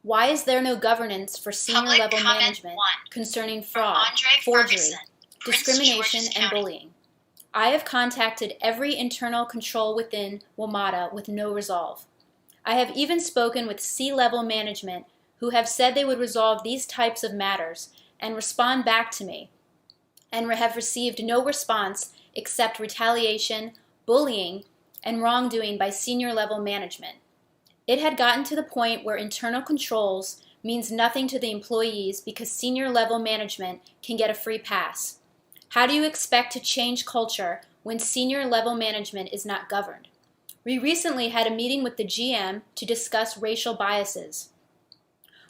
Why is there no governance for senior level management concerning fraud, forgery, discrimination, and bullying? I have contacted every internal control within WMATA with no resolve. I have even spoken with C-level management who have said they would resolve these types of matters and respond back to me, and have received no response except retaliation, bullying, and wrongdoing by senior level management. It had gotten to the point where internal controls means nothing to the employees because senior level management can get a free pass. How do you expect to change culture when senior level management is not governed? We recently had a meeting with the GM to discuss racial biases,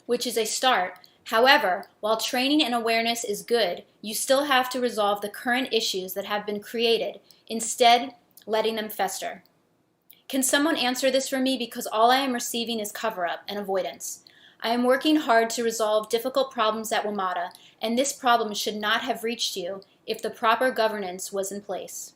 which is a start. However, while training and awareness is good, you still have to resolve the current issues that have been created, instead letting them fester. Can someone answer this for me, because all I am receiving is cover-up and avoidance. I am working hard to resolve difficult problems at WMATA, and this problem should not have reached you if the proper governance was in place.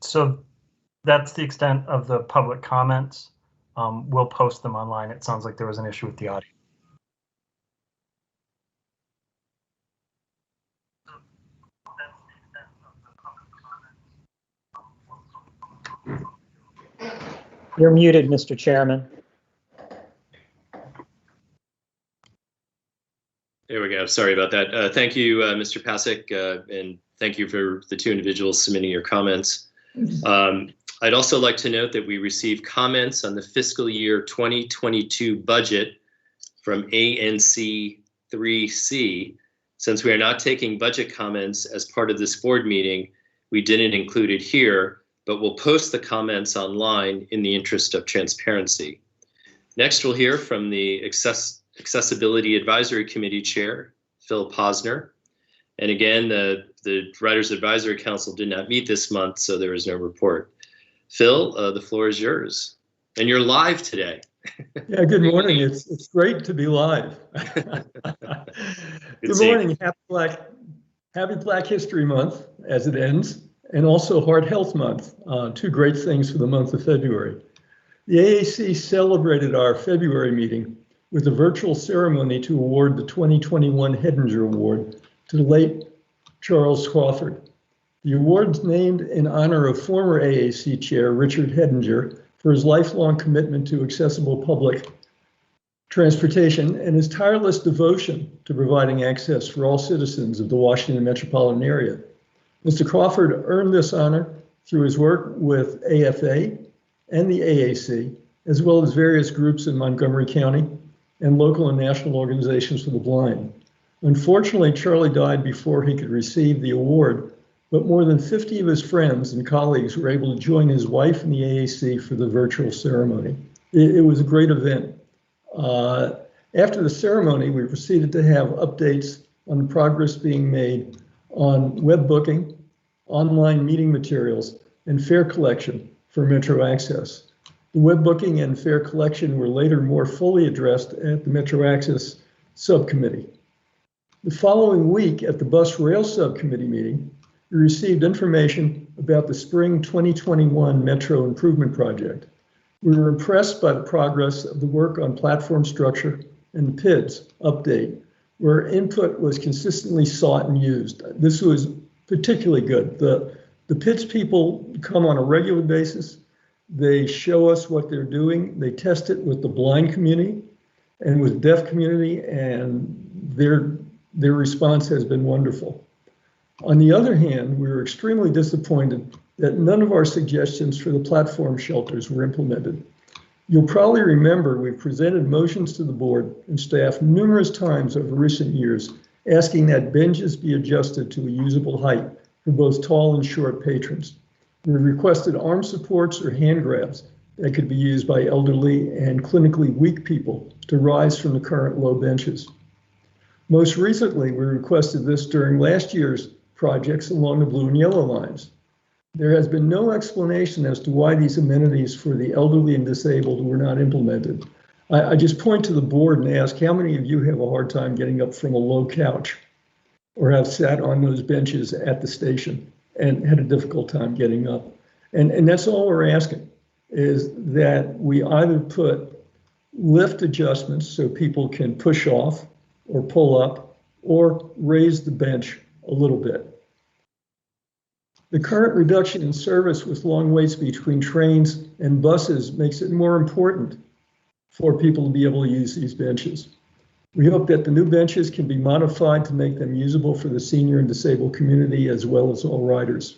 So that's the extent of the public comments. We'll post them online. It sounds like there was an issue with the audio.
You're muted, Mr. Chairman.
There we go. Sorry about that. Thank you, Mr. Pasek, and thank you for the two individuals submitting your comments. I'd also like to note that we received comments on the fiscal year 2022 budget from ANC 3C. Since we are not taking budget comments as part of this board meeting, we didn't include it here, but we'll post the comments online in the interest of transparency. Next, we'll hear from the Accessibility Advisory Committee Chair, Phil Posner. And again, the Writers Advisory Council did not meet this month, so there is no report. Phil, the floor is yours. And you're live today.
Yeah, good morning. It's great to be live. Good morning. Happy Black History Month as it ends, and also Heart Health Month. Two great things for the month of February. The AAC celebrated our February meeting with a virtual ceremony to award the 2021 Hedinger Award to the late Charles Crawford. The award's named in honor of former AAC Chair Richard Hedinger for his lifelong commitment to accessible public transportation and his tireless devotion to providing access for all citizens of the Washington metropolitan area. Mr. Crawford earned this honor through his work with AFA and the AAC, as well as various groups in Montgomery County and local and national organizations for the blind. Unfortunately, Charlie died before he could receive the award, but more than 50 of his friends and colleagues were able to join his wife and the AAC for the virtual ceremony. It was a great event. After the ceremony, we proceeded to have updates on the progress being made on web booking, online meeting materials, and fare collection for Metro Access. The web booking and fare collection were later more fully addressed at the Metro Access Subcommittee. The following week at the Bus Rail Subcommittee meeting, we received information about the Spring 2021 Metro Improvement Project. We were impressed by the progress of the work on platform structure and the PIDS update, where input was consistently sought and used. This was particularly good. The PIDS people come on a regular basis. They show us what they're doing. They test it with the blind community and with deaf community, and their response has been wonderful. On the other hand, we were extremely disappointed that none of our suggestions for the platform shelters were implemented. You'll probably remember we presented motions to the board and staff numerous times over recent years, asking that benches be adjusted to a usable height for both tall and short patrons. We requested arm supports or hand grabs that could be used by elderly and clinically weak people to rise from the current low benches. Most recently, we requested this during last year's projects along the blue and yellow lines. There has been no explanation as to why these amenities for the elderly and disabled were not implemented. I just point to the board and ask how many of you have a hard time getting up from a low couch or have sat on those benches at the station and had a difficult time getting up. And that's all we're asking, is that we either put lift adjustments so people can push off or pull up or raise the bench a little bit. The current reduction in service with long waits between trains and buses makes it more important for people to be able to use these benches. We hope that the new benches can be modified to make them usable for the senior and disabled community as well as all riders.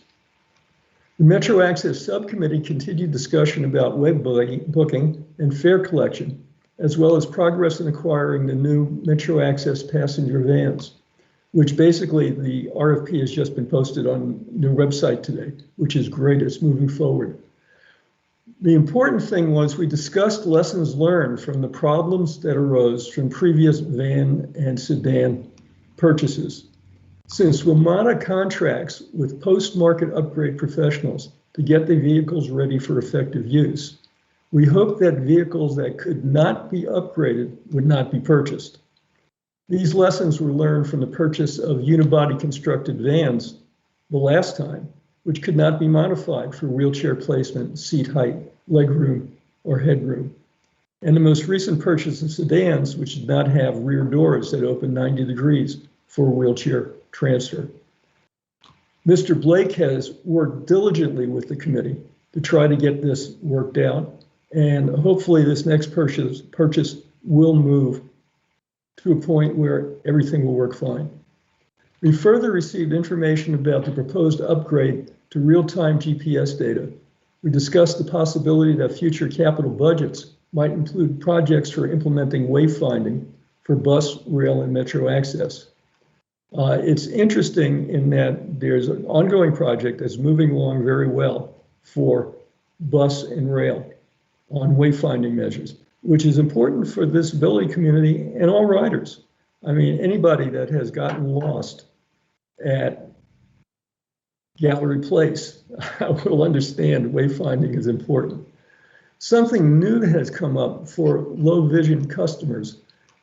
The Metro Access Subcommittee continued discussion about web booking and fare collection, as well as progress in acquiring the new Metro Access passenger vans, which basically the RFP has just been posted on their website today, which is great. It's moving forward. The important thing was we discussed lessons learned from the problems that arose from previous van and sedan purchases. Since WMATA contracts with post-market upgrade professionals to get the vehicles ready for effective use, we hope that vehicles that could not be upgraded would not be purchased. These lessons were learned from the purchase of unibody constructed vans the last time, which could not be modified for wheelchair placement, seat height, legroom, or headroom. And the most recent purchase of sedans, which did not have rear doors that open 90 degrees for wheelchair transfer. Mr. Blake has worked diligently with the committee to try to get this worked out, and hopefully this next purchase will move to a point where everything will work fine. We further received information about the proposed upgrade to real-time GPS data. We discussed the possibility that future capital budgets might include projects for implementing wayfinding for bus, rail, and metro access. It's interesting in that there's an ongoing project that's moving along very well for bus and rail on wayfinding measures, which is important for the disability community and all riders. I mean, anybody that has gotten lost at Gallery Place will understand wayfinding is important. Something new has come up for low vision customers,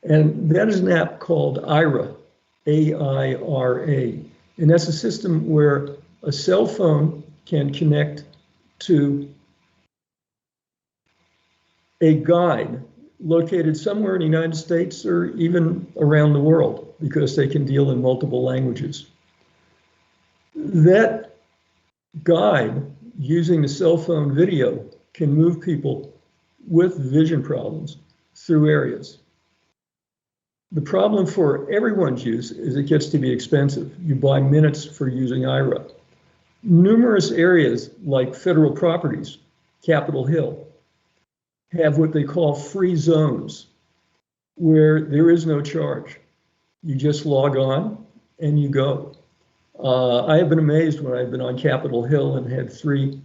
and that is an app called AIRA, A-I-R-A. And that's a system where a cell phone can connect to a guide located somewhere in the United States or even around the world, because they can deal in multiple languages. That guide, using the cell phone video, can move people with vision problems through areas. The problem for everyone's use is it gets to be expensive. You buy minutes for using IRA. Numerous areas like federal properties, Capitol Hill, have what they call free zones, where there is no charge. You just log on and you go. I have been amazed when I've been on Capitol Hill and had 3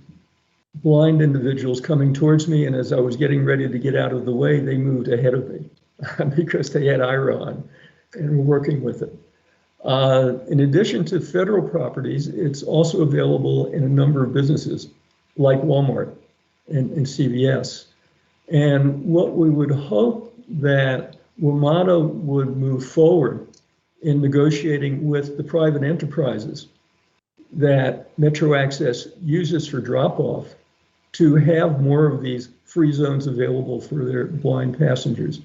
blind individuals coming towards me, and as I was getting ready to get out of the way, they moved ahead of me because they had IRA on and were working with it. In addition to federal properties, it's also available in a number of businesses like Walmart and CVS. And what we would hope that WMATA would move forward in negotiating with the private enterprises that Metro Access uses for drop-off to have more of these free zones available for their blind passengers.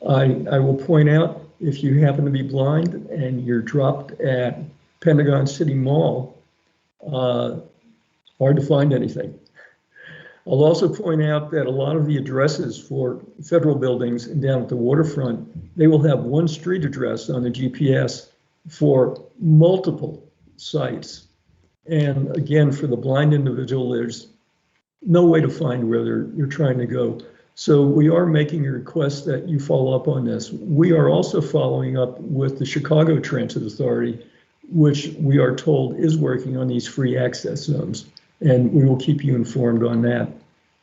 I will point out, if you happen to be blind and you're dropped at Pentagon City Mall, hard to find anything. I'll also point out that a lot of the addresses for federal buildings and down at the waterfront, they will have one street address on the GPS for multiple sites. And again, for the blind individual, there's no way to find where you're trying to go. So we are making a request that you follow up on this. We are also following up with the Chicago Transit Authority, which we are told is working on these free access zones. And we will keep you informed on that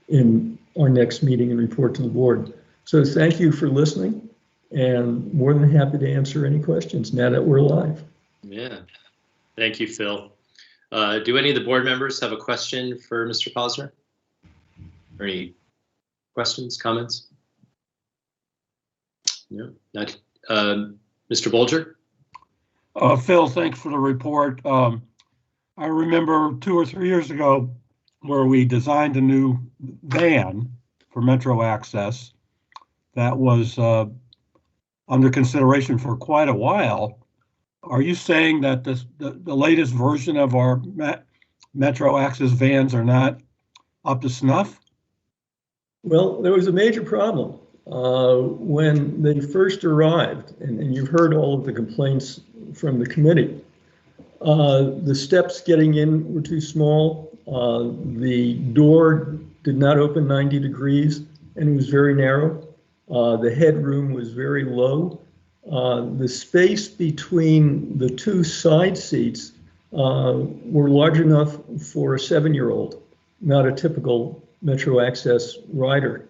in our next meeting and report to the board. So thank you for listening, and more than happy to answer any questions now that we're live.
Yeah, thank you, Phil. Do any of the board members have a question for Mr. Posner? Or any questions, comments? No, not. Mr. Bolger?
Phil, thanks for the report. I remember 2 or 3 years ago where we designed a new van for Metro Access that was under consideration for quite a while. Are you saying that the latest version of our Metro Access vans are not up to snuff?
Well, there was a major problem when they first arrived, and you've heard all of the complaints from the committee. The steps getting in were too small. The door did not open 90 degrees, and it was very narrow. The headroom was very low. The space between the 2 side seats were large enough for a 7-year-old, not a typical Metro Access rider.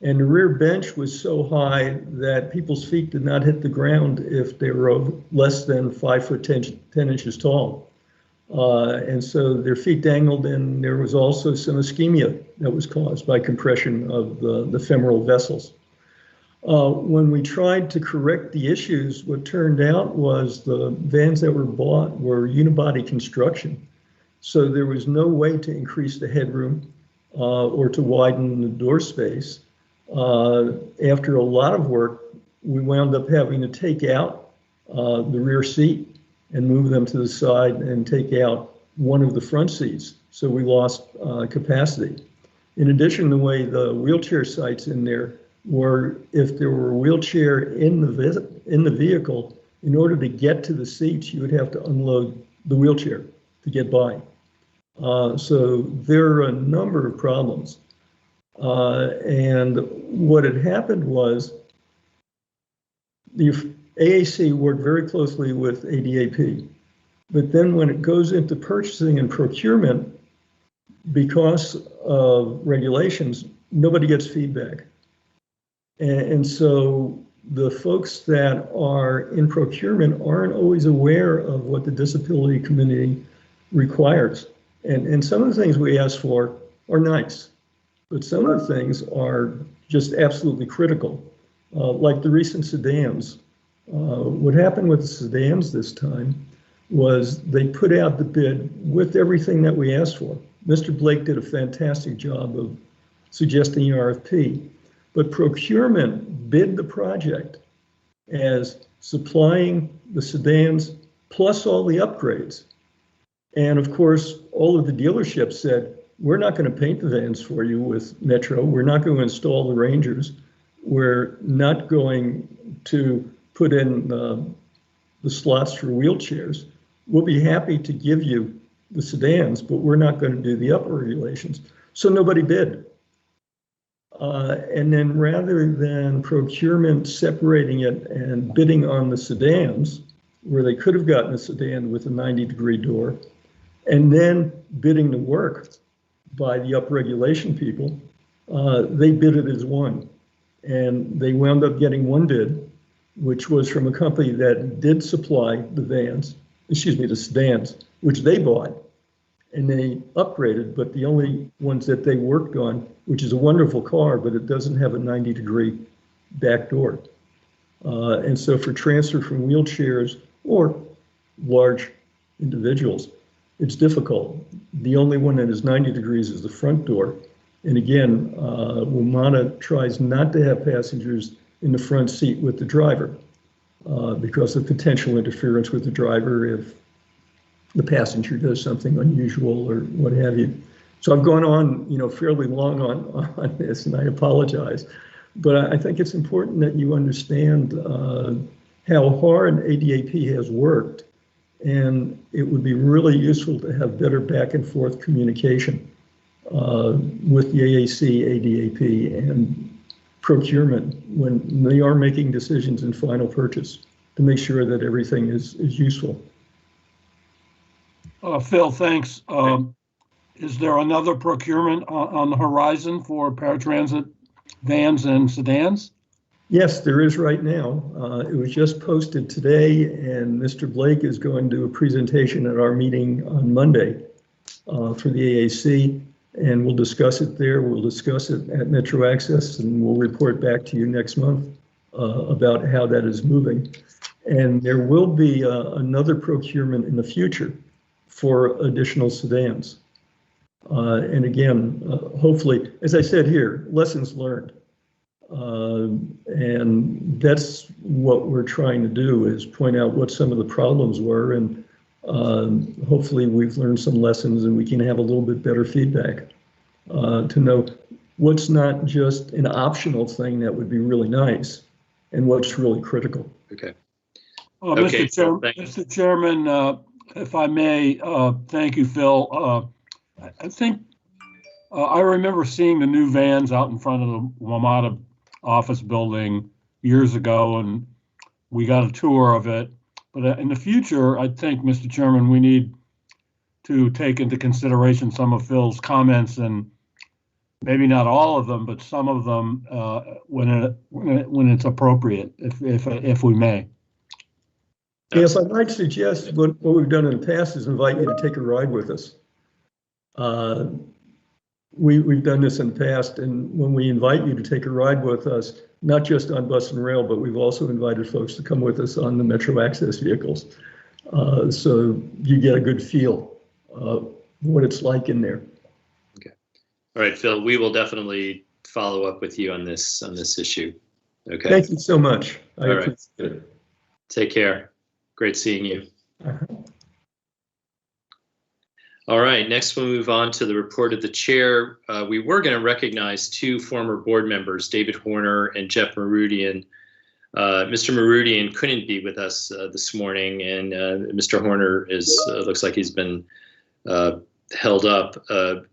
And the rear bench was so high that people's feet did not hit the ground if they were less than 5 foot 10 inches tall. And so their feet dangled, and there was also some ischemia that was caused by compression of the femoral vessels. When we tried to correct the issues, what turned out was the vans that were bought were unibody construction. So there was no way to increase the headroom or to widen the door space. After a lot of work, we wound up having to take out the rear seat and move them to the side and take out one of the front seats. So we lost capacity. In addition, the way the wheelchair sites in there were, if there were a wheelchair in the vehicle, in order to get to the seats, you would have to unload the wheelchair to get by. So there are a number of problems. And what had happened was the AAC worked very closely with ADAP, but then when it goes into purchasing and procurement, because of regulations, nobody gets feedback. And so the folks that are in procurement aren't always aware of what the disability community requires. And some of the things we ask for are nice, but some of the things are just absolutely critical, like the recent sedans. What happened with the sedans this time was they put out the bid with everything that we asked for. Mr. Blake did a fantastic job of suggesting the RFP, but procurement bid the project as supplying the sedans plus all the upgrades. And of course, all of the dealerships said, we're not going to paint the vans for you with Metro. We're not going to install the Rangers. We're not going to put in the slots for wheelchairs. We'll be happy to give you the sedans, but we're not going to do the upper regulations. So nobody bid. And then rather than procurement separating it and bidding on the sedans, where they could have gotten a sedan with a 90-degree door, and then bidding the work by the upregulation people, they bid it as one. And they wound up getting one bid, which was from a company that did supply the the sedans, which they bought and they upgraded, but the only ones that they worked on, which is a wonderful car, but it doesn't have a 90-degree back door. And so for transfer from wheelchairs or large individuals, it's difficult. The only one that is 90 degrees is the front door. And again, WMATA tries not to have passengers in the front seat with the driver because of potential interference with the driver if the passenger does something unusual or what have you. So I've gone on, fairly long on this, and I apologize. But I think it's important that you understand how hard ADAP has worked, and it would be really useful to have better back and forth communication with the AAC, ADAP, and procurement when they are making decisions in final purchase to make sure that everything is useful.
Phil, thanks. Is there another procurement on the horizon for paratransit vans and sedans?
Yes, there is right now. It was just posted today, and Mr. Blake is going to do a presentation at our meeting on Monday for the AAC, and we'll discuss it there. We'll discuss it at Metro Access, and we'll report back to you next month about how that is moving. And there will be another procurement in the future for additional sedans. And again, hopefully, as I said here, lessons learned. And that's what we're trying to do, is point out what some of the problems were, and hopefully we've learned some lessons and we can have a little bit better feedback to know what's not just an optional thing that would be really nice and what's really critical.
Okay.
Okay, Mr. Chairman, if I may, thank you, Phil. I think I remember seeing the new vans out in front of the WMATA office building years ago, and we got a tour of it. But in the future, I think, Mr. Chairman, we need to take into consideration some of Phil's comments, and maybe not all of them, but some of them when it's appropriate, if we may.
Yes, I might suggest what we've done in the past is invite you to take a ride with us. We've done this in the past, and when we invite you to take a ride with us, not just on bus and rail, but we've also invited folks to come with us on the Metro Access vehicles. So you get a good feel of what it's like in there.
Okay. All right, Phil, we will definitely follow up with you on this issue. Okay.
Thank you so much. I appreciate it.
Take care. Great seeing you. All right, next we'll move on to the report of the chair. We were going to recognize two former board members, David Horner and Jeff Marudian. Mr. Marudian couldn't be with us this morning, and Mr. Horner looks like he's been held up.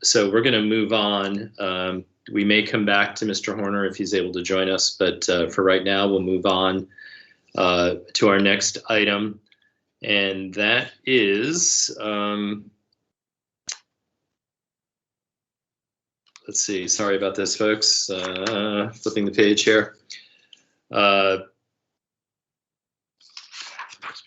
So we're going to move on. We may come back to Mr. Horner if he's able to join us, but for right now, we'll move on to our next item, and that is, let's see, sorry about this, folks, flipping the page here.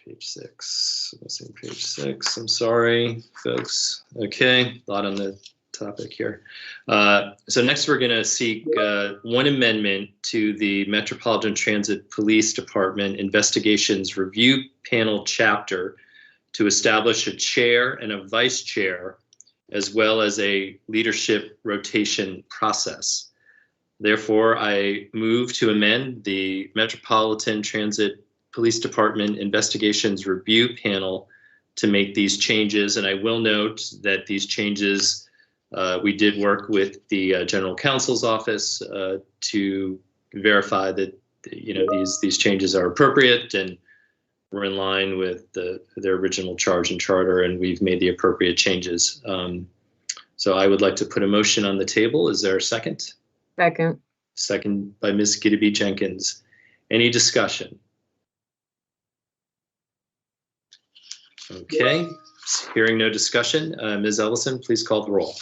Page 6, missing page 6, I'm sorry, folks. Okay, a lot on the topic here. So next we're going to seek one amendment to the Metropolitan Transit Police Department Investigations Review Panel chapter to establish a chair and a vice chair, as well as a leadership rotation process. Therefore, I move to amend the Metropolitan Transit Police Department Investigations Review Panel to make these changes. And I will note that these changes, we did work with the General Counsel's office to verify that these changes are appropriate and we're in line with their original charge and charter, and we've made the appropriate changes. So I would like to put a motion on the table. Is there a second?
Second.
Second by Ms. Gideby Jenkins. Any discussion? Okay, hearing no discussion, Ms. Ellison, please call the roll.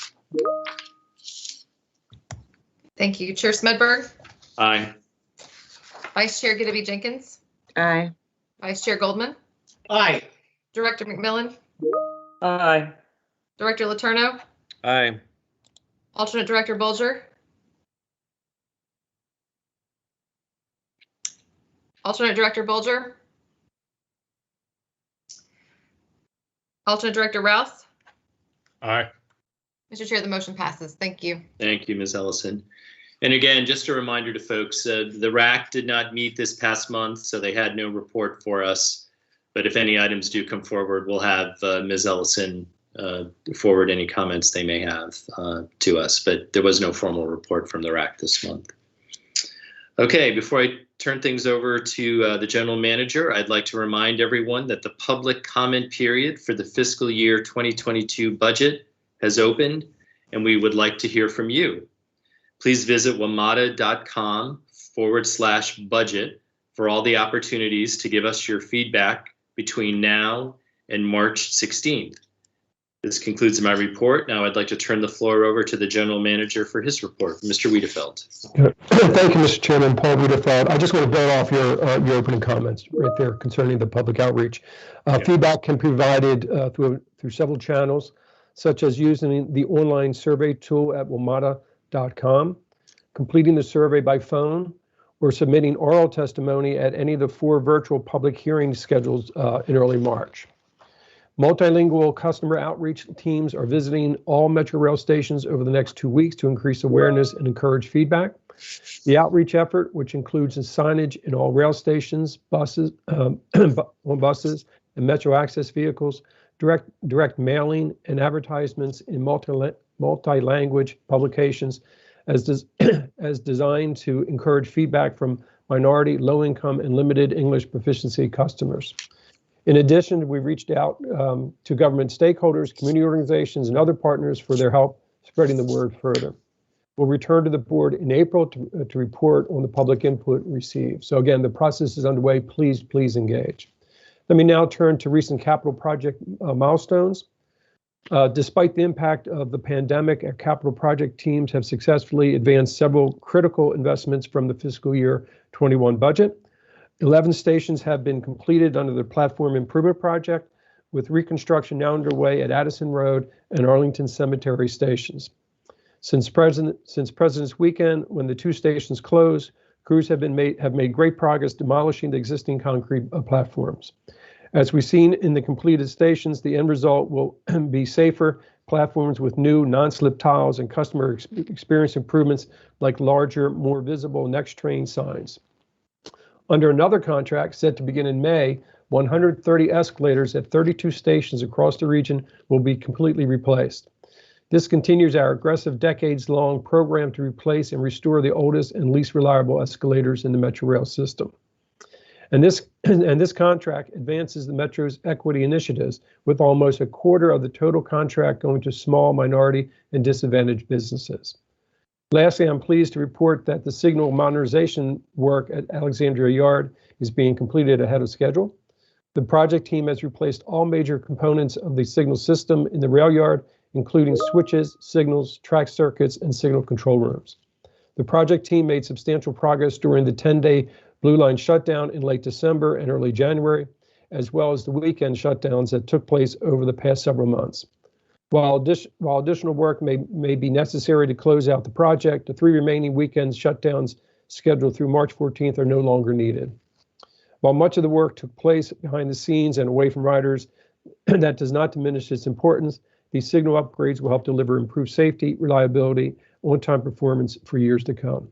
Thank you. Chair Smedberg,
Aye.
Vice Chair Gideby Jenkins,
Aye.
Vice Chair Goldman,
Aye.
Director McMillan,
Aye.
Director Letourneau,
Aye.
Alternate Director Bolger, Alternate Director Bolger, Alternate Director Rouse.
Aye.
Mr. Chair, the motion passes. Thank you.
Thank you, Ms. Ellison. And again, just a reminder to folks, the RAC did not meet this past month, so they had no report for us. But if any items do come forward, we'll have Ms. Ellison forward any comments they may have to us. But there was no formal report from the RAC this month. Okay, before I turn things over to the General Manager, I'd like to remind everyone that the public comment period for the fiscal year 2022 budget has opened, and we would like to hear from you. Please visit wamata.com/budget for all the opportunities to give us your feedback between now and March 16th. This concludes my report. Now I'd like to turn the floor over to the General Manager for his report. Mr. Wiedefeld.
Thank you, Mr. Chairman. Paul Wiedefeld. I just want to build off your opening comments right there concerning the public outreach. Feedback can be provided through several channels, such as using the online survey tool at wamata.com, completing the survey by phone, or submitting oral testimony at any of the 4 virtual public hearings scheduled in early March. Multilingual customer outreach teams are visiting all Metro Rail stations over the next 2 weeks to increase awareness and encourage feedback. The outreach effort, which includes signage in all rail stations, buses, on buses, and Metro Access vehicles, direct mailing, and advertisements in multi-language publications, as designed to encourage feedback from minority, low-income, and limited English proficiency customers. In addition, we reached out to government stakeholders, community organizations, and other partners for their help spreading the word further. We'll return to the board in April to report on the public input received. So again, the process is underway. Please engage. Let me now turn to recent capital project milestones. Despite the impact of the pandemic, our capital project teams have successfully advanced several critical investments from the fiscal year 21 budget. 11 stations have been completed under the Platform Improvement Project, with reconstruction now underway at Addison Road and Arlington Cemetery stations. Since President's Weekend, when the 2 stations closed, crews have made great progress demolishing the existing concrete platforms. As we've seen in the completed stations, the end result will be safer platforms with new non-slip tiles and customer experience improvements like larger, more visible next train signs. Under another contract set to begin in May, 130 escalators at 32 stations across the region will be completely replaced. This continues our aggressive decades-long program to replace and restore the oldest and least reliable escalators in the Metro Rail system. And this contract advances the Metro's equity initiatives, with almost a quarter of the total contract going to small, minority, and disadvantaged businesses. Lastly, I'm pleased to report that the signal modernization work at Alexandria Yard is being completed ahead of schedule. The project team has replaced all major components of the signal system in the rail yard, including switches, signals, track circuits, and signal control rooms. The project team made substantial progress during the 10-day Blue Line shutdown in late December and early January, as well as the weekend shutdowns that took place over the past several months. While additional work may be necessary to close out the project, the 3 remaining weekend shutdowns scheduled through March 14th are no longer needed. While much of the work took place behind the scenes and away from riders, that does not diminish its importance, These signal upgrades will help deliver improved safety, reliability, on-time performance for years to come.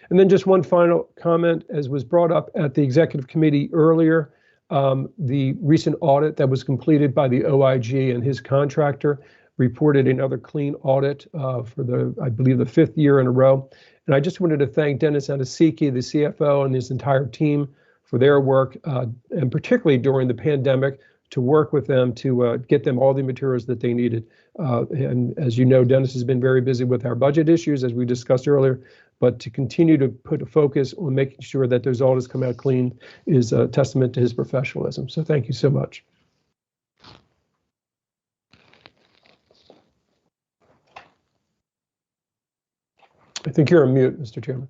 And then just one final comment, as was brought up at the executive committee earlier, the recent audit that was completed by the OIG and his contractor reported another clean audit for I believe, the 5th year in a row. And I just wanted to thank Dennis Anasiki, the CFO, and his entire team for their work, and particularly during the pandemic, to work with them to get them all the materials that they needed. And as you know, Dennis has been very busy with our budget issues, as we discussed earlier, but to continue to put a focus on making sure that those audits come out clean is a testament to his professionalism. So thank you so much. I think you're on mute, Mr. Chairman.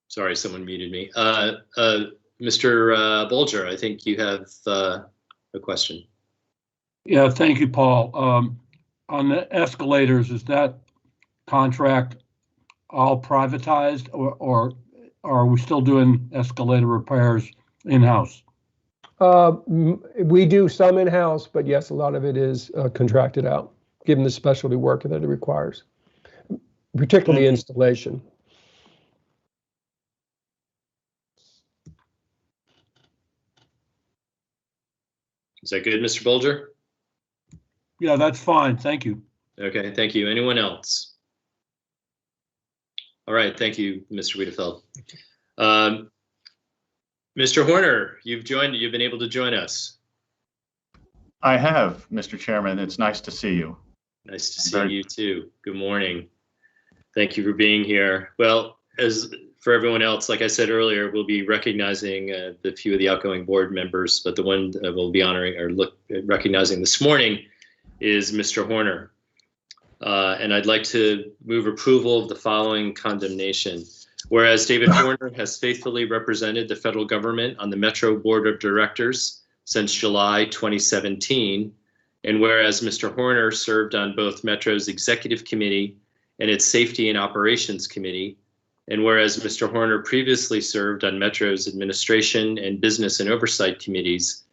Sorry, someone muted me. Mr. Bolger, I think you have a question.
Yeah, thank you, Paul. On the escalators, is that contract all privatized, or are we still doing escalator repairs in-house?
We do some in-house, but yes, a lot of it is contracted out, given the specialty work that it requires, particularly installation.
Is that good, Mr. Bolger?
Yeah, that's fine. Thank you.
Okay, thank you. Anyone else? All right, thank you, Mr. Wiedefeld. Mr. Horner, you've been able to join us.
I have, Mr. Chairman. It's nice to see you.
Nice to see you too. Good morning. Thank you for being here. Well, as for everyone else, like I said earlier, we'll be recognizing the few of the outgoing board members, but the one we'll be honoring or recognizing this morning is Mr. Horner. And I'd like to move approval of the following condemnation. Whereas David Horner has faithfully represented the federal government on the Metro Board of Directors since July 2017, and whereas Mr. Horner served on both Metro's Executive Committee and its Safety and Operations Committee, and whereas Mr. Horner previously served on Metro's Administration and Business and Oversight Committees,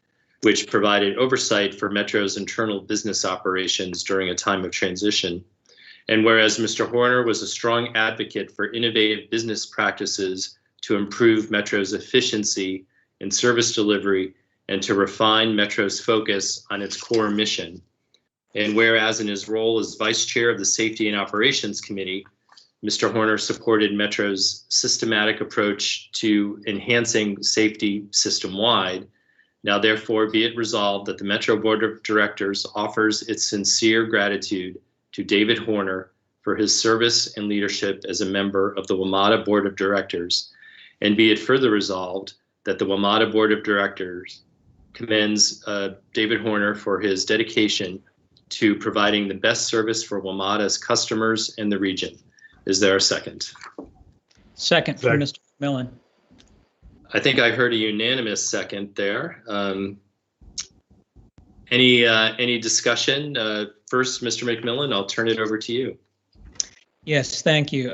which provided oversight for Metro's internal business operations during a time of transition. And whereas Mr. Horner was a strong advocate for innovative business practices to improve Metro's efficiency in service delivery and to refine Metro's focus on its core mission. And whereas in his role as Vice Chair of the Safety and Operations Committee, Mr. Horner supported Metro's systematic approach to enhancing safety system-wide. Now, therefore, be it resolved that the Metro Board of Directors offers its sincere gratitude to David Horner for his service and leadership as a member of the WMATA Board of Directors, and be it further resolved that the WMATA Board of Directors commends David Horner for his dedication to providing the best service for WMATA's customers in the region. Is there a second?
Second from Mr. McMillan.
I think I heard a unanimous second there. Any discussion? First, Mr. McMillan, I'll turn it over to you.
Yes, thank you.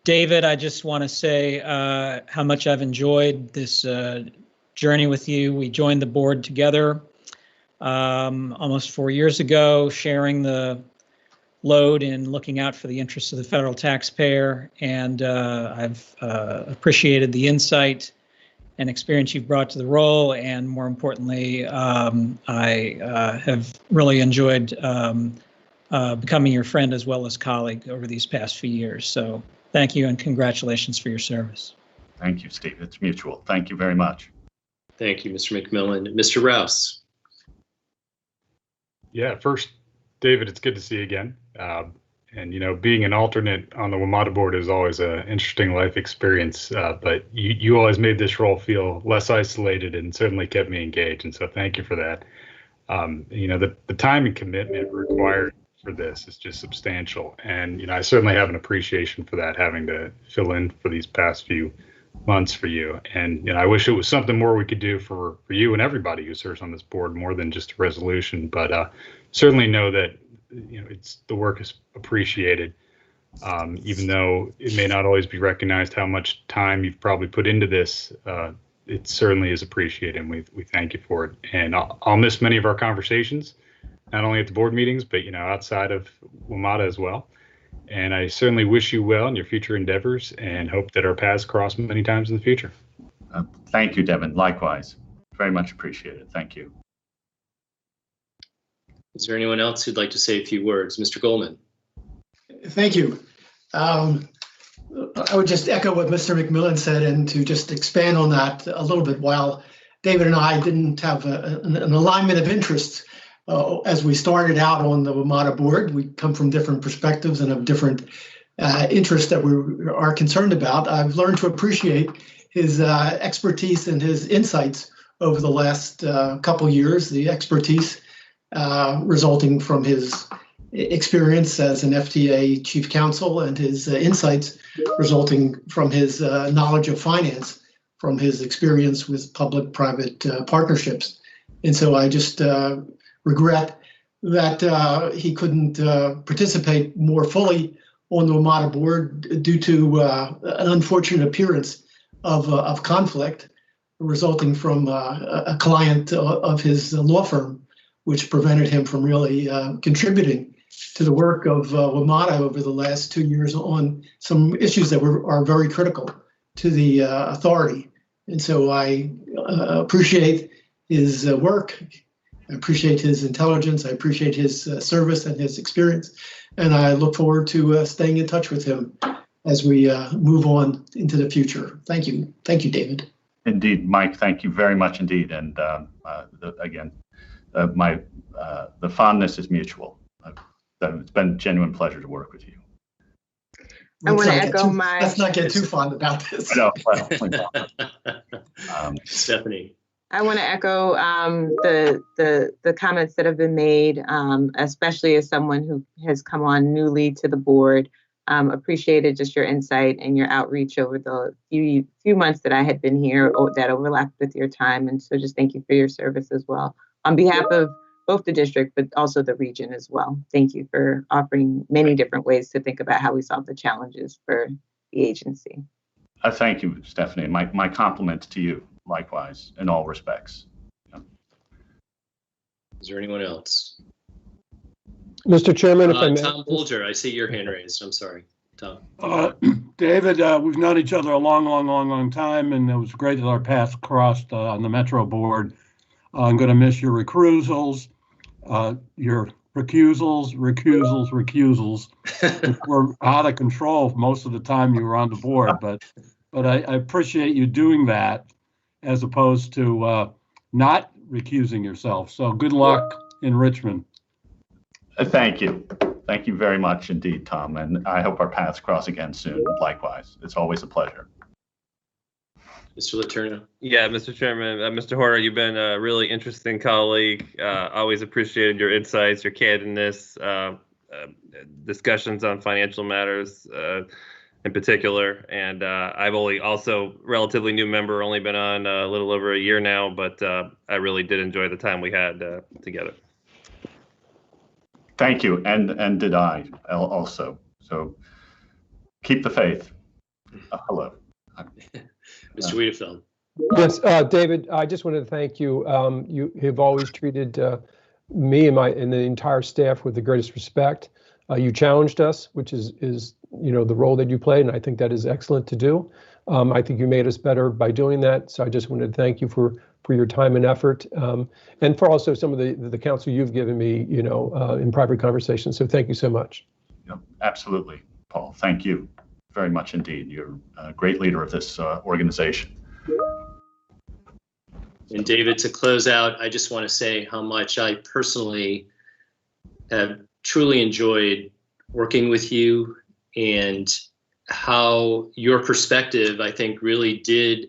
David, I just want to say how much I've enjoyed this journey with you. We joined the board together almost 4 years ago, sharing the load in looking out for the interests of the federal taxpayer. And I've appreciated the insight and experience you've brought to the role. And more importantly, I have really enjoyed becoming your friend as well as colleague over these past few years. So thank you and congratulations for your service.
Thank you, Steve. It's mutual. Thank you very much.
Thank you, Mr. McMillan. Mr. Rouse.
Yeah, first, David, it's good to see you again. And, you know, being an alternate on the WMATA board is always an interesting life experience, but you always made this role feel less isolated and certainly kept me engaged. And so thank you for that. You know, the time and commitment required for this is just substantial. And, you know, I certainly have an appreciation for that, having to fill in for these past few months for you. And, you know, I wish it was something more we could do for you and everybody who serves on this board, more than just a resolution, but certainly know that, you know, the work is appreciated, even though it may not always be recognized how much time you've probably put into this. it certainly is appreciated, and we thank you for it. And I'll miss many of our conversations, not only at the board meetings, but outside of WMATA as well. And I certainly wish you well in your future endeavors, and hope that our paths cross many times in the future.
Thank you, Devin. Likewise, very much appreciated. Thank you.
Is there anyone else who'd like to say a few words? Mr. Goldman.
Thank you. I would just echo what Mr. McMillan said, and to just expand on that a little bit. While David and I didn't have an alignment of interests as we started out on the WMATA board, we come from different perspectives and have different interests that we are concerned about. I've learned to appreciate his expertise and his insights over the last couple years, the expertise resulting from his experience as an FTA chief counsel, and his insights resulting from his knowledge of finance, from his experience with public-private partnerships. And so I just regret that he couldn't participate more fully on the WMATA board due to an unfortunate appearance of conflict resulting from a client of his law firm, which prevented him from really contributing to the work of WMATA over the last 2 years on some issues that are very critical to the authority. And so I appreciate his work. I appreciate his intelligence. I appreciate his service and his experience. And I look forward to staying in touch with him as we move on into the future. Thank you. Thank you, David.
Indeed, Mike, thank you very much indeed. And again, the fondness is mutual. It's been a genuine pleasure to work with you.
I want to echo my.
Let's not get too fond about this.
No,
Stephanie.
I want to echo the comments that have been made, especially as someone who has come on newly to the board. Appreciated just your insight and your outreach over the few months that I had been here that overlapped with your time. And so just thank you for your service as well. On behalf of both the district, but also the region as well. Thank you for offering many different ways to think about how we solve the challenges for the agency.
Thank you, Stephanie. My compliments to you, likewise, in all respects. Yeah.
Is there anyone else?
Mr. Chairman, if I may.
Tom Bolger, I see your hand raised. I'm sorry, Tom.
David, we've known each other a long time, and it was great that our paths crossed on the Metro board. I'm going to miss your recusals, your recusals, which were out of control most of the time you were on the board. But I appreciate you doing that as opposed to not recusing yourself. So good luck in Richmond.
Thank you. Thank you very much indeed, Tom. And I hope our paths cross again soon. Likewise, it's always a pleasure.
Mr. Letourneau.
Yeah, Mr. Chairman, Mr. Horner, you've been a really interesting colleague. Always appreciated your insights, your candidness, discussions on financial matters in particular. And I've also relatively new member, only been on a little over a year now, but I really did enjoy the time we had together.
Thank you, and did I also. So keep the faith. Hello.
Mr. Wiedefeld.
Yes, David, I just wanted to thank you. You have always treated me and the entire staff with the greatest respect. You challenged us, which is the role that you played, and I think that is excellent to do. I think you made us better by doing that. So I just wanted to thank you for your time and effort, and for also some of the counsel you've given me, in private conversations. So thank you so much.
Yeah, absolutely, Paul. Thank you very much indeed. You're a great leader of this organization.
And David, to close out, I just want to say how much I personally have truly enjoyed working with you, and how your perspective, I think, really did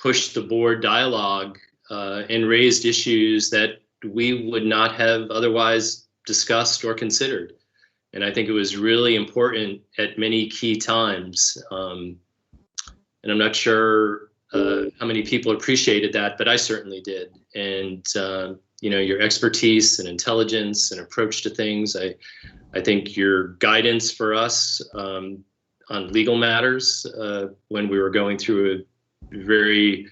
push the board dialogue and raised issues that we would not have otherwise discussed or considered. And I think it was really important at many key times. And I'm not sure how many people appreciated that, but I certainly did. And your expertise and intelligence and approach to things, I think your guidance for us on legal matters when we were going through a very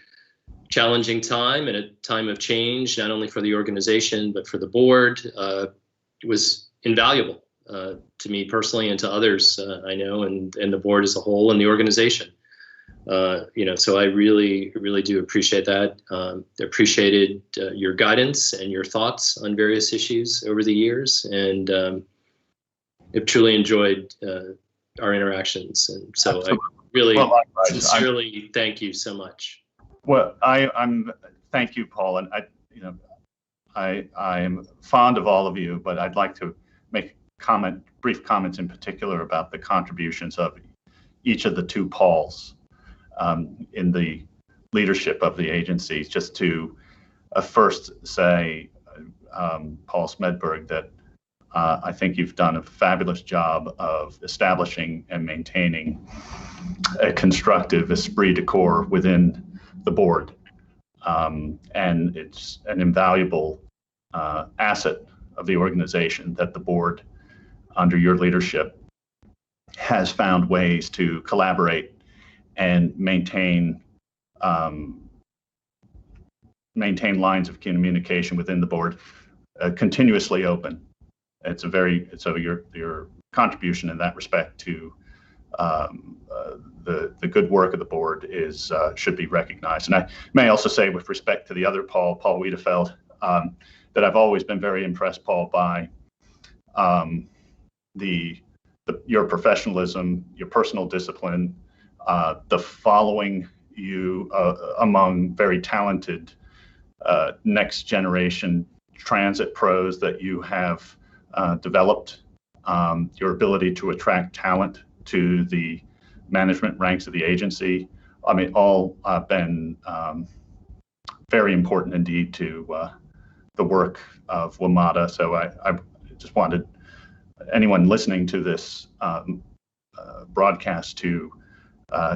challenging time and a time of change, not only for the organization, but for the board. It was invaluable to me personally and to others I know, and the board as a whole and the organization. So I really do appreciate that. Appreciated your guidance and your thoughts on various issues over the years, and I've truly enjoyed our interactions. And so I really sincerely thank you so much.
Well, thank you, Paul, and I am fond of all of you, but I'd like to make brief comments in particular about the contributions of each of the two Pauls in the leadership of the agencies. Just to first say, Paul Smedberg, that I think you've done a fabulous job of establishing and maintaining a constructive esprit de corps within the board. And it's an invaluable asset of the organization that the board, under your leadership, has found ways to collaborate and maintain lines of communication within the board continuously open. So your contribution in that respect to the good work of the board should be recognized. And I may also say, with respect to the other Paul Wiedefeld, that I've always been very impressed, Paul, by your professionalism, your personal discipline, the following you among very talented next generation transit pros that you have developed, your ability to attract talent to the management ranks of the agency. I mean, all been very important indeed to the work of WMATA. So I just wanted anyone listening to this broadcast to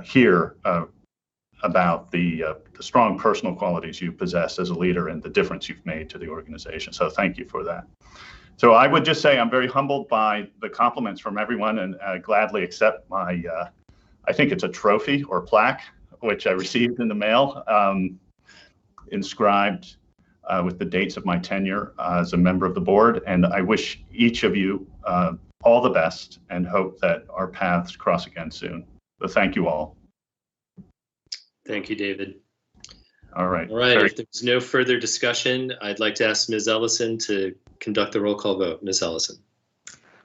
hear about the strong personal qualities you possess as a leader and the difference you've made to the organization. So thank you for that. So I would just say I'm very humbled by the compliments from everyone, and gladly accept my, I think it's a trophy or plaque, which I received in the mail, inscribed with the dates of my tenure as a member of the board. And I wish each of you all the best and hope that our paths cross again soon. So thank you all.
Thank you, David.
All right.
All right. If there's no further discussion, I'd like to ask Ms. Ellison to conduct the roll call vote. Ms. Ellison.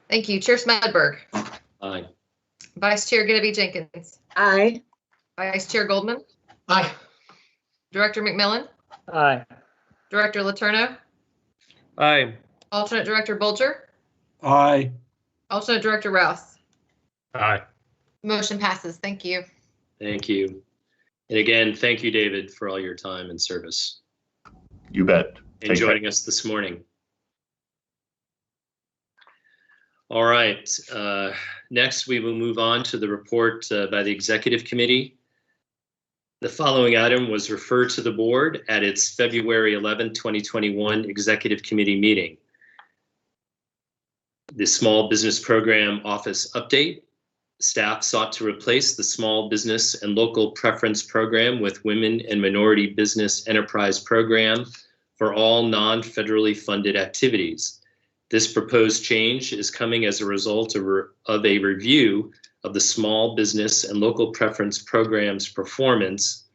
Thank you. Chair Smedberg.
Aye.
Vice Chair Ginniby-Jenkins.
Aye.
Vice Chair Goldman.
Aye.
Director McMillan.
Aye.
Director Letourneau.
Aye.
Alternate Director Bulger.
Aye.
Alternate Director Rouse.
Aye.
Motion passes. Thank you.
Thank you. And again, thank you, David, for all your time and service.
You bet.
And joining us this morning. All right. Next, we will move on to the report by the Executive Committee. The following item was referred to the board at its February 11, 2021 Executive Committee meeting. The Small Business Program Office Update. Staff sought to replace the Small Business and Local Preference Program with Women and Minority Business Enterprise Program for all non-federally funded activities. This proposed change is coming as a result of a review of the Small Business and Local Preference Program's performance,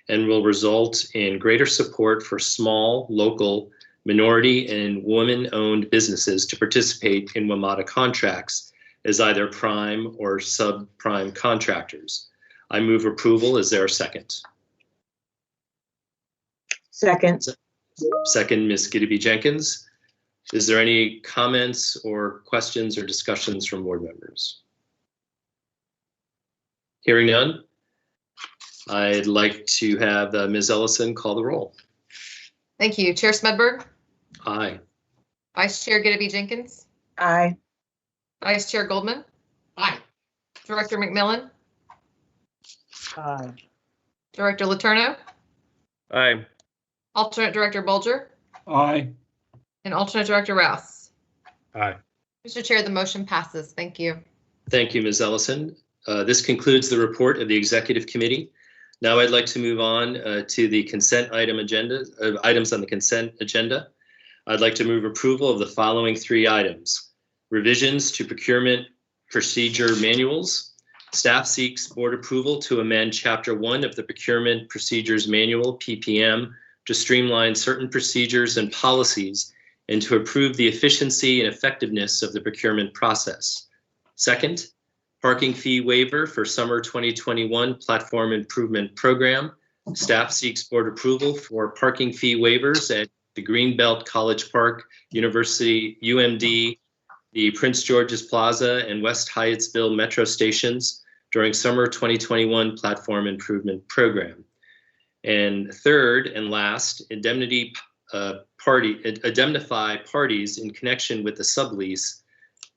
and will result in greater support for small, local, minority, and women-owned businesses to participate in WMATA contracts as either prime or subprime contractors. I move approval. Is there a second?
Second.
Second, Ms. Ginniby-Jenkins. Is there any comments or questions or discussions from board members? Hearing none, I'd like to have Ms. Ellison call the roll.
Thank you. Chair Smedberg.
Aye.
Vice Chair Ginniby-Jenkins.
Aye.
Vice Chair Goldman.
Aye.
Director McMillan.
Aye.
Director Letourneau.
Aye.
Alternate Director Bulger.
Aye.
And Alternate Director Rouse.
Aye.
Mr. Chair, the motion passes. Thank you.
Thank you, Ms. Ellison. This concludes the report of the Executive Committee. Now I'd like to move on to the consent items on the consent agenda. I'd like to move approval of the following 3 items. Revisions to procurement procedure manuals. Staff seeks board approval to amend Chapter 1 of the Procurement Procedures Manual, PPM, to streamline certain procedures and policies and to improve the efficiency and effectiveness of the procurement process. Second, parking fee waiver for summer 2021 platform improvement program. Staff seeks board approval for parking fee waivers at the Greenbelt College Park, University, UMD, the Prince George's Plaza and West Hyattsville metro stations during summer 2021 platform improvement program. And third and last, indemnify parties in connection with the sublease.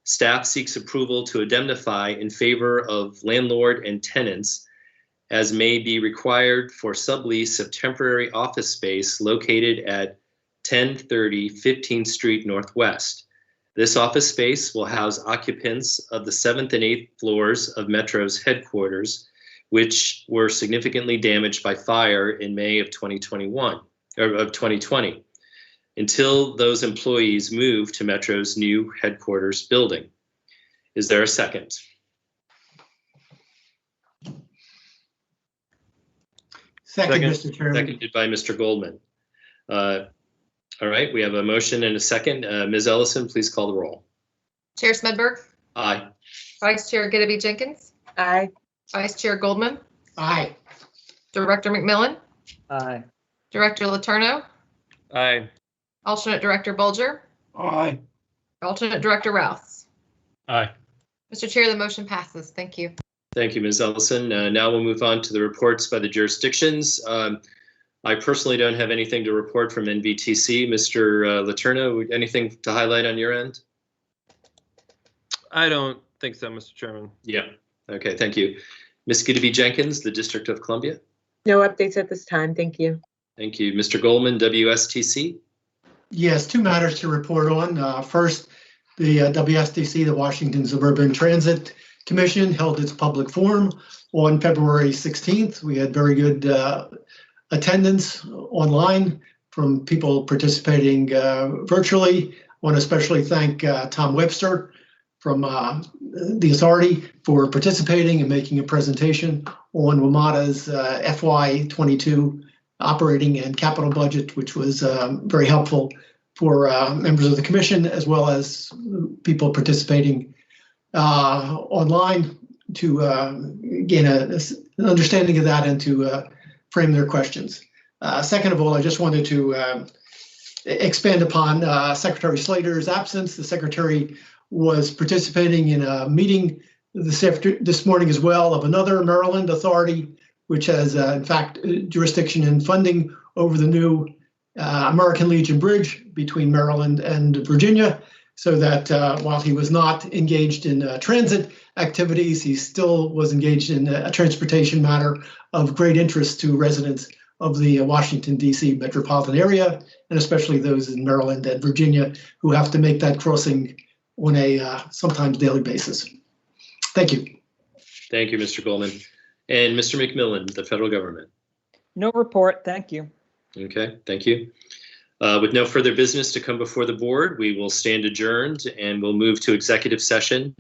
Staff seeks approval to indemnify in favor of landlord and tenants as may be required for sublease of temporary office space located at 1030 15th Street Northwest. This office space will house occupants of the 7th and 8th floors of Metro's headquarters, which were significantly damaged by fire in May of 2020, until those employees move to Metro's new headquarters building. Is there a second?
Second, Mr. Chairman.
Seconded by Mr. Goldman. All right, we have a motion and a second. Ms. Ellison, please call the roll.
Chair Smedberg?
Aye.
Vice Chair Gideby Jenkins?
Aye.
Vice Chair Goldman?
Aye.
Director McMillan?
Aye.
Director Letourneau?
Aye.
Alternate Director Bulger?
Aye.
Alternate Director Rouse?
Aye.
Mr. Chair, the motion passes. Thank you.
Thank you, Ms. Ellison. Now we'll move on to the reports by the jurisdictions. I personally don't have anything to report from NVTC. Mr. Letourneau, anything to highlight on your end?
I don't think so, Mr. Chairman.
Yeah. Okay, thank you. Ms. Gideby Jenkins, the District of Columbia.
No updates at this time. Thank you.
Thank you. Mr. Goldman, WSTC.
Yes, 2 matters to report on. First, the WSTC, the Washington Suburban Transit Commission, held its public forum on February 16th. We had very good attendance online from people participating virtually. I want to especially thank Tom Webster from the authority for participating and making a presentation on WMATA's FY22 operating and capital budget, which was very helpful for members of the commission as well as people participating online to gain an understanding of that and to frame their questions. Second of all, I just wanted to expand upon Secretary Slater's absence. The Secretary was participating in a meeting this morning as well of another Maryland authority, which has in fact jurisdiction and funding over the new American Legion Bridge between Maryland and Virginia, so that while he was not engaged in transit activities, he still was engaged in a transportation matter of great interest to residents of the Washington, D.C. metropolitan area, and especially those in Maryland and Virginia who have to make that crossing on a sometimes daily basis. Thank you.
Thank you, Mr. Goldman. And Mr. McMillan, the federal government.
No report. Thank you.
Okay, thank you. With no further business to come before the board, we will stand adjourned and we'll move to executive session.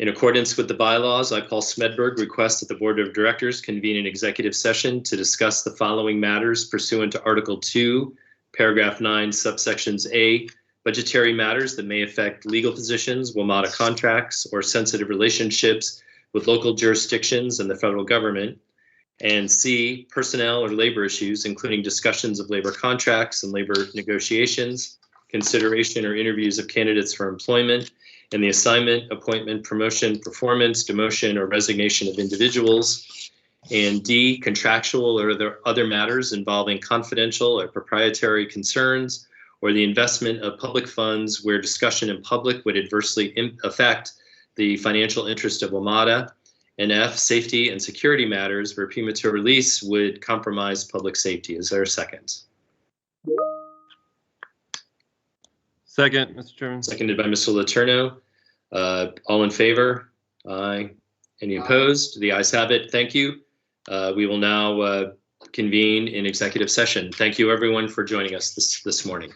In accordance with the bylaws, I, Paul Smedberg, request that the board of directors convene an executive session to discuss the following matters pursuant to Article 2, Paragraph 9, subsections A, budgetary matters that may affect legal positions, WMATA contracts, or sensitive relationships with local jurisdictions and the federal government, and C, personnel or labor issues, including discussions of labor contracts and labor negotiations, consideration or interviews of candidates for employment, and the assignment, appointment, promotion, performance, demotion, or resignation of individuals, and D, contractual or other matters involving confidential or proprietary concerns, or the investment of public funds where discussion in public would adversely affect the financial interest of WMATA, and F, safety and security matters where premature release would compromise public safety. Is there a second?
Second, Mr. Chairman.
Seconded by Mr. Letourneau. All in favor? Aye. Any opposed? The ayes have it. Thank you. We will now convene in executive session. Thank you, everyone, for joining us this morning.